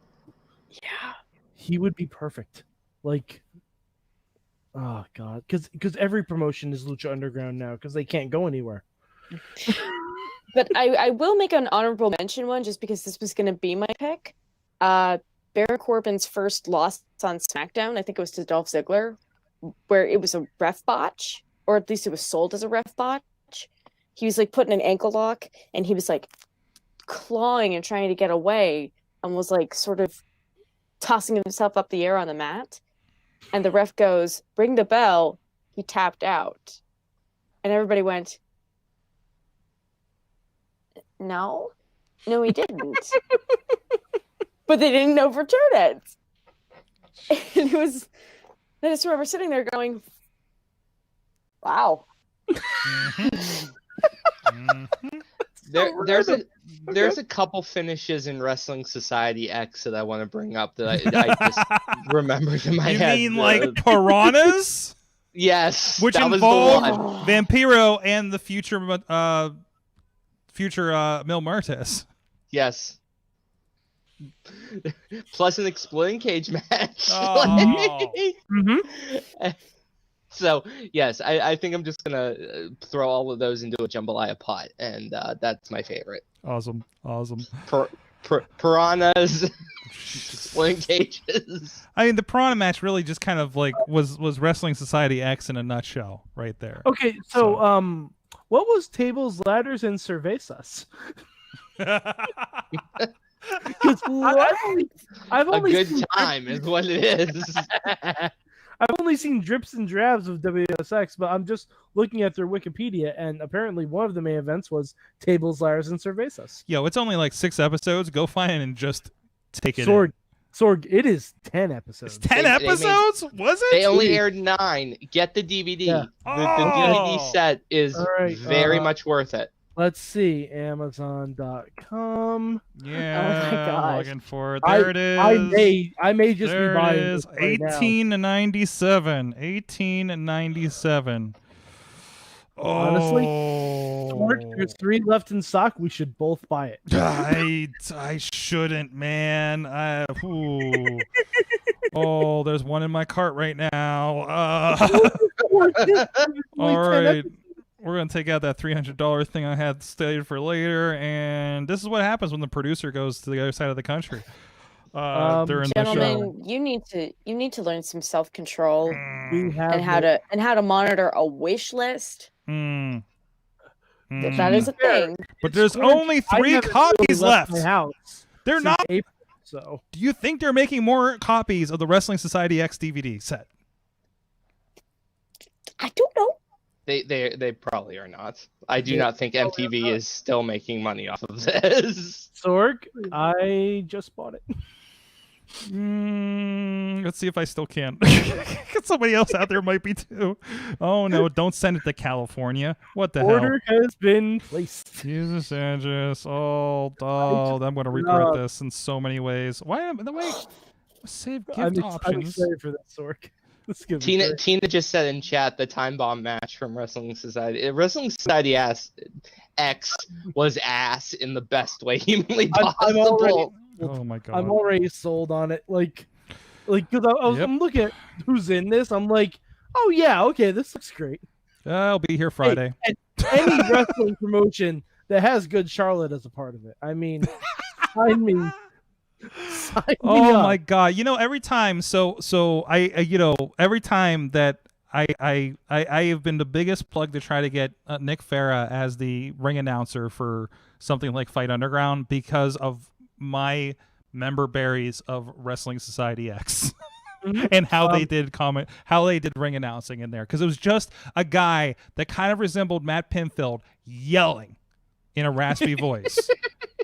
Speaker 3: Yeah.
Speaker 2: He would be perfect. Like, oh god, because every promotion is Lucha Underground now because they can't go anywhere.
Speaker 3: But I will make an honorable mention one just because this was going to be my pick. Baron Corbin's first loss on SmackDown, I think it was to Dolph Ziggler, where it was a ref botch, or at least it was sold as a ref botch. He was like putting an ankle lock and he was like clawing and trying to get away and was like sort of tossing himself up the air on the mat. And the ref goes, "Ring the bell." He tapped out. And everybody went, No, he didn't. But they didn't overturn it. And it was, I just remember sitting there going, wow.
Speaker 4: There's a couple finishes in Wrestling Society X that I want to bring up that I just remembered in my head.
Speaker 1: You mean like piranhas?
Speaker 4: Yes,
Speaker 1: Which
Speaker 4: that
Speaker 1: involve
Speaker 4: was the one.
Speaker 1: Vampiro and the future Mil Martes.
Speaker 4: Yes. Plus an exploding cage match.
Speaker 1: Oh.
Speaker 4: So, yes, I think I'm just going to throw all of those into a jambalaya pot, and that's my favorite.
Speaker 1: Awesome.
Speaker 4: Piranhas, exploding cages.
Speaker 1: I mean, the piranha match really just kind of like was Wrestling Society X in a nutshell right there.
Speaker 2: Okay, so what was tables, ladders, and cervezas? I've only
Speaker 4: a good
Speaker 2: seen
Speaker 4: time is what it is.
Speaker 2: I've only seen drips and drabs of WSX, but I'm just looking at their Wikipedia, and apparently one of the main events was tables, ladders, and cervezas.
Speaker 1: Yo, it's only like 6 episodes. Go find it and just take it.
Speaker 2: Sorg, it is 10 episodes.
Speaker 1: It's 10 episodes? Was it?
Speaker 4: They only aired 9. Get the DVD.
Speaker 2: Yeah.
Speaker 4: The DVD set is very much worth it.
Speaker 2: Let's see, Amazon.com.
Speaker 1: Yeah.
Speaker 3: Oh my gosh.
Speaker 1: Looking for it. There it is.
Speaker 2: I may just
Speaker 1: there
Speaker 2: be buying
Speaker 1: it is.
Speaker 2: this right now.
Speaker 1: 1897. 1897.
Speaker 2: Honestly,
Speaker 1: Oh.
Speaker 2: there's 3 left in stock. We should both buy it.
Speaker 1: I shouldn't, man. Oh, there's one in my cart right now. All right. We're going to take out that $300 thing I had stated for later, and this is what happens when the producer goes to the other side of the country during the show.
Speaker 3: Gentlemen, you need to learn some self-control
Speaker 2: We have
Speaker 3: and how to monitor a wish list. That is a thing.
Speaker 1: But there's only 3 copies left.
Speaker 2: My house
Speaker 1: They're not.
Speaker 2: April, so
Speaker 1: Do you think they're making more copies of the Wrestling Society X DVD set?
Speaker 3: I don't know.
Speaker 4: They probably are not. I do not think MTV is still making money off of this.
Speaker 2: Sorg, I just bought it.
Speaker 1: Let's see if I still can. Somebody else out there might be too. Oh no! Don't send it to California. What the
Speaker 2: Order
Speaker 1: hell?
Speaker 2: has been placed.
Speaker 1: Jesus address. Oh, I'm going to regret this in so many ways. Why? The way save gift
Speaker 2: I'm
Speaker 1: options.
Speaker 2: excited for that, Sorg.
Speaker 4: Tina just said in chat the time bomb match from Wrestling Society. Wrestling Society X was ass in the best way humanly possible.
Speaker 1: Oh my god!
Speaker 2: I'm already sold on it. Like, because I'm looking at who's in this. I'm like, oh yeah, okay, this looks great.
Speaker 1: I'll be here Friday.
Speaker 2: Hey, any wrestling promotion that has good Charlotte as a part of it. I mean, sign me.
Speaker 1: Oh my god! Every time. Every time that I have been the biggest plug to try to get Nick Farah as the ring announcer for something like Fight Underground because of my member berries of Wrestling Society X. And how they did ring announcing in there, because it was just a guy that kind of resembled Matt Pinfield yelling in a raspy voice.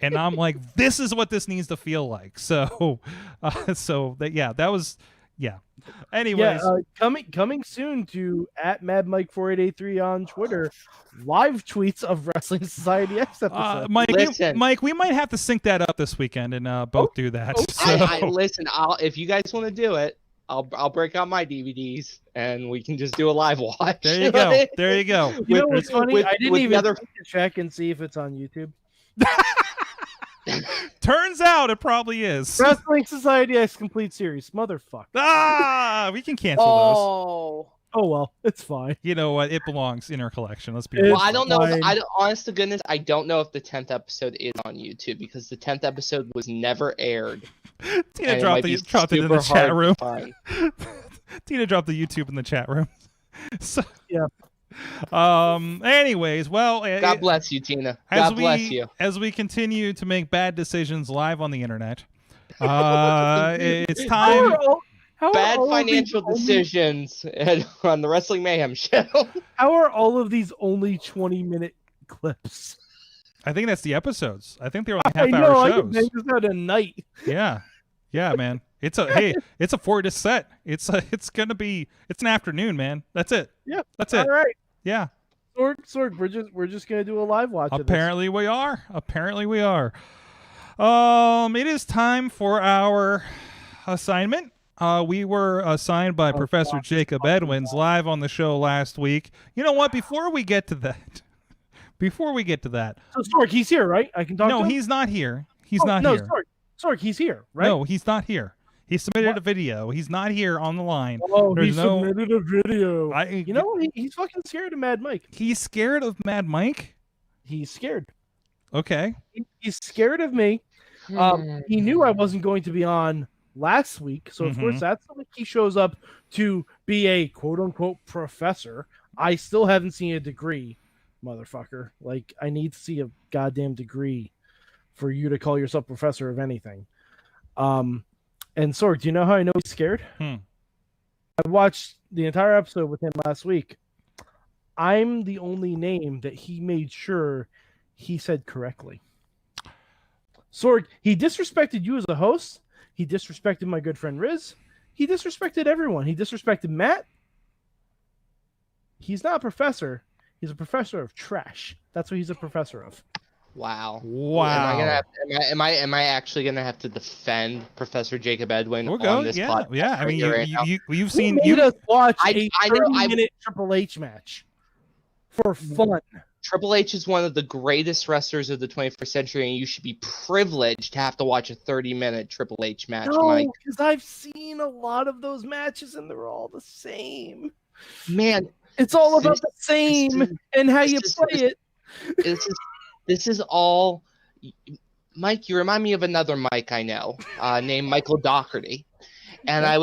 Speaker 1: And I'm like, this is what this needs to feel like. So that was. Anyways,
Speaker 2: coming soon to @MadMike4883 on Twitter, live tweets of Wrestling Society X episode.
Speaker 1: Mike, we might have to sync that up this weekend and both do that.
Speaker 4: Listen, if you guys want to do it, I'll break out my DVDs and we can just do a live watch.
Speaker 1: There you go. There you go.
Speaker 2: You know what's funny? I didn't even
Speaker 4: other...
Speaker 2: check and see if it's on YouTube.
Speaker 1: Turns out it probably is.
Speaker 2: Wrestling Society X Complete Series. Motherfucker.
Speaker 1: Ah, we can cancel those.
Speaker 2: Oh well, it's fine.
Speaker 1: You know what? It belongs in our collection. Let's be
Speaker 2: Well,
Speaker 1: honest.
Speaker 4: I don't know. Honest to goodness, I don't know if the 10th episode is on YouTube because the 10th episode was never aired.
Speaker 1: Tina dropped it in the chat room. Tina dropped the YouTube in the chat room. So
Speaker 2: yeah.
Speaker 1: Anyways, well,
Speaker 4: God bless you, Tina. God bless you.
Speaker 1: As we continue to make bad decisions live on the internet, it's time.
Speaker 4: Bad financial decisions on the Wrestling Mayhem show.
Speaker 2: How are all of these only 20-minute clips?
Speaker 1: I think that's the episodes. I think they're only half-hour shows.
Speaker 2: I can make this out a night.
Speaker 1: Yeah, man. It's a 4-disc set. It's an afternoon, man. That's it.
Speaker 2: Yeah,
Speaker 1: that's it.
Speaker 2: All right.
Speaker 1: Yeah.
Speaker 2: Sorg, we're just gonna do a live watch.
Speaker 1: Apparently we are. It is time for our assignment. We were assigned by Professor Jacob Edwins live on the show last week. You know what? Before we get to that. So
Speaker 2: Sorg, he's here, right? I can talk to him?
Speaker 1: No, he's not here. He's not here.
Speaker 2: Sorg, he's here, right?
Speaker 1: No, he's not here. He submitted a video. He's not here on the line.
Speaker 2: Oh, he submitted a video.
Speaker 1: You
Speaker 2: know, he's fucking scared of Mad Mike.
Speaker 1: He's scared of Mad Mike?
Speaker 2: He's scared.
Speaker 1: Okay.
Speaker 2: He's scared of me. He knew I wasn't going to be on last week, so of course that's the week he shows up to be a quote-unquote professor. I still haven't seen a degree, motherfucker. Like, I need to see a goddamn degree for you to call yourself professor of anything. And Sorg, do you know how I know he's scared? I watched the entire episode with him last week. I'm the only name that he made sure he said correctly. Sorg, he disrespected you as a host. He disrespected my good friend Riz. He disrespected everyone. He disrespected Matt. He's not a professor. He's a professor of trash. That's what he's a professor of.
Speaker 4: Wow.
Speaker 1: Wow.
Speaker 4: Am I actually gonna have to defend Professor Jacob Edwin
Speaker 1: on
Speaker 4: this
Speaker 1: podcast? Yeah. I mean, you've seen
Speaker 2: you made us watch
Speaker 4: a
Speaker 2: 30-minute Triple H match for fun.
Speaker 4: Triple H is one of the greatest wrestlers of the 21st century, and you should be privileged to have to watch a 30-minute Triple H match, Mike.
Speaker 2: No, because I've seen a lot of those matches, and they're all the same.
Speaker 4: Man,
Speaker 2: it's all about the same and how you play it.
Speaker 4: This is all... Mike, you remind me of another Mike I know, named Michael Doherty. And I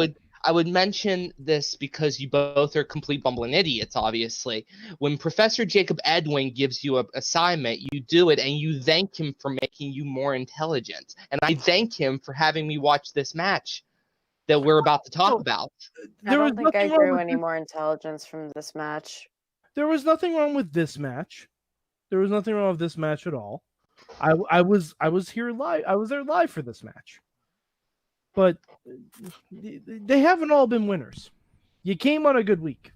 Speaker 4: would mention this because you both are complete bumbling idiots, obviously. When Professor Jacob Edwin gives you an assignment, you do it, and you thank him for making you more intelligent. And I thank him for having me watch this match that we're about to talk about.
Speaker 3: I don't think I grew any more intelligence from this match.
Speaker 2: There was nothing wrong with this match. There was nothing wrong with this match at all. I was here live. I was there live for this match. But they haven't all been winners. You came on a good week.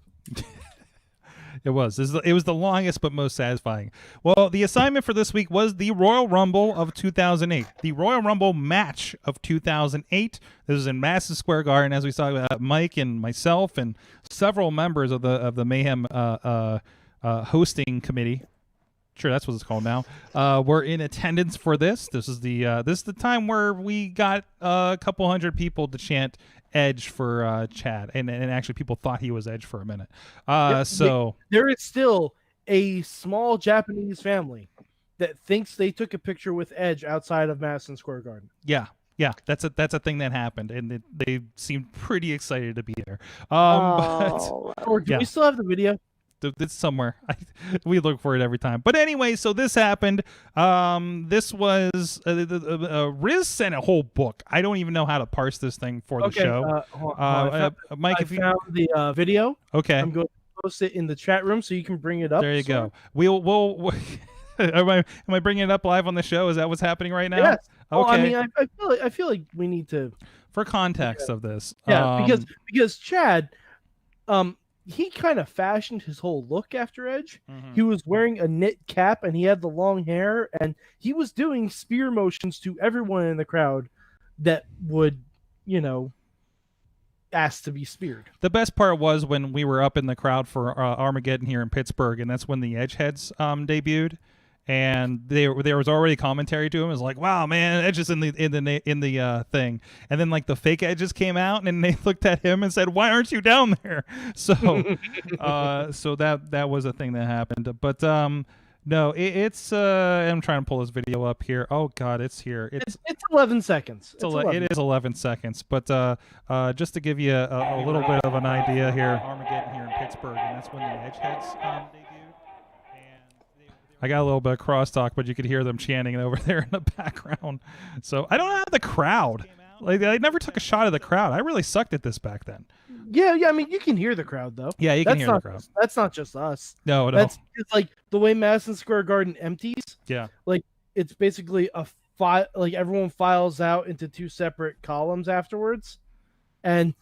Speaker 1: It was the longest but most satisfying. Well, the assignment for this week was the Royal Rumble of 2008. The Royal Rumble match of 2008. This was in Madison Square Garden, as we saw Mike and myself and several members of the Mayhem hosting committee. Sure, that's what it's called now. We're in attendance for this. This is the time where we got a couple hundred people to chant Edge for Chad, and actually people thought he was Edge for a minute. So
Speaker 2: there is still a small Japanese family that thinks they took a picture with Edge outside of Madison Square Garden.
Speaker 1: Yeah, that's a thing that happened, and they seemed pretty excited to be there.
Speaker 2: Do we still have the video?
Speaker 1: It's somewhere. We look for it every time. But anyway, so this happened. This was Riz sent a whole book. I don't even know how to parse this thing for the show. Mike,
Speaker 2: I found the video.
Speaker 1: Okay,
Speaker 2: I'm going to post it in the chat room so you can bring it up.
Speaker 1: There you go. We'll am I bringing it up live on the show? Is that what's happening right now?
Speaker 2: Yes.
Speaker 1: Okay.
Speaker 2: Well, I mean, I feel like we need to,
Speaker 1: for context of this.
Speaker 2: Yeah, because Chad, he kind of fashioned his whole look after Edge. Mm-hmm. He was wearing a knit cap and he had the long hair, and he was doing spear motions to everyone in the crowd that would, asked to be speared.
Speaker 1: The best part was when we were up in the crowd for Armageddon here in Pittsburgh, and that's when the Edgeheads debuted, and there was already commentary to him. It was like, "Wow, man, Edge is in the thing," and then like the fake Edges came out, and they looked at him and said, "Why aren't you down there?" So, so that was a thing that happened, but no, it's I'm trying to pull this video up here. Oh God, it's here.
Speaker 2: It's 11 seconds.
Speaker 1: It is 11 seconds, but just to give you a little bit of an idea here, Armageddon here in Pittsburgh, and that's when the Edgeheads debuted. And I got a little bit of crosstalk, but you could hear them chanting over there in the background. So I don't have the crowd. Like I never took a shot of the crowd. I really sucked at this back then.
Speaker 2: Yeah. I mean, you can hear the crowd though.
Speaker 1: Yeah, you can hear the crowd.
Speaker 2: That's not just us.
Speaker 1: No.
Speaker 2: That's just like the way Madison Square Garden empties.
Speaker 1: Yeah.
Speaker 2: Like it's basically a file. Like everyone files out into two separate columns afterwards, and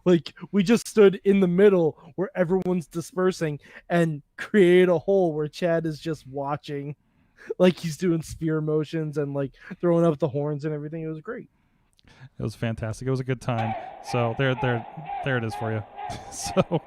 Speaker 2: like we just stood in the middle where everyone's dispersing and create a hole where Chad is just watching, like he's doing spear motions and like throwing up the horns and everything. It was great.
Speaker 1: It was fantastic. It was a good time. So there it is for you. So,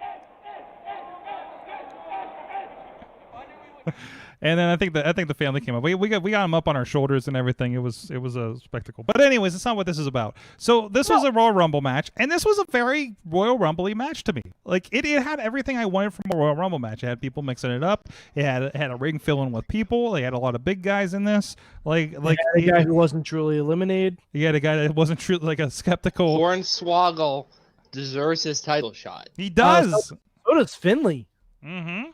Speaker 1: and then I think the family came up. We got them up on our shoulders and everything. It was a spectacle. But anyways, it's not what this is about. So this was a Royal Rumble match, and this was a very Royal Rumble-y match to me. Like it had everything I wanted from a Royal Rumble match. It had people mixing it up. It had a ring filling with people. They had a lot of big guys in this. Like
Speaker 2: a guy who wasn't truly eliminated.
Speaker 1: You had a guy that wasn't truly like a skeptical.
Speaker 4: Hornswoggle deserves his title shot.
Speaker 1: He does.
Speaker 2: So does Finley.
Speaker 1: Mm-hmm.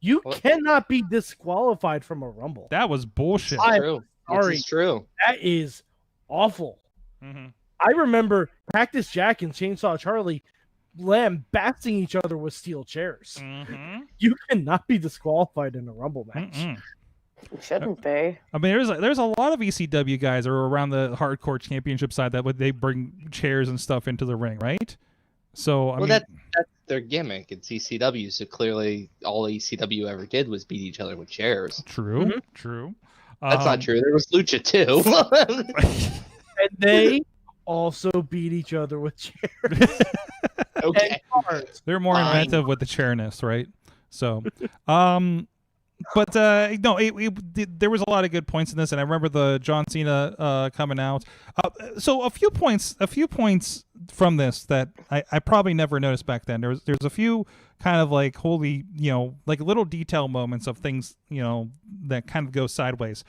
Speaker 2: You cannot be disqualified from a Rumble.
Speaker 1: That was bullshit.
Speaker 4: True.
Speaker 2: Sorry.
Speaker 4: It's true.
Speaker 2: That is awful.
Speaker 1: Mm-hmm.
Speaker 2: I remember Cactus Jack and Chainsaw Charlie lambasting each other with steel chairs.
Speaker 1: Mm-hmm.
Speaker 2: You cannot be disqualified in a Rumble match.
Speaker 1: Mm-mm.
Speaker 3: You shouldn't be.
Speaker 1: I mean, there's a lot of ECW guys or around the hardcore championship side that they bring chairs and stuff into the ring, right? So I mean,
Speaker 4: that's their gimmick. It's ECW, so clearly all ECW ever did was beat each other with chairs.
Speaker 1: True,
Speaker 2: Mm-hmm.
Speaker 1: true.
Speaker 4: That's not true. There was Lucha too.
Speaker 2: And they also beat each other with chairs.
Speaker 4: Okay.
Speaker 1: They're more inventive with the chairness, right? So, but no, there was a lot of good points in this, and I remember the John Cena coming out. So a few points from this that I probably never noticed back then. There's a few kind of like holy, like little detail moments of things, that kind of go sideways.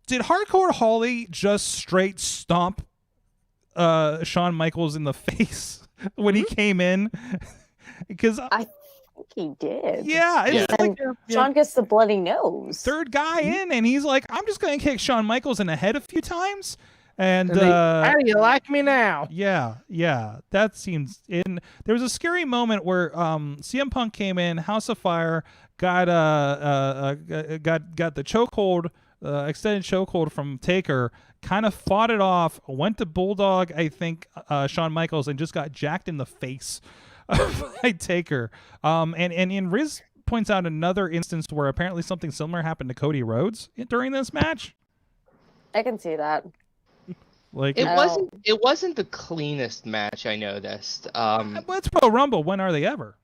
Speaker 1: Did Hardcore Holly just straight stomp Shawn Michaels in the face when he came in? Because
Speaker 3: I think he did.
Speaker 1: Yeah, it's like
Speaker 3: Shawn gets the bloody nose.
Speaker 1: Third guy in, and he's like, I'm just going to kick Shawn Michaels in the head a few times. And
Speaker 2: how do you like me now?
Speaker 1: Yeah, that seems in. There was a scary moment where CM Punk came in, House of Fire, got the chokehold, extended chokehold from Taker, kind of fought it off, went to Bulldog, I think, Shawn Michaels, and just got jacked in the face by Taker. And Riz points out another instance where apparently something similar happened to Cody Rhodes during this match.
Speaker 3: I can see that.
Speaker 1: Like
Speaker 4: it wasn't the cleanest match I noticed.
Speaker 1: It's Pro Rumble. When are they ever?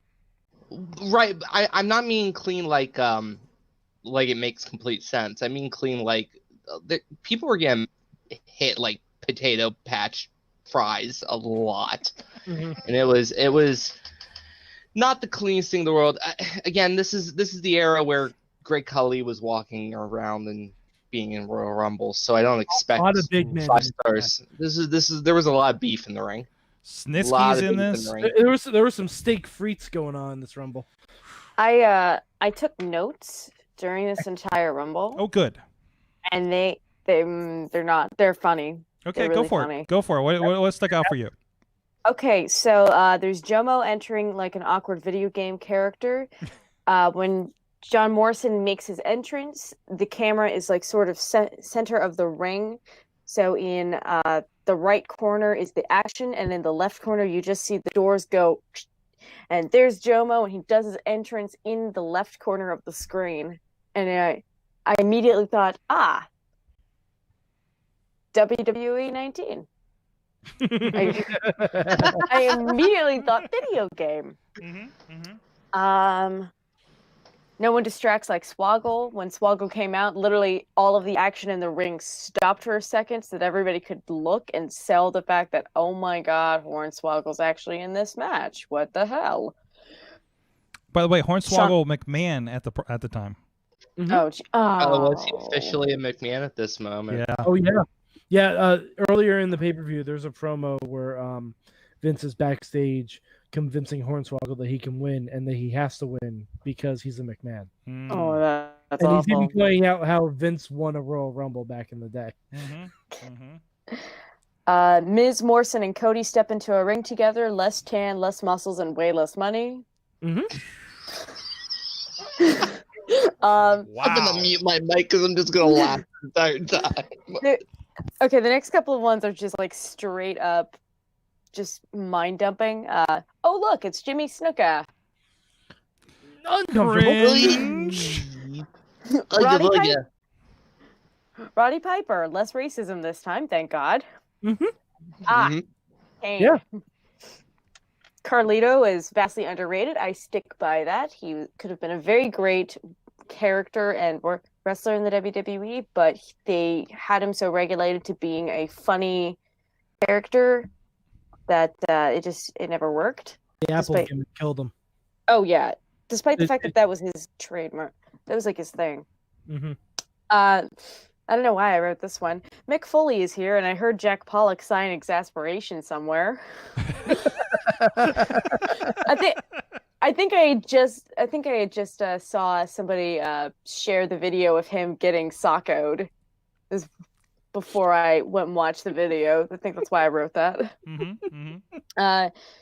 Speaker 4: Right. I'm not meaning clean like it makes complete sense. I mean clean like people were getting hit like potato patch fries a lot, and it was not the cleanest thing in the world. Again, this is the era where Great Khali was walking around and being in Royal Rumble, so I don't expect
Speaker 2: a lot of big men
Speaker 4: 5 stars. This is there was a lot of beef in the ring.
Speaker 1: Snitsky's in this.
Speaker 2: There was some steak frites going on in this Rumble.
Speaker 3: I took notes during this entire Rumble.
Speaker 1: Oh, good.
Speaker 3: And they're funny.
Speaker 1: Okay,
Speaker 3: really
Speaker 1: go for
Speaker 3: funny.
Speaker 1: it. Go for it. What stuck out for you?
Speaker 3: Okay, so there's Jomo entering like an awkward video game character. When John Morrison makes his entrance, the camera is like sort of center of the ring. So in the right corner is the action, and in the left corner you just see the doors go. And there's Jomo, and he does his entrance in the left corner of the screen. And I immediately thought, WWE 19. I immediately thought video game. No one distracts like Swoggle. When Swoggle came out, literally all of the action in the ring stopped for a second so that everybody could look and sell the fact that, oh my god, Hornswoggle's actually in this match. What the hell?
Speaker 1: By the way, Hornswoggle McMahon at the time.
Speaker 3: Oh,
Speaker 4: was he officially a McMahon at this moment?
Speaker 1: Yeah.
Speaker 2: Oh yeah, yeah. Earlier in the pay-per-view, there's a promo where Vince is backstage convincing Hornswoggle that he can win and that he has to win because he's a McMahon.
Speaker 3: Oh, that's
Speaker 2: and
Speaker 3: awful.
Speaker 2: he's even pointing out how Vince won a Royal Rumble back in the day.
Speaker 3: Miz, Morrison, and Cody step into a ring together. Less tan, less muscles, and way less money.
Speaker 4: I'm gonna mute my mic because I'm just gonna laugh the entire time.
Speaker 3: Okay, the next couple of ones are just like straight up, just mind dumping. Oh look, it's Jimmy Snuka.
Speaker 1: Cringe.
Speaker 3: Roddy Piper, less racism this time, thank God. Kane.
Speaker 2: Yeah.
Speaker 3: Carlito is vastly underrated. I stick by that. He could have been a very great character and wrestler in the WWE, but they had him so regulated to being a funny character that it never worked.
Speaker 2: The Apple gimmick killed him.
Speaker 3: Oh yeah, despite the fact that that was his trademark, that was like his thing. I don't know why I wrote this one. Mick Foley is here, and I heard Jack Pollock sign Exasperation somewhere. I think I had just saw somebody share the video of him getting sockoed. This before I went and watched the video. I think that's why I wrote that.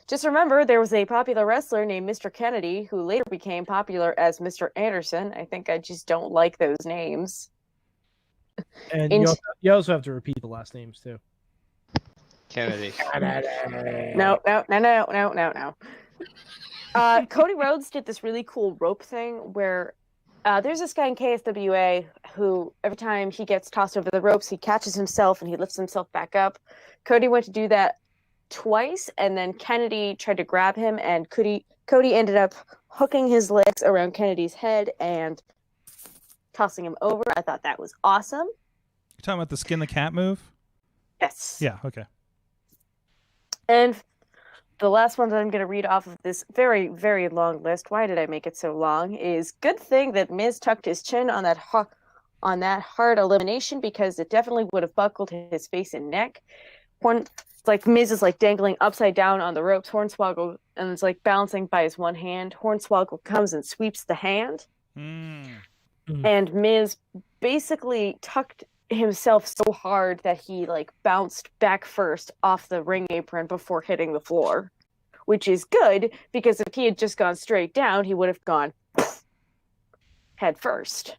Speaker 3: Just remember, there was a popular wrestler named Mr. Kennedy who later became popular as Mr. Anderson. I think I just don't like those names.
Speaker 2: And you also have to repeat the last names too.
Speaker 4: Kennedy.
Speaker 3: No. Cody Rhodes did this really cool rope thing where there's this guy in KSWA who every time he gets tossed over the ropes, he catches himself and he lifts himself back up. Cody went to do that twice, and then Kennedy tried to grab him, and Cody ended up hooking his legs around Kennedy's head and tossing him over. I thought that was awesome.
Speaker 1: You're talking about the skin the cat move?
Speaker 3: Yes.
Speaker 1: Yeah, okay.
Speaker 3: And the last one that I'm going to read off of this very, very long list, why did I make it so long, is good thing that Miz tucked his chin on that hard elimination, because it definitely would have buckled his face and neck. Miz is like dangling upside down on the ropes, Hornswoggle, and it's like balancing by his one hand. Hornswoggle comes and sweeps the hand. And Miz basically tucked himself so hard that he like bounced back first off the ring apron before hitting the floor, which is good, because if he had just gone straight down, he would have gone head first.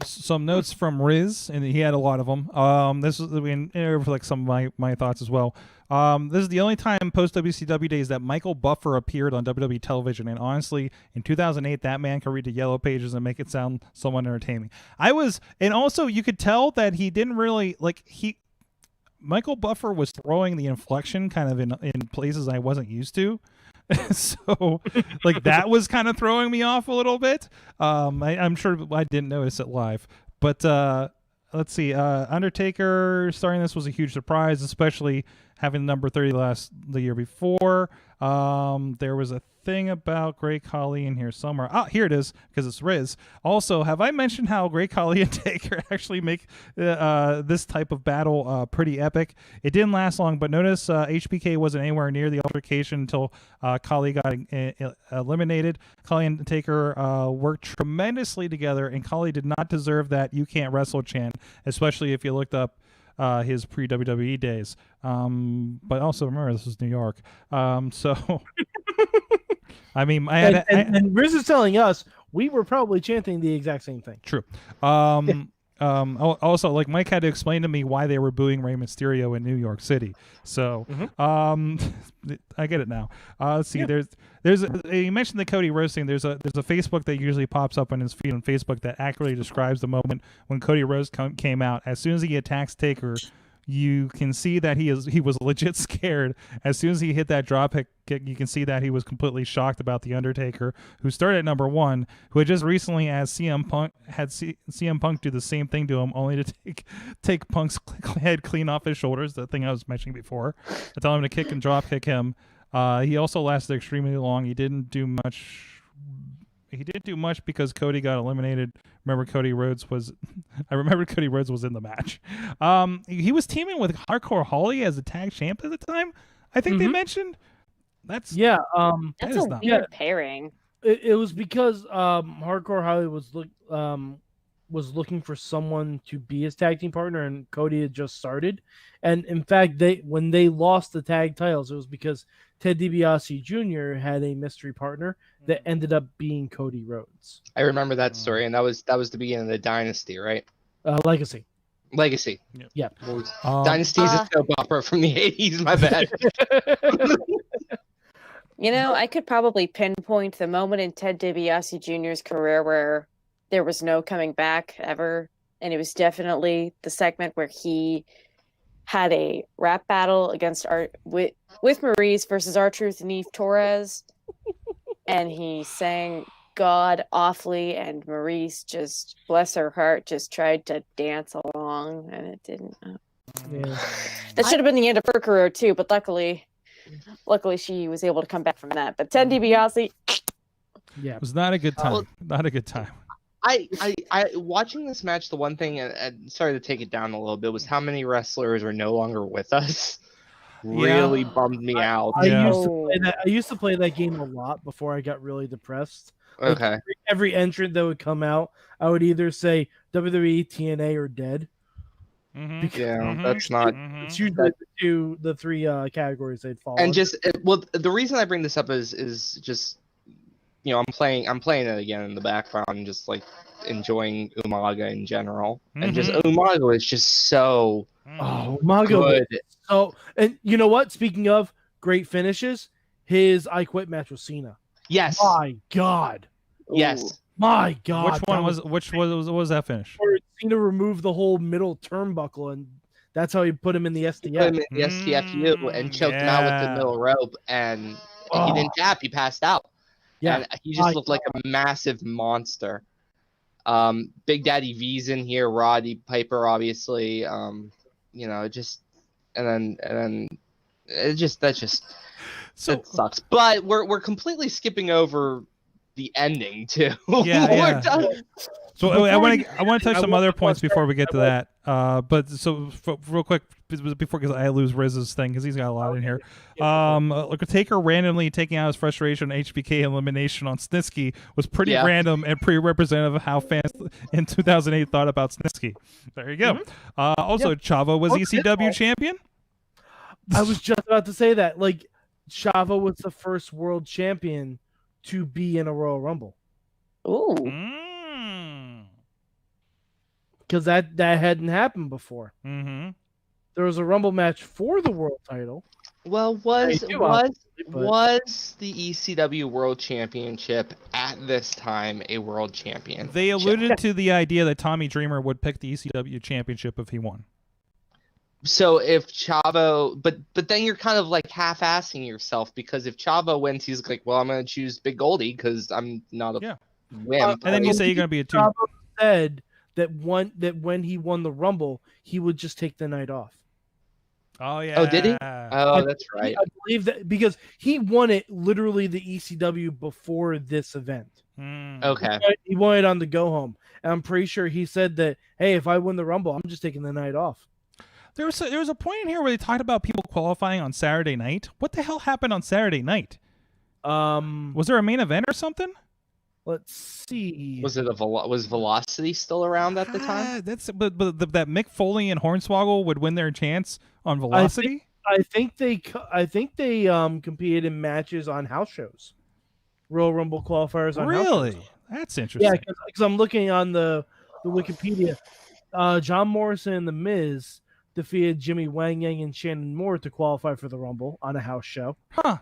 Speaker 1: Some notes from Riz, and he had a lot of them. This is for like some of my thoughts as well. This is the only time post WCW days that Michael Buffer appeared on WWE television, and honestly, in 2008, that man could read the yellow pages and make it sound somewhat entertaining. And also you could tell that he didn't really Michael Buffer was throwing the inflection kind of in places I wasn't used to. So like that was kind of throwing me off a little bit. I'm sure I didn't notice it live, but let's see. Undertaker starting this was a huge surprise, especially having number 30 the year before. There was a thing about Great Khali in here somewhere. Here it is, because it's Riz. Also, have I mentioned how Great Khali and Taker actually make this type of battle pretty epic? It didn't last long, but notice HBK wasn't anywhere near the altercation until Khali got eliminated. Khali and Taker worked tremendously together, and Khali did not deserve that "you can't wrestle" chant, especially if you looked up his pre-WWE days. But also remember, this is New York. So I mean,
Speaker 2: and Riz is telling us we were probably chanting the exact same thing.
Speaker 1: True. Also, like, Mike had to explain to me why they were booing Rey Mysterio in New York City. So I get it now. Let's see. Yeah. You mentioned the Cody Rhodes thing. There's a Facebook that usually pops up on his feed on Facebook that accurately describes the moment when Cody Rhodes came out. As soon as he attacks Taker, you can see that he was legit scared. As soon as he hit that drop kick, you can see that he was completely shocked about the Undertaker, who started at number 1, who had just recently, as CM Punk do the same thing to him, only to take Punk's head clean off his shoulders. The thing I was mentioning before, to tell him to kick and drop kick him. He also lasted extremely long. He didn't do much. He didn't do much because Cody got eliminated. I remember Cody Rhodes was in the match. He was teaming with Hardcore Holly as a tag champ at the time. I think they mentioned. That's
Speaker 3: a weird pairing.
Speaker 2: It was because Hardcore Holly was looking for someone to be his tag team partner, and Cody had just started. And in fact, when they lost the tag titles, it was because Ted DiBiase Jr. had a mystery partner that ended up being Cody Rhodes.
Speaker 4: I remember that story, and that was the beginning of the Dynasty, right?
Speaker 2: Legacy. Yeah.
Speaker 4: Dynasty's a soap opera from the 80s. My bad.
Speaker 3: I could probably pinpoint the moment in Ted DiBiase Jr.'s career where there was no coming back ever, and it was definitely the segment where he had a rap battle against with Maurice versus R-Truth and Eve Torres, and he sang God awfully, and Maurice, just bless her heart, just tried to dance along, and it didn't.
Speaker 2: Yeah.
Speaker 3: That should have been the end of her career too, but luckily she was able to come back from that. But Ted DiBiase,
Speaker 1: it was not a good time. Not a good time.
Speaker 4: I watching this match, the one thing, and sorry to take it down a little bit, was how many wrestlers are no longer with us. Really bummed me out.
Speaker 2: I used to play that game a lot before I got really depressed.
Speaker 4: Okay.
Speaker 2: Every entrant that would come out, I would either say WWE, TNA, or dead.
Speaker 4: That's not.
Speaker 2: It's usually the three categories they'd fall.
Speaker 4: And the reason I bring this up is just, I'm playing it again in the background, just like enjoying Umaga in general, and just Umaga is just so
Speaker 2: Umaga
Speaker 4: good.
Speaker 2: And you know what? Speaking of great finishes, his I Quit match with Cena.
Speaker 4: Yes.
Speaker 2: My God.
Speaker 4: Yes.
Speaker 2: Ooh. My God.
Speaker 1: Which was that finish?
Speaker 2: Where Cena removed the whole middle turnbuckle, and that's how he put him in the STF.
Speaker 4: Put him in the STFU and choked him out with the middle rope, and he didn't tap. He passed out. Yeah. And he just looked like a massive monster. Big Daddy V's in here, Roddy Piper, obviously. And then that sucks. But we're completely skipping over the ending too.
Speaker 1: Yeah. So I want to touch some other points before we get to that. But real quick before, because I lose Riz's thing because he's got a lot in here. Taker randomly taking out his frustration on HBK elimination on Snitsky was pretty random and pretty representative of how fans in 2008 thought about Snitsky. There you go. Chavo was ECW champion.
Speaker 2: I was just about to say that. Like, Chavo was the first world champion to be in a Royal Rumble.
Speaker 3: Ooh.
Speaker 2: Because that hadn't happened before.
Speaker 1: Mm-hmm.
Speaker 2: There was a Rumble match for the world title.
Speaker 4: Well, was the ECW World Championship at this time a world champion?
Speaker 1: They alluded to the idea that Tommy Dreamer would pick the ECW championship if he won.
Speaker 4: So if Chavo, but then you're kind of like half-assing yourself, because if Chavo wins, he's like, well, I'm going to choose Big Goldie because I'm not a wimp.
Speaker 1: And then you say you're going to be a two.
Speaker 2: Chavo said that when he won the Rumble, he would just take the night off.
Speaker 1: Oh, yeah.
Speaker 4: Oh, did he? Oh, that's right.
Speaker 2: I believe that because he won it literally the ECW before this event.
Speaker 4: Okay.
Speaker 2: He won it on the go home. And I'm pretty sure he said that, hey, if I win the Rumble, I'm just taking the night off.
Speaker 1: There was a point in here where they talked about people qualifying on Saturday night. What the hell happened on Saturday night? Was there a main event or something?
Speaker 2: Let's see.
Speaker 4: Was Velocity still around at the time?
Speaker 1: But that Mick Foley and Hornswoggle would win their chance on Velocity.
Speaker 2: I think they competed in matches on house shows, Royal Rumble qualifiers on house shows.
Speaker 1: Really? That's interesting.
Speaker 2: Yeah, because I'm looking on the Wikipedia. John Morrison and The Miz defeated Jimmy Wang Yang and Shannon Moore to qualify for the Rumble on a house show.
Speaker 1: Huh.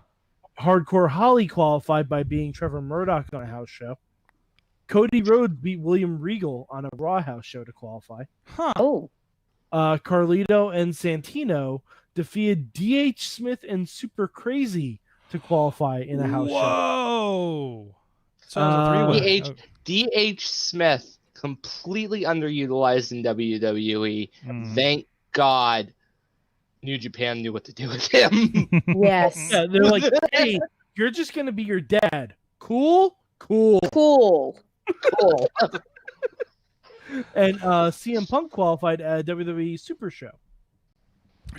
Speaker 2: Hardcore Holly qualified by beating Trevor Murdoch on a house show. Cody Rhodes beat William Regal on a Raw house show to qualify.
Speaker 1: Huh.
Speaker 3: Oh.
Speaker 2: Carlito and Santino defeated D.H. Smith and Super Crazy to qualify in a house show.
Speaker 1: Whoa! So it was a three-way.
Speaker 4: D.H. Smith completely underutilized in WWE. Thank God New Japan knew what to do with him.
Speaker 3: Yes.
Speaker 2: Yeah, they're like, hey, you're just going to be your dad. Cool? Cool.
Speaker 3: Cool.
Speaker 4: Cool.
Speaker 2: And CM Punk qualified at WWE Super Show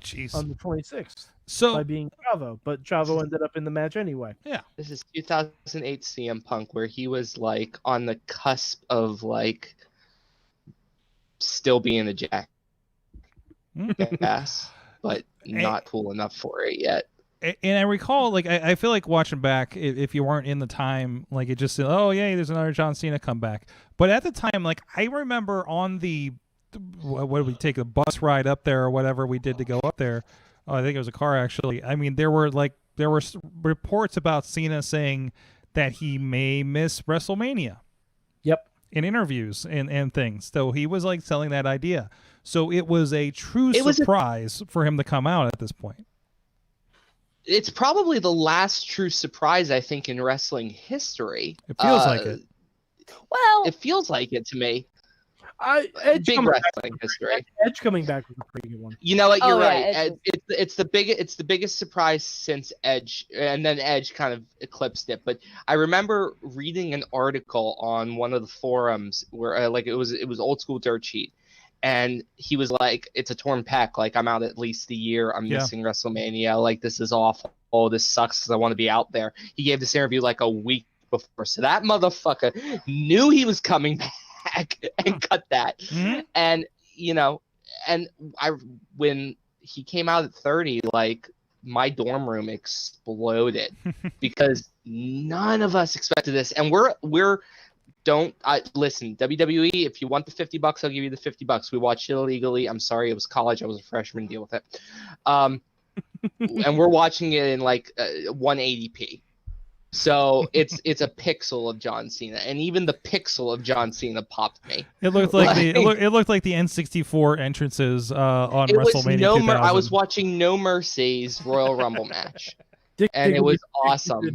Speaker 1: Jeez.
Speaker 2: on the 26th
Speaker 1: So
Speaker 2: by being Chavo, but Chavo ended up in the match anyway.
Speaker 1: yeah.
Speaker 4: This is 2008 CM Punk, where he was like on the cusp of like still being a jackass, but not cool enough for it yet.
Speaker 1: And I recall, like, I feel like watching back, if you weren't in the time, like, it just said, oh, yay, there's another John Cena comeback. But at the time, like, I remember on what did we take, a bus ride up there or whatever we did to go up there. Oh, I think it was a car, actually. I mean, there were reports about Cena saying that he may miss WrestleMania.
Speaker 2: Yep.
Speaker 1: In interviews and things. So he was, like, selling that idea. So it was a true surprise for him to come out at this point.
Speaker 4: It's probably the last true surprise, I think, in wrestling history.
Speaker 1: It feels like it.
Speaker 3: Well,
Speaker 4: it feels like it to me.
Speaker 2: Big
Speaker 4: wrestling history.
Speaker 2: Edge coming back was a pretty good one.
Speaker 4: You know what? You're right.
Speaker 3: Yeah,
Speaker 4: it's the biggest surprise since Edge, and then Edge kind of eclipsed it. But I remember reading an article on one of the forums where like it was old school dirt sheet. And he was like, it's a torn pec. Like, I'm out at least a year. I'm missing WrestleMania. Like, this is awful. Oh, this sucks because I want to be out there. He gave this interview like a week before. So that motherfucker knew he was coming back and cut that.
Speaker 1: Mm-hmm.
Speaker 4: And, you know, when he came out at 30, like, my dorm room exploded because none of us expected this. And listen, WWE, if you want the $50, I'll give you the $50. We watched it illegally. I'm sorry, it was college. I was a freshman. Deal with it. And we're watching it in like 180p. So it's a pixel of John Cena, and even the pixel of John Cena popped me.
Speaker 1: It looked like it looked like the N64 entrances on WrestleMania 2000.
Speaker 4: I was watching No Mercy's Royal Rumble match, and it was awesome.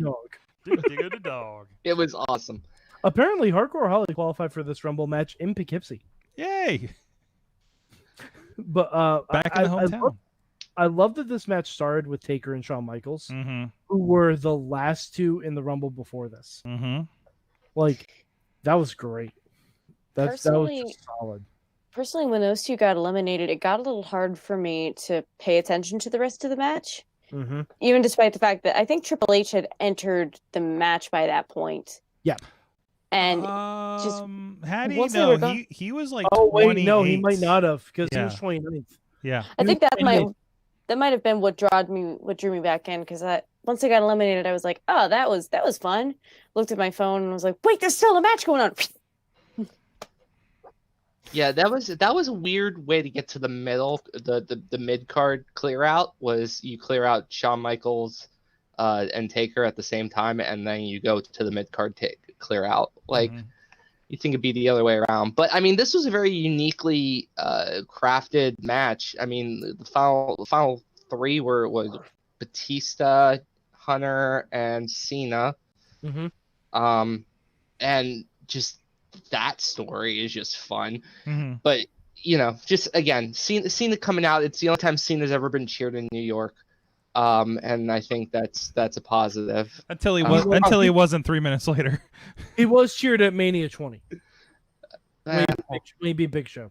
Speaker 4: It was awesome.
Speaker 2: Apparently, Hardcore Holly qualified for this Rumble match in Poughkeepsie.
Speaker 1: Yay!
Speaker 2: But
Speaker 1: back in the hometown.
Speaker 2: I love that this match started with Taker and Shawn Michaels, who were the last two in the Rumble before this. Like, that was great. That was just solid.
Speaker 3: Personally, when those two got eliminated, it got a little hard for me to pay attention to the rest of the match. Even despite the fact that I think Triple H had entered the match by that point.
Speaker 2: Yeah.
Speaker 3: And
Speaker 1: had he? No, he was like.
Speaker 2: Oh wait, no, he might not have because he was 29th.
Speaker 1: Yeah,
Speaker 3: I think that might have been what drew me back in, because once I got eliminated, I was like, oh, that was fun. Looked at my phone and was like, wait, there's still a match going on.
Speaker 4: Yeah, that was a weird way to get to the middle. The mid card clear out was you clear out Shawn Michaels and Taker at the same time, and then you go to the mid card clear out. Like, you think it'd be the other way around. But I mean, this was a very uniquely crafted match. I mean, the final three was Batista, Hunter, and Cena. And just that story is just fun. But you know, just again, Cena coming out. It's the only time Cena's ever been cheered in New York. And I think that's a positive.
Speaker 1: Until he wasn't 3 minutes later.
Speaker 2: He was cheered at Mania 20. Maybe Big Show.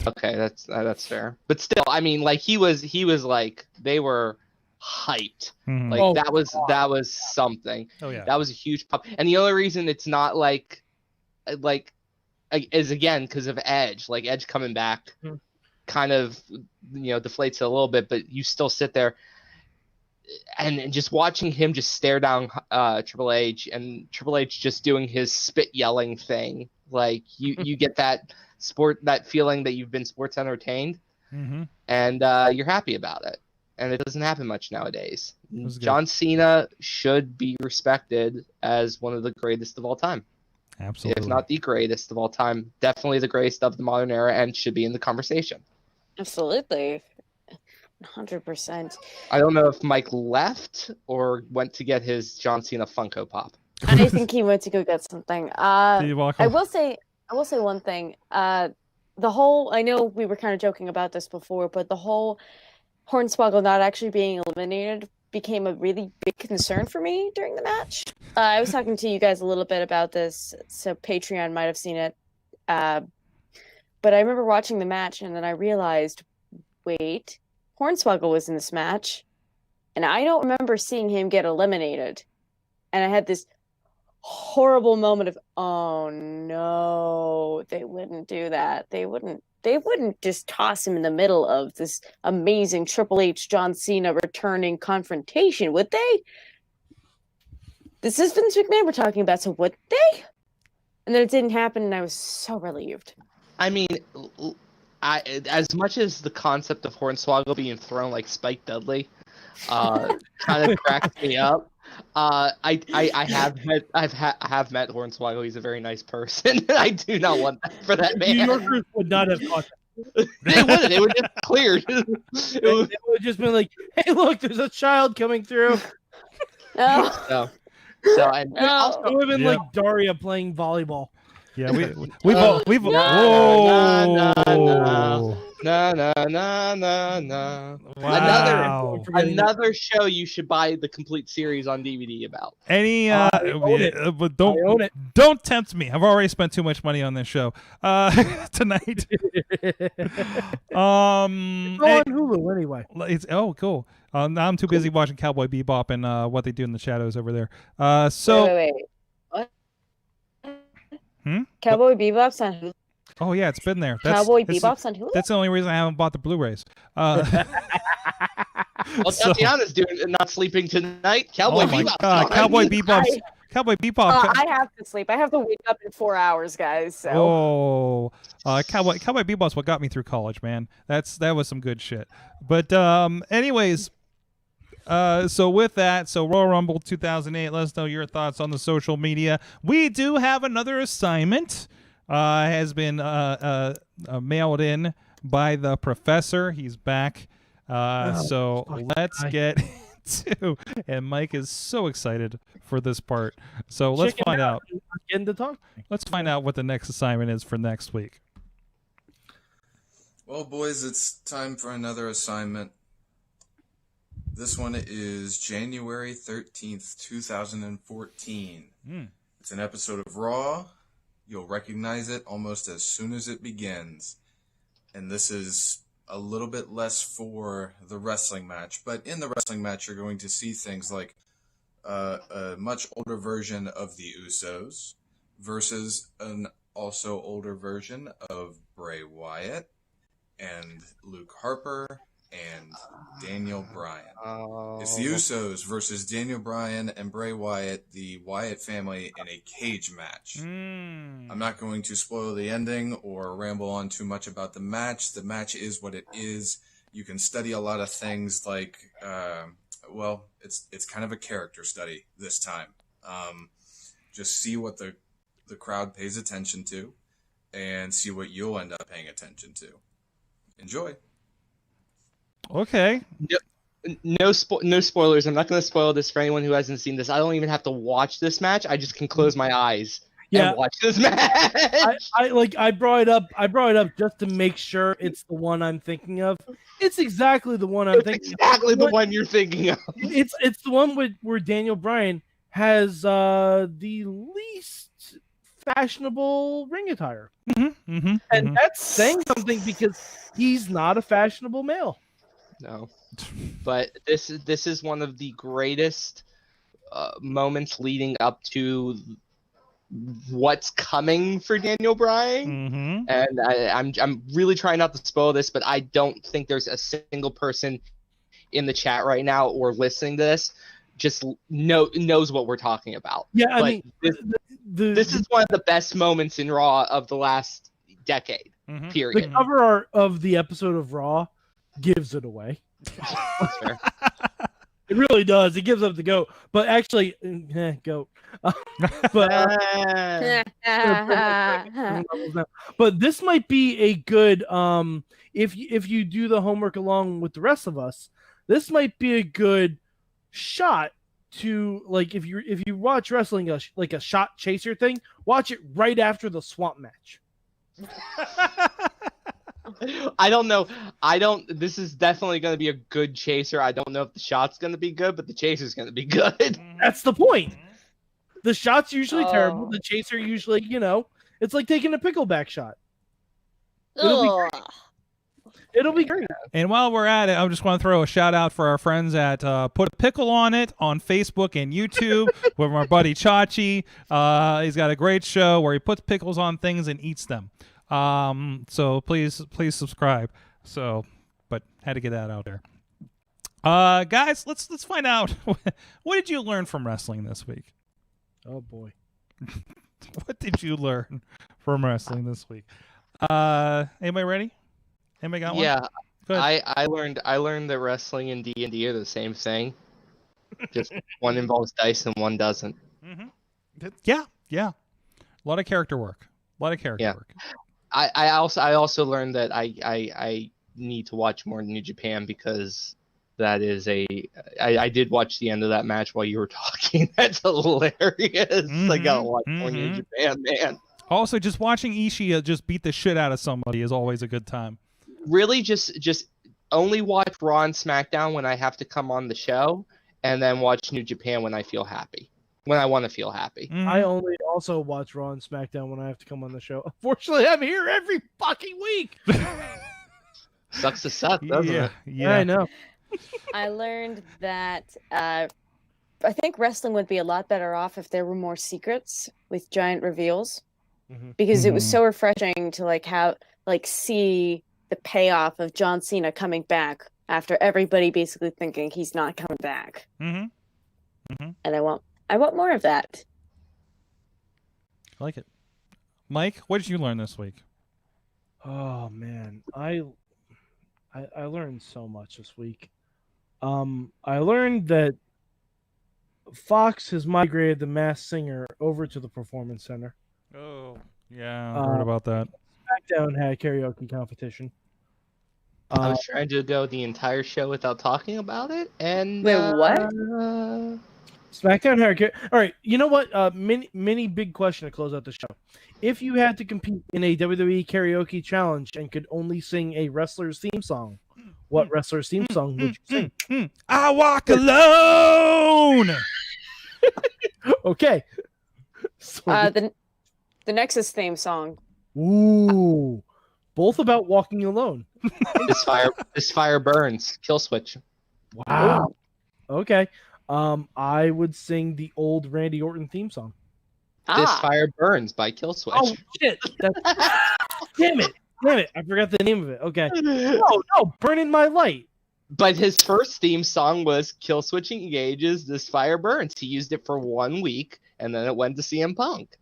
Speaker 4: Okay, that's fair. But still, I mean, like he was like they were hyped. Like that was something. Oh yeah, that was a huge pop. And the only reason it's not like is again because of Edge. Like Edge coming back, kind of deflates it a little bit, but you still sit there. And just watching him just stare down Triple H, and Triple H just doing his spit yelling thing, like you get that feeling that you've been sports entertained, and you're happy about it. And it doesn't happen much nowadays. John Cena should be respected as one of the greatest of all time.
Speaker 1: Absolutely,
Speaker 4: if not the greatest of all time, definitely the greatest of the modern era, and should be in the conversation.
Speaker 3: Absolutely. 100%.
Speaker 4: I don't know if Mike left or went to get his John Cena Funko Pop.
Speaker 3: I think he went to go get something.
Speaker 1: You're welcome.
Speaker 3: I will say one thing. The whole, I know we were kind of joking about this before, but the whole Hornswoggle not actually being eliminated became a really big concern for me during the match. I was talking to you guys a little bit about this, so Patreon might have seen it. But I remember watching the match, and then I realized, wait, Hornswoggle was in this match, and I don't remember seeing him get eliminated. And I had this horrible moment of, oh no, they wouldn't do that. They wouldn't just toss him in the middle of this amazing Triple H John Cena returning confrontation, would they? This is Vince McMahon we're talking about, so would they? And then it didn't happen, and I was so relieved.
Speaker 4: I mean, as much as the concept of Hornswoggle being thrown like Spike Dudley kind of cracks me up, I have met Hornswoggle. He's a very nice person. I do not want that for that man.
Speaker 2: New Yorkers would not have caught that.
Speaker 4: They wouldn't. It would just cleared.
Speaker 2: It would have just been like, hey, look, there's a child coming through.
Speaker 3: Oh.
Speaker 4: So and
Speaker 2: It
Speaker 4: also,
Speaker 2: would have been
Speaker 1: Yeah.
Speaker 2: like Daria playing volleyball.
Speaker 1: Yeah, we've
Speaker 4: no,
Speaker 1: whoa.
Speaker 4: No.
Speaker 1: Wow.
Speaker 4: Another show you should buy the complete series on DVD about.
Speaker 1: Any
Speaker 2: I own it.
Speaker 1: but
Speaker 2: I own it.
Speaker 1: don't tempt me. I've already spent too much money on this show tonight.
Speaker 2: It's on Hulu anyway.
Speaker 1: Oh, cool. Now I'm too busy watching Cowboy Bebop and What They Do in the Shadows over there.
Speaker 3: Wait. What? Cowboy Bebop's on Hulu.
Speaker 1: Oh yeah, it's been there.
Speaker 3: Cowboy
Speaker 1: that's-
Speaker 3: Bebop's on Hulu?
Speaker 1: That's the only reason I haven't bought the Blu-rays.
Speaker 4: Well,
Speaker 1: So-
Speaker 4: Tatiana's not sleeping tonight. Cowboy
Speaker 1: oh my
Speaker 4: Bebop's
Speaker 1: God,
Speaker 4: on.
Speaker 1: Cowboy Bebop's Cowboy Bebop.
Speaker 3: I have to sleep. I have to wake up in 4 hours, guys. So.
Speaker 1: Oh, Cowboy Bebop's what got me through college, man. That was some good shit. But anyways, so with that, Royal Rumble 2008. Let us know your thoughts on the social media. We do have another assignment. Has been mailed in by the professor. He's back. So let's get to. And Mike is so excited for this part. So let's
Speaker 2: Chicken
Speaker 1: find out.
Speaker 2: Getting to talk.
Speaker 1: Let's find out what the next assignment is for next week.
Speaker 5: Well, boys, it's time for another assignment. This one is January 13th, 2014. It's an episode of Raw. You'll recognize it almost as soon as it begins. And this is a little bit less for the wrestling match. But in the wrestling match, you're going to see things like a much older version of the Usos versus an also older version of Bray Wyatt and Luke Harper and Daniel Bryan. It's the Usos versus Daniel Bryan and Bray Wyatt, the Wyatt family, in a cage match. I'm not going to spoil the ending or ramble on too much about the match. The match is what it is. You can study a lot of things like, it's kind of a character study this time. Just see what the crowd pays attention to and see what you'll end up paying attention to. Enjoy.
Speaker 1: Okay.
Speaker 4: No spoilers. I'm not going to spoil this for anyone who hasn't seen this. I don't even have to watch this match. I just can close my eyes and watch this match.
Speaker 2: I brought it up just to make sure it's the one I'm thinking of. It's exactly the one I'm thinking of.
Speaker 4: Exactly the one you're thinking of.
Speaker 2: It's the one where Daniel Bryan has the least fashionable ring attire. And that's saying something because he's not a fashionable male.
Speaker 4: No, but this is one of the greatest moments leading up to what's coming for Daniel Bryan, and I'm really trying not to spoil this, but I don't think there's a single person in the chat right now or listening to this just knows what we're talking about.
Speaker 2: Yeah, I
Speaker 4: But
Speaker 2: mean,
Speaker 4: this is one of the best moments in Raw of the last decade. Period.
Speaker 2: the cover art of the episode of Raw gives it away.
Speaker 4: That's fair.
Speaker 2: It really does. It gives up the goat, but actually, goat. But this might be a good. if you do the homework along with the rest of us, this might be a good shot to, like, if you watch wrestling like a shot chaser thing, watch it right after the swamp match.
Speaker 4: I don't know. This is definitely going to be a good chaser. I don't know if the shot's going to be good, but the chaser's going to be good.
Speaker 2: That's the point. The shot's usually terrible. The chaser usually, it's like taking a pickleback shot. It'll be great.
Speaker 1: And while we're at it, I just want to throw a shout out for our friends at Put a Pickle on It on Facebook and YouTube with our buddy Chachi. He's got a great show where he puts pickles on things and eats them. So please subscribe. But had to get that out there. Guys, let's find out what did you learn from wrestling this week?
Speaker 2: Oh boy.
Speaker 1: What did you learn from wrestling this week? Anybody ready? Anybody got one?
Speaker 4: Yeah,
Speaker 1: Good.
Speaker 4: I learned that wrestling and D&D are the same thing. Just one involves dice and one doesn't.
Speaker 1: Mm-hmm. Yeah. A lot of character work. Work.
Speaker 4: I also learned that I need to watch more New Japan because that is I did watch the end of that match while you were talking. That's hilarious.
Speaker 1: Mm-hmm.
Speaker 4: I gotta watch more New Japan, man.
Speaker 1: Also, just watching Ishii just beat the shit out of somebody is always a good time.
Speaker 4: Really, just only watch Raw and SmackDown when I have to come on the show, and then watch New Japan when I feel happy. When I want to feel happy.
Speaker 1: Mm-hmm.
Speaker 2: I only also watch Raw and SmackDown when I have to come on the show. Unfortunately, I'm here every fucking week.
Speaker 4: Sucks to suck, doesn't it?
Speaker 1: Yeah,
Speaker 2: I know.
Speaker 3: I learned that I think wrestling would be a lot better off if there were more secrets with giant reveals, because it was so refreshing to see the payoff of John Cena coming back after everybody basically thinking he's not coming back. And I want more of that.
Speaker 1: I like it. Mike, what did you learn this week?
Speaker 2: Oh man, I learned so much this week. I learned that Fox has migrated the Masked Singer over to the Performance Center.
Speaker 1: Oh, yeah, I heard about that.
Speaker 2: SmackDown had a karaoke competition.
Speaker 4: I was trying to go the entire show without talking about it, and
Speaker 3: Wait, what?
Speaker 2: SmackDown had a all right. You know what? Mini big question to close out the show. If you had to compete in a WWE karaoke challenge and could only sing a wrestler's theme song, what wrestler's theme song would you sing?
Speaker 1: I walk alone.
Speaker 2: Okay. So
Speaker 3: The Nexus theme song.
Speaker 2: ooh, both about walking alone.
Speaker 4: This fire burns. Kill switch.
Speaker 2: Wow. Okay. I would sing the old Randy Orton theme song.
Speaker 4: This fire burns by Kill Switch.
Speaker 2: Oh shit! Damn it! I forgot the name of it. Okay. No, Burning My Light.
Speaker 4: But his first theme song was Kill Switch engages. This fire burns. He used it for 1 week, and then it went to CM Punk.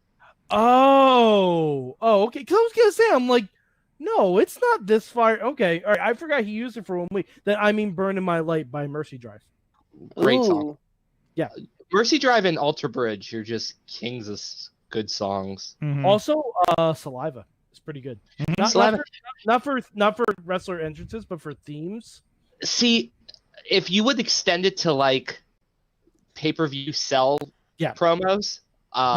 Speaker 2: Oh, okay. Because I was gonna say, I'm like, no, it's not this fire. Okay, all right. I forgot he used it for 1 week. Then I mean, Burning My Light by Mercy Drive.
Speaker 4: Great song.
Speaker 2: Yeah.
Speaker 4: Mercy Drive and Alter Bridge are just kings of good songs.
Speaker 2: Also, Saliva is pretty good. Not for wrestler entrances, but for themes.
Speaker 4: See, if you would extend it to like pay-per-view sell promos,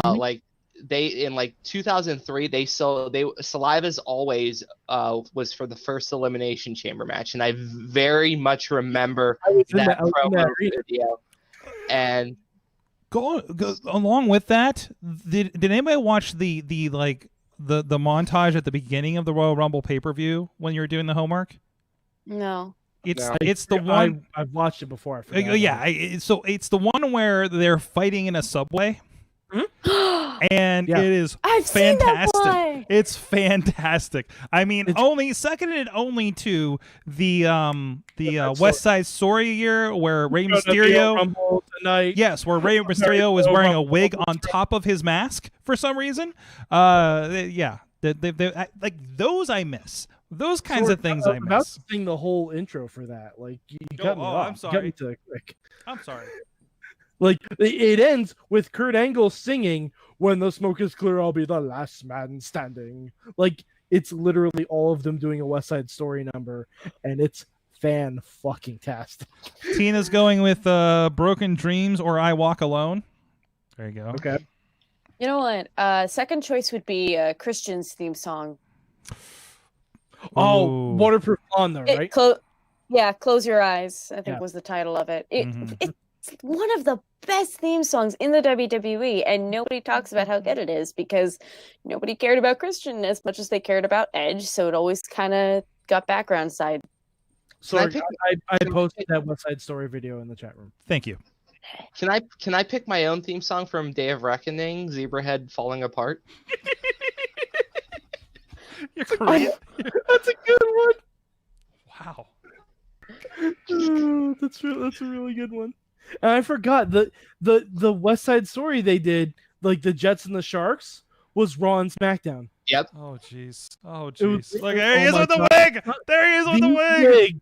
Speaker 4: like they in like 2003 Saliva's always was for the first Elimination Chamber match, and I very much remember that promo video. And
Speaker 1: go along with that. Did anybody watch the montage at the beginning of the Royal Rumble pay-per-view when you were doing the homework?
Speaker 3: No.
Speaker 1: It's the one
Speaker 2: I've watched it before. I forgot
Speaker 1: so it's the one where they're fighting in a subway. And it is fantastic. It's fantastic. I mean, seconded only to the West Side Story year where Rey Mysterio. Yes, where Rey Mysterio was wearing a wig on top of his mask for some reason. Like those I miss. Those kinds of things I miss.
Speaker 2: I'm about to sing the whole intro for that. Like you cut me off.
Speaker 1: I'm sorry.
Speaker 2: You cut me to it quick.
Speaker 1: I'm sorry.
Speaker 2: Like it ends with Kurt Angle singing, "When the smoke is clear, I'll be the last man standing." Like It's literally all of them doing a West Side Story number, and it's fan-fucking-tastic.
Speaker 1: Tina's going with Broken Dreams or I Walk Alone. There you go.
Speaker 2: Okay.
Speaker 3: You know what? Second choice would be Christian's theme song.
Speaker 2: Oh,
Speaker 1: Ooh.
Speaker 2: Waterproof Blonde, though, right?
Speaker 3: Close Your Eyes, I think
Speaker 2: Yeah.
Speaker 3: was the title of it. It's one of the best theme songs in the WWE, and nobody talks about how good it is because nobody cared about Christian as much as they cared about Edge, so it always kind of got background side.
Speaker 2: Sorry, I posted that West Side Story video in the chat room.
Speaker 1: Thank you.
Speaker 4: Can I pick my own theme song from Day of Reckoning, Zebrahead Falling Apart?
Speaker 1: You're great.
Speaker 2: That's a good one.
Speaker 1: Wow.
Speaker 2: That's a really good one. And I forgot the West Side Story they did, like the Jets and the Sharks, was Raw and SmackDown.
Speaker 4: Yep.
Speaker 1: Oh jeez. Oh
Speaker 2: It was-
Speaker 1: jeez. Look, there he
Speaker 2: oh
Speaker 1: is
Speaker 2: my
Speaker 1: with the
Speaker 2: God.
Speaker 1: wig. There he is with the wig.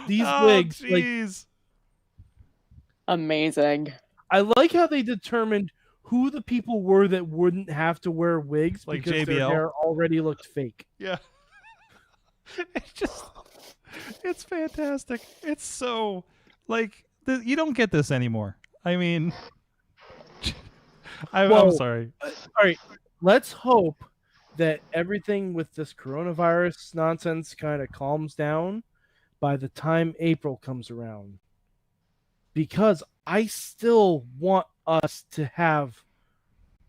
Speaker 2: These
Speaker 1: Oh,
Speaker 2: wigs, like,
Speaker 1: jeez.
Speaker 3: Amazing.
Speaker 2: I like how they determined who the people were that wouldn't have to wear wigs
Speaker 1: Like
Speaker 2: because their
Speaker 1: JBL?
Speaker 2: hair already looked fake.
Speaker 1: Yeah. It's fantastic. It's so like you don't get this anymore. I mean, I'm
Speaker 2: Well,
Speaker 1: sorry.
Speaker 2: All right, let's hope that everything with this coronavirus nonsense kind of calms down by the time April comes around. Because I still want us to have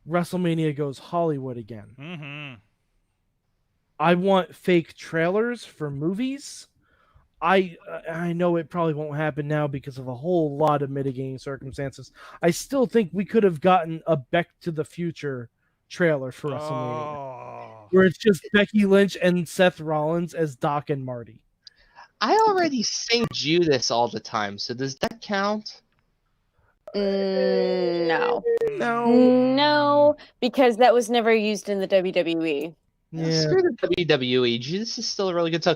Speaker 2: WrestleMania Goes Hollywood again.
Speaker 1: Mm-hmm.
Speaker 2: I want fake trailers for movies. I know it probably won't happen now because of a whole lot of mitigating circumstances. I still think we could have gotten a Back to the Future trailer for WrestleMania,
Speaker 1: Oh.
Speaker 2: where it's just Becky Lynch and Seth Rollins as Doc and Marty.
Speaker 4: I already sing Judas all the time, so does that count?
Speaker 3: No.
Speaker 2: No.
Speaker 3: No, because that was never used in the WWE.
Speaker 2: Yeah.
Speaker 4: Screw the WWE. Judas is still a really good song.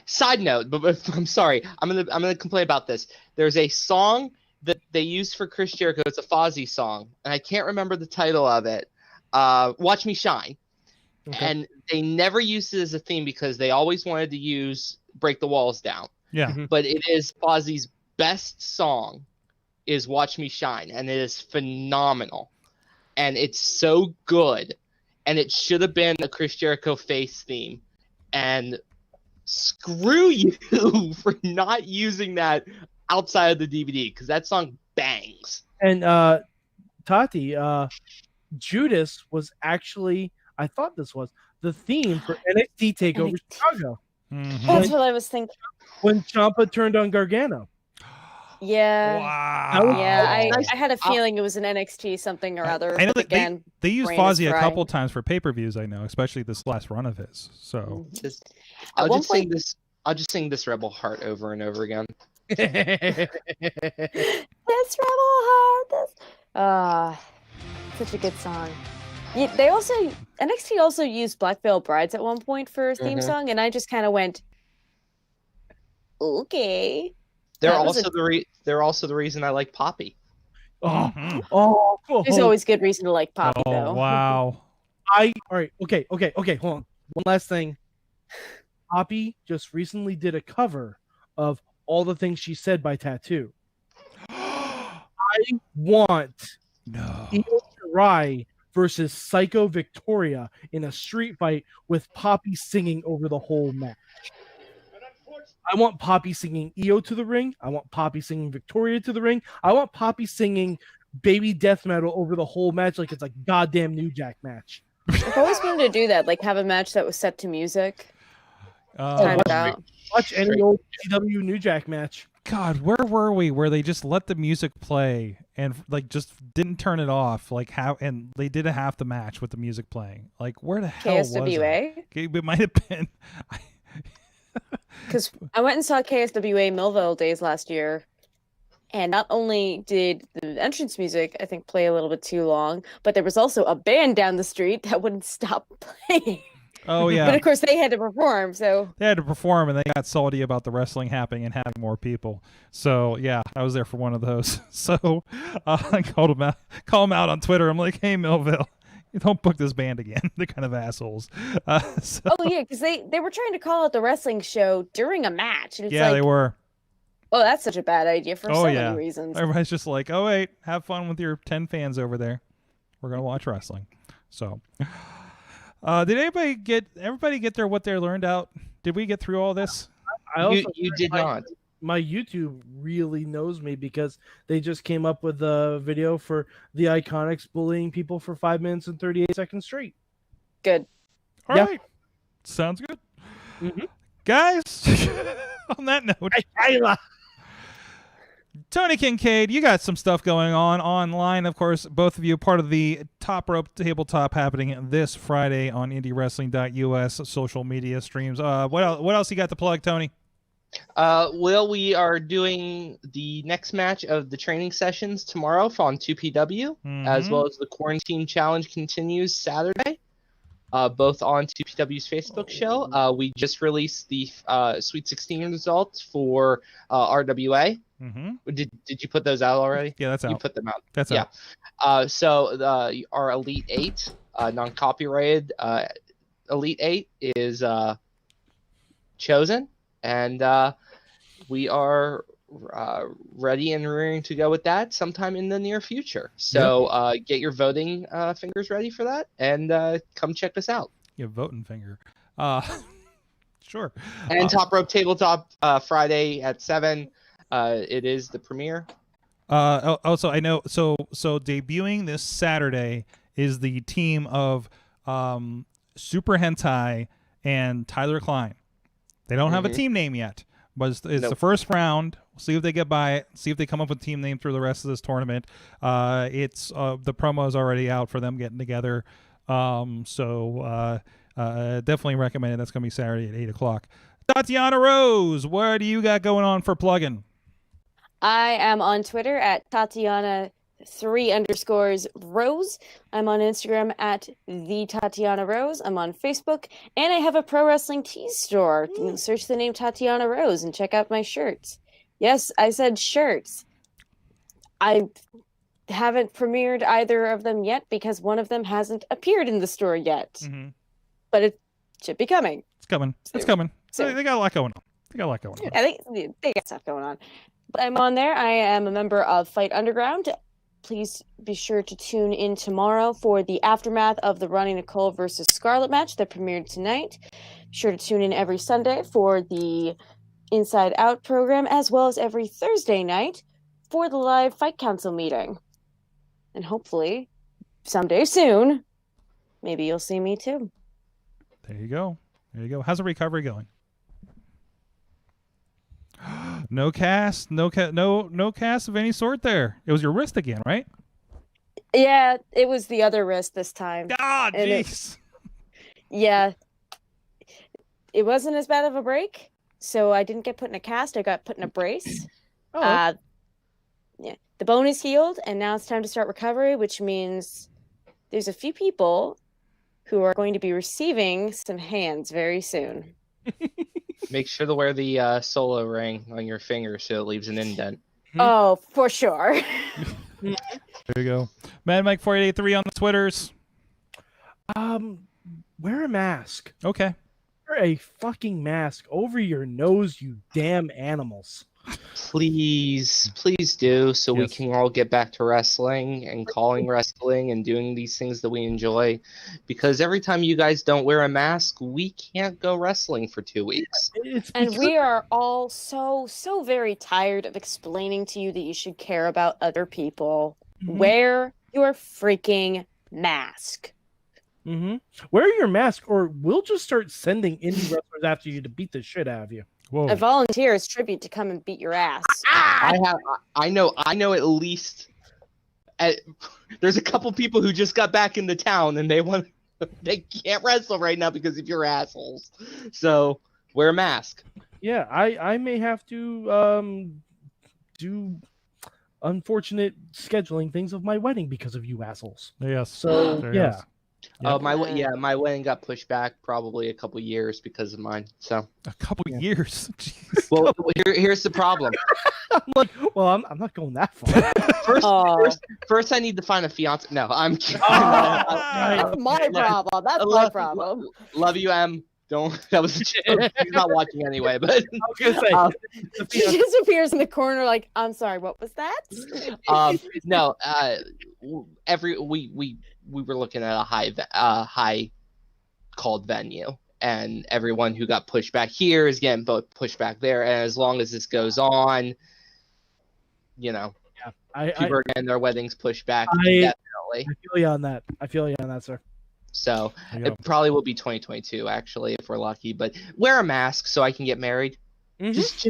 Speaker 4: Side note, but I'm sorry. I'm gonna complain about this. There's a song that they used for Chris Jericho. It's a Fozzy song, and I can't remember the title of it. Watch Me Shine.
Speaker 2: Okay.
Speaker 4: And they never used it as a theme because they always wanted to use Break the Walls Down.
Speaker 1: Yeah.
Speaker 2: Mhm.
Speaker 4: But it is Fozzy's best song is Watch Me Shine, and it is phenomenal. And it's so good. And it should have been a Chris Jericho face theme. And screw you for not using that outside of the DVD, because that song bangs.
Speaker 2: And Tati, Judas was actually, I thought this was the theme for NXT TakeOver
Speaker 3: NXT.
Speaker 2: Chicago
Speaker 1: Mhm.
Speaker 3: That's what I was thinking.
Speaker 2: when Ciampa turned on Gargano.
Speaker 3: Yeah.
Speaker 1: Wow.
Speaker 3: Yeah,
Speaker 4: nice.
Speaker 3: I had a feeling it was an NXT something or other.
Speaker 1: I know
Speaker 3: but
Speaker 1: that
Speaker 3: again,
Speaker 1: they used
Speaker 3: brain is
Speaker 1: Fozzy a
Speaker 3: fried.
Speaker 1: couple times for pay-per-views. I know, especially this last run of his. So
Speaker 4: I'll
Speaker 3: one
Speaker 4: just sing this. I'll just sing this Rebel Heart over and over again.
Speaker 3: This Rebel Heart. Such a good song. Yeah, they also NXT also used Black Veil Brides at one point for a theme
Speaker 4: Mhm.
Speaker 3: song, and I just kind of went, okay.
Speaker 4: They're
Speaker 3: That was
Speaker 4: also they're also the reason I like Poppy.
Speaker 2: Oh,
Speaker 1: Mhm.
Speaker 2: oh,
Speaker 3: There's always good reason to like Poppy,
Speaker 1: Oh
Speaker 3: though.
Speaker 1: wow.
Speaker 2: all right, okay, hold on. One last thing. Poppy just recently did a cover of All the Things She Said by Tattoo. I want
Speaker 1: No.
Speaker 2: Io Shirai versus Psycho Victoria in a street fight with Poppy singing over the whole match. I want Poppy singing Io to the ring. I want Poppy singing Victoria to the ring. I want Poppy singing Baby Death Metal over the whole match like it's a goddamn New Jack match.
Speaker 3: I've always wanted to do that, like have a match that was set to music.
Speaker 1: Oh,
Speaker 3: Time it
Speaker 2: watch
Speaker 3: out.
Speaker 2: Watch any old CW New Jack match.
Speaker 1: God, where were we? Where they just let the music play and like just didn't turn it off, like how, and they did a half the match with the music playing. Like where the hell was
Speaker 3: KSWA?
Speaker 1: it? It might have been.
Speaker 3: Because I went and saw KSWA Millville Days last year, and not only did the entrance music, I think, play a little bit too long, but there was also a band down the street that wouldn't stop playing.
Speaker 1: Oh
Speaker 3: But
Speaker 1: yeah,
Speaker 3: of course, they had to perform, so
Speaker 1: they had to perform and they got salty about the wrestling happening and having more people. So yeah, I was there for one of those. So I called him out on Twitter. I'm like, hey Millville, Don't book this band again. They're kind of assholes. So,
Speaker 3: Oh yeah, because they were trying to call out the wrestling show during a match, and it's
Speaker 1: yeah,
Speaker 3: like,
Speaker 1: they were.
Speaker 3: oh, that's such a bad idea for so many reasons.
Speaker 1: Everybody's just like, oh wait, have fun with your 10 fans over there. We're gonna watch wrestling. So, did everybody get what they learned out? Did we get through all this?
Speaker 2: I also
Speaker 4: You did not.
Speaker 2: My YouTube really knows me because they just came up with a video for the Iconics bullying people for 5 minutes and 38 seconds straight.
Speaker 3: Good.
Speaker 1: All
Speaker 2: Yeah.
Speaker 1: right, sounds good,
Speaker 2: Mhm.
Speaker 1: guys. On that note, Tony Kincaid, you got some stuff going on online. Of course, both of you part of the Top Rope Tabletop happening this Friday on IndyWrestling.us social media streams. What else you got to plug, Tony?
Speaker 4: Well, we are doing the next match of the training sessions tomorrow on 2PW, as well as the Quarantine Challenge continues Saturday, both on 2PW's Facebook show. We just released the Sweet 16 results for RWA. Did you put those out already?
Speaker 1: Yeah, that's out.
Speaker 4: You put them out.
Speaker 1: That's
Speaker 4: out. So our Elite 8, non-copyrighted Elite 8 is chosen. And we are ready and rearing to go with that sometime in the near future. So get your voting fingers ready for that, and come check us out.
Speaker 1: Your voting finger. Sure.
Speaker 4: And Top Rope Tabletop Friday at 7. It is the premiere.
Speaker 1: Also, I know. So debuting this Saturday is the team of Super Hentai and Tyler Klein. They don't have a team name yet, but it's the first round. We'll see if they get by it. See if they come up with a team name through the rest of this tournament. It's the promo is already out for them getting together. So definitely recommend it. That's going to be Saturday at 8:00. Tatiana Rose, what do you got going on for plugging?
Speaker 3: I am on Twitter at Tatiana3_Rose. I'm on Instagram at the Tatiana Rose. I'm on Facebook, and I have a pro wrestling tees store. You can search the name Tatiana Rose and check out my shirts. Yes, I said shirts. I haven't premiered either of them yet because one of them hasn't appeared in the store yet. But it should be coming.
Speaker 1: It's coming. It's coming. So they got a lot going on.
Speaker 3: I think they got stuff going on. But I'm on there. I am a member of Fight Underground. Please be sure to tune in tomorrow for the aftermath of the Ronnie Nicole versus Scarlett match that premiered tonight. Be sure to tune in every Sunday for the Inside Out program, as well as every Thursday night for the live Fight Council meeting. And hopefully, someday soon, maybe you'll see me too.
Speaker 1: There you go. How's the recovery going? No cast of any sort there. It was your wrist again, right?
Speaker 3: Yeah, it was the other wrist this time.
Speaker 1: Ah, jeez.
Speaker 3: Yeah. It wasn't as bad of a break, so I didn't get put in a cast. I got put in a brace. Yeah. The bone is healed, and now it's time to start recovery, which means there's a few people who are going to be receiving some hands very soon.
Speaker 4: Make sure to wear the solo ring on your finger so it leaves an indent.
Speaker 3: Oh, for sure.
Speaker 1: There you go. Mad Mike 4883 on the Twitters.
Speaker 2: Wear a mask.
Speaker 1: Okay.
Speaker 2: Wear a fucking mask over your nose, you damn animals.
Speaker 4: Please do, so we can all get back to wrestling and calling wrestling and doing these things that we enjoy. Because every time you guys don't wear a mask, we can't go wrestling for 2 weeks.
Speaker 3: And we are all so very tired of explaining to you that you should care about other people. Wear your freaking mask.
Speaker 2: Wear your mask, or we'll just start sending indie wrestlers after you to beat the shit out of you.
Speaker 1: Whoa.
Speaker 3: I volunteer as tribute to come and beat your ass.
Speaker 4: I know at least there's a couple people who just got back into town and they can't wrestle right now because of your assholes. So wear a mask.
Speaker 2: Yeah, I may have to do unfortunate scheduling things of my wedding because of you assholes.
Speaker 1: Yes.
Speaker 2: So yeah.
Speaker 4: My wedding got pushed back probably a couple years because of mine. So
Speaker 1: a couple years. Jeez.
Speaker 4: Well, here's the problem.
Speaker 2: I'm like, well, I'm not going that far.
Speaker 4: First, I need to find a fiance. No, I'm kidding.
Speaker 3: That's my problem. That's my problem.
Speaker 4: Love you, Em. Don't. That was a joke. He's not watching anyway. But
Speaker 2: I was gonna say,
Speaker 3: She just appears in the corner like, I'm sorry, what was that?
Speaker 4: no. We were looking at a high called venue, and everyone who got pushed back here is getting both pushed back there. And as long as this goes on, you know, people are getting their weddings pushed back. Definitely.
Speaker 2: I feel you on that. I feel you on that, sir.
Speaker 4: So it probably will be 2022, actually, if we're lucky. But wear a mask so I can get married.
Speaker 2: Mm-hmm.
Speaker 4: Just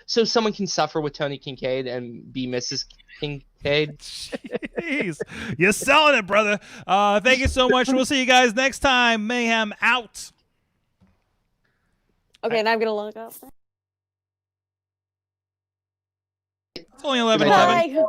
Speaker 4: so someone can suffer with Tony Kincaid and be Mrs. Kincaid.
Speaker 1: Jeez, you're selling it, brother. Thank you so much. We'll see you guys next time. Mayhem out.
Speaker 3: Okay, now I'm gonna look up.
Speaker 1: It's only 11:11.
Speaker 3: Bye.